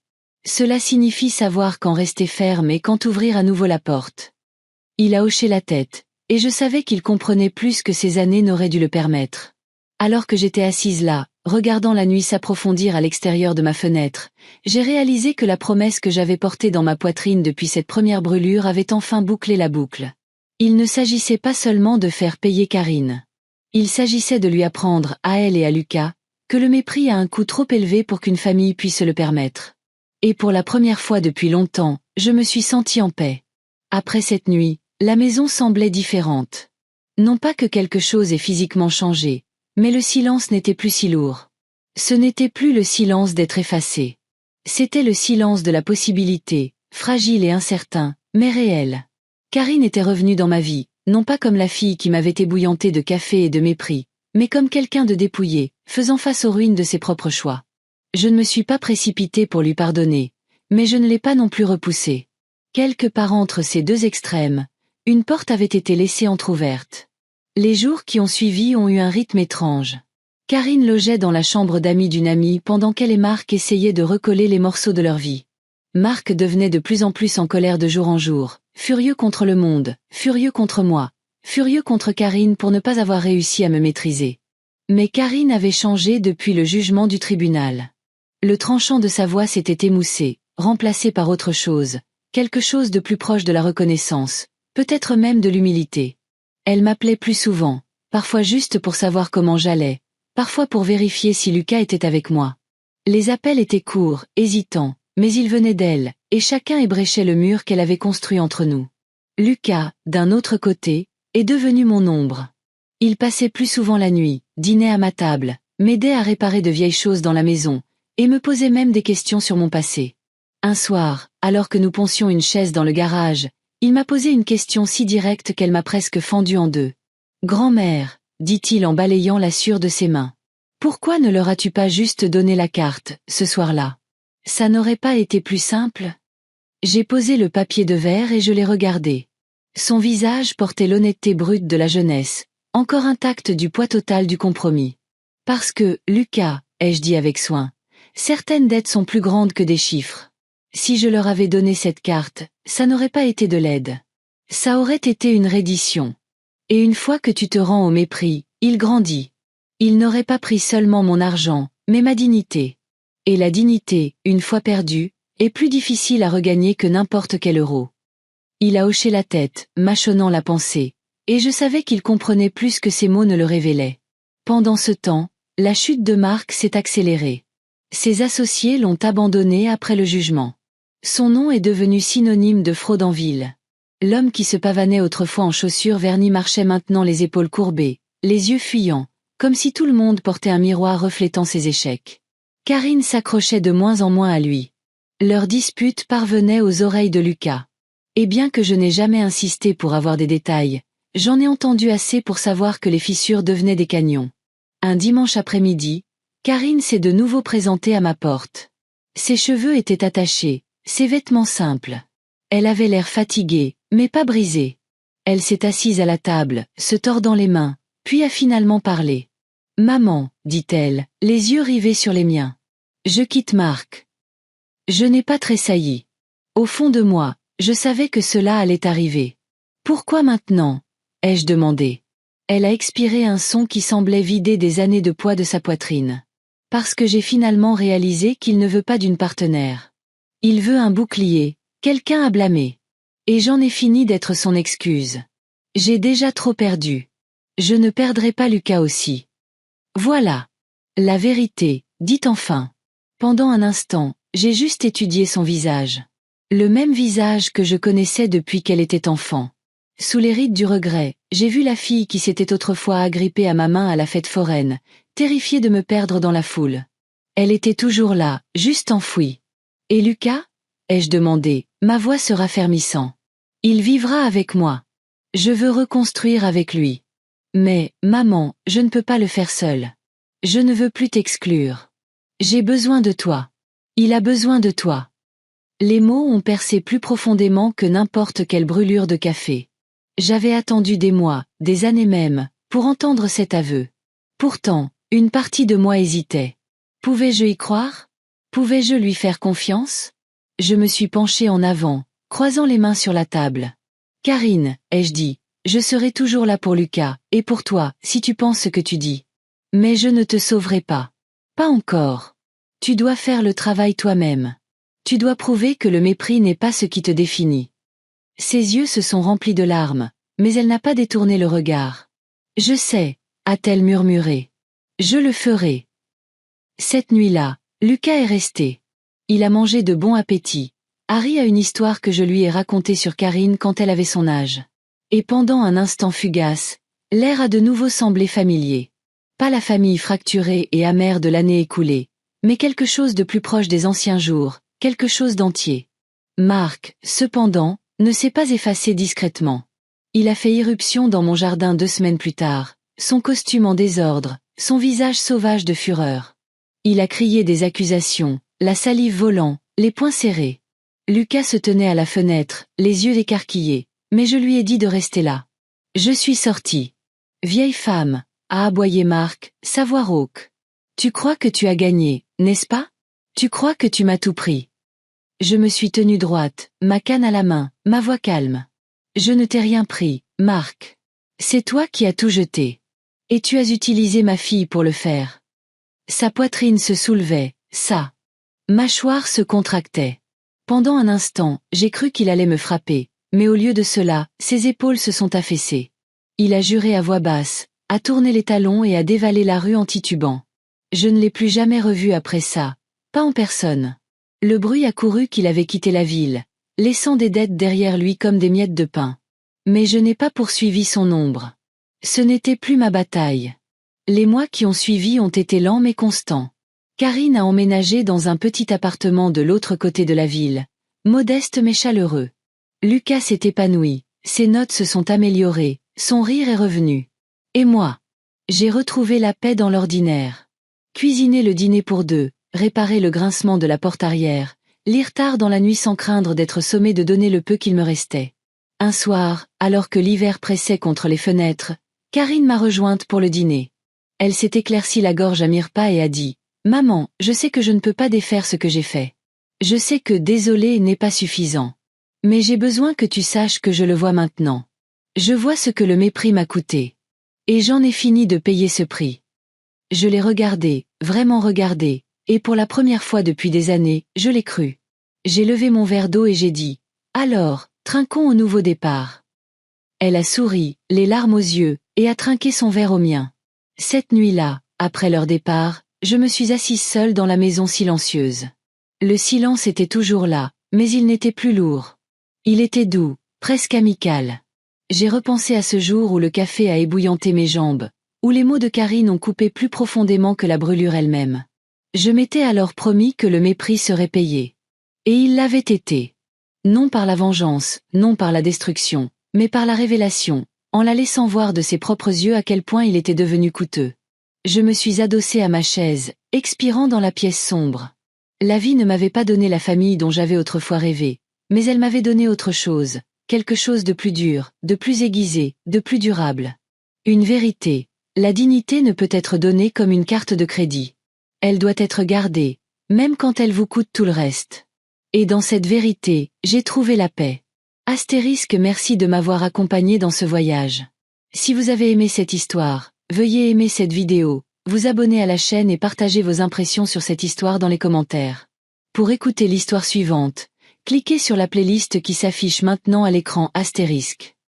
Cela signifie savoir quand rester ferme et quand ouvrir à nouveau la porte. Il a hoché la tête, et je savais qu'il comprenait plus que ces années n'auraient dû le permettre. Alors que j'étais assise là, regardant la nuit s'approfondir à l'extérieur de ma fenêtre, j'ai réalisé que la promesse que j'avais portée dans ma poitrine depuis cette première brûlure avait enfin bouclé la boucle. Il ne s'agissait pas seulement de faire payer Karine. Il s'agissait de lui apprendre, à elle et à Lucas, que le mépris a un coût trop élevé pour qu'une famille puisse se le permettre. Et pour la première fois depuis longtemps, je me suis sentie en paix. Après cette nuit, la maison semblait différente. Non pas que quelque chose ait physiquement changé, mais le silence n'était plus si lourd. Ce n'était plus le silence d'être effacé. C'était le silence de la possibilité, fragile et incertain, mais réel. Karine était revenue dans ma vie, non pas comme la fille qui m'avait ébouillanté de café et de mépris, mais comme quelqu'un de dépouillé, faisant face aux ruines de ses propres choix. Je ne me suis pas précipitée pour lui pardonner, mais je ne l'ai pas non plus repoussé. Quelque part entre ces deux extrêmes, une porte avait été laissée entr'ouverte. Les jours qui ont suivi ont eu un rythme étrange. Karine logeait dans la chambre d'amis d'une amie pendant qu'elle et Marc essayaient de recoller les morceaux de leur vie. Marc devenait de plus en plus en colère de jour en jour, furieux contre le monde, furieux contre moi, furieux contre Karine pour ne pas avoir réussi à me maîtriser. Mais Karine avait changé depuis le jugement du tribunal. Le tranchant de sa voix s'était émoussé, remplacé par autre chose, quelque chose de plus proche de la reconnaissance, peut-être même de l'humilité. Elle m'appelait plus souvent, parfois juste pour savoir comment j'allais, parfois pour vérifier si Lucas était avec moi. Les appels étaient courts, hésitants, mais ils venaient d'elle, et chacun ébréchait le mur qu'elle avait construit entre nous. Lucas, d'un autre côté, est devenu mon ombre. Il passait plus souvent la nuit, dînait à ma table, m'aidait à réparer de vieilles choses dans la maison, et me posait même des questions sur mon passé. Un soir, alors que nous poncions une chaise dans le garage, il m'a posé une question si directe qu'elle m'a presque fendue en deux. « Grand-mère, dit-il en balayant la sueur de ses mains. Pourquoi ne leur as-tu pas juste donné la carte, ce soir-là? Ça n'aurait pas été plus simple? » J'ai posé le papier de verre et je l'ai regardé. Son visage portait l'honnêteté brute de la jeunesse, encore intacte du poids total du compromis. Parce que, Lucas, ai-je dit avec soin, certaines dettes sont plus grandes que des chiffres. Si je leur avais donné cette carte, ça n'aurait pas été de l'aide. Ça aurait été une reddition. Et une fois que tu te rends au mépris, il grandit. Il n'aurait pas pris seulement mon argent, mais ma dignité. Et la dignité, une fois perdue, est plus difficile à regagner que n'importe quel euro. Il a hoché la tête, mâchonnant la pensée, et je savais qu'il comprenait plus que ses mots ne le révélaient. Pendant ce temps, la chute de Marc s'est accélérée. Ses associés l'ont abandonné après le jugement. Son nom est devenu synonyme de fraude en ville. L'homme qui se pavanait autrefois en chaussures vernies marchait maintenant les épaules courbées, les yeux fuyants, comme si tout le monde portait un miroir reflétant ses échecs. Karine s'accrochait de moins en moins à lui. Leur dispute parvenait aux oreilles de Lucas. Et bien que je n'ai jamais insisté pour avoir des détails, j'en ai entendu assez pour savoir que les fissures devenaient des canyons. Un dimanche après-midi, Karine s'est de nouveau présentée à ma porte. Ses cheveux étaient attachés, ses vêtements simples. Elle avait l'air fatiguée, mais pas brisée. Elle s'est assise à la table, se tordant les mains, puis a finalement parlé. « Maman, dit-elle, les yeux rivés sur les miens. Je quitte Marc. » Je n'ai pas tressailli. Au fond de moi, je savais que cela allait arriver. « Pourquoi maintenant ?» ai-je demandé. Elle a expiré un son qui semblait vider des années de poids de sa poitrine. « Parce que j'ai finalement réalisé qu'il ne veut pas d'une partenaire. Il veut un bouclier, quelqu'un à blâmer. Et j'en ai fini d'être son excuse. J'ai déjà trop perdu. Je ne perdrai pas Lucas aussi. » Voilà. La vérité, dit enfin. Pendant un instant, j'ai juste étudié son visage. Le même visage que je connaissais depuis qu'elle était enfant. Sous les rides du regret, j'ai vu la fille qui s'était autrefois agrippée à ma main à la fête foraine, terrifiée de me perdre dans la foule. Elle était toujours là, juste enfouie. « Et Lucas ?» ai-je demandé, ma voix se raffermissant. « Il vivra avec moi. Je veux reconstruire avec lui. Mais, maman, je ne peux pas le faire seule. Je ne veux plus t'exclure. J'ai besoin de toi. Il a besoin de toi. » Les mots ont percé plus profondément que n'importe quelle brûlure de café. J'avais attendu des mois, des années même, pour entendre cet aveu. Pourtant, une partie de moi hésitait. Pouvais-je y croire? Pouvais-je lui faire confiance? Je me suis penchée en avant, croisant les mains sur la table. « Karine, ai-je dit, je serai toujours là pour Lucas, et pour toi, si tu penses ce que tu dis. Mais je ne te sauverai pas. Pas encore. Tu dois faire le travail toi-même. Tu dois prouver que le mépris n'est pas ce qui te définit. » Ses yeux se sont remplis de larmes, mais elle n'a pas détourné le regard. « Je sais, » a-t-elle murmuré. « Je le ferai. » Cette nuit-là, Lucas est resté. Il a mangé de bon appétit. Harry a une histoire que je lui ai racontée sur Karine quand elle avait son âge. Et pendant un instant fugace, l'air a de nouveau semblé familier. Pas la famille fracturée et amère de l'année écoulée, mais quelque chose de plus proche des anciens jours, quelque chose d'entier. Marc, cependant, ne s'est pas effacé discrètement. Il a fait irruption dans mon jardin 2 semaines plus tard, son costume en désordre, son visage sauvage de fureur. Il a crié des accusations, la salive volant, les poings serrés. Lucas se tenait à la fenêtre, les yeux écarquillés, mais je lui ai dit de rester là. Je suis sortie. « Vieille femme », a aboyé Marc, sa voix rauque. « Tu crois que tu as gagné, n'est-ce pas? Tu crois que tu m'as tout pris. » Je me suis tenue droite, ma canne à la main, ma voix calme. « Je ne t'ai rien pris, Marc. C'est toi qui as tout jeté. Et tu as utilisé ma fille pour le faire. » Sa poitrine se soulevait, sa mâchoire se contractait. Pendant un instant, j'ai cru qu'il allait me frapper, mais au lieu de cela, ses épaules se sont affaissées. Il a juré à voix basse, a tourné les talons et a dévalé la rue en titubant. Je ne l'ai plus jamais revu après ça, pas en personne. Le bruit a couru qu'il avait quitté la ville, laissant des dettes derrière lui comme des miettes de pain. Mais je n'ai pas poursuivi son ombre. Ce n'était plus ma bataille. Les mois qui ont suivi ont été lents mais constants. Karine a emménagé dans un petit appartement de l'autre côté de la ville, modeste mais chaleureux. Lucas s'est épanoui, ses notes se sont améliorées, son rire est revenu. Et moi? J'ai retrouvé la paix dans l'ordinaire. Cuisiner le dîner pour deux, réparer le grincement de la porte arrière, lire tard dans la nuit sans craindre d'être sommé de donner le peu qu'il me restait. Un soir, alors que l'hiver pressait contre les fenêtres, Karine m'a rejointe pour le dîner. Elle s'est éclaircie la gorge à mi-repas et a dit « Maman, je sais que je ne peux pas défaire ce que j'ai fait. Je sais que désolé n'est pas suffisant. Mais j'ai besoin que tu saches que je le vois maintenant. Je vois ce que le mépris m'a coûté. Et j'en ai fini de payer ce prix. » Je l'ai regardé, vraiment regardé, et pour la première fois depuis des années, je l'ai cru. J'ai levé mon verre d'eau et j'ai dit « Alors, trinquons au nouveau départ. » Elle a souri, les larmes aux yeux, et a trinqué son verre au mien. Cette nuit-là, après leur départ, je me suis assise seule dans la maison silencieuse. Le silence était toujours là, mais il n'était plus lourd. Il était doux, presque amical. J'ai repensé à ce jour où le café a ébouillanté mes jambes, où les mots de Karine ont coupé plus profondément que la brûlure elle-même. Je m'étais alors promis que le mépris serait payé. Et il l'avait été. Non par la vengeance, non par la destruction, mais par la révélation, en la laissant voir de ses propres yeux à quel point il était devenu coûteux. Je me suis adossée à ma chaise, expirant dans la pièce sombre. La vie ne m'avait pas donné la famille dont j'avais autrefois rêvé, mais elle m'avait donné autre chose, quelque chose de plus dur, de plus aiguisé, de plus durable. Une vérité. La dignité ne peut être donnée comme une carte de crédit. Elle doit être gardée, même quand elle vous coûte tout le reste. Et dans cette vérité, j'ai trouvé la paix. Astérisque, merci de m'avoir accompagné dans ce voyage. Si vous avez aimé cette histoire, veuillez aimer cette vidéo, vous abonner à la chaîne et partager vos impressions sur cette histoire dans les commentaires. Pour écouter l'histoire suivante, cliquez sur la playlist qui s'affiche maintenant à l'écran astérisque.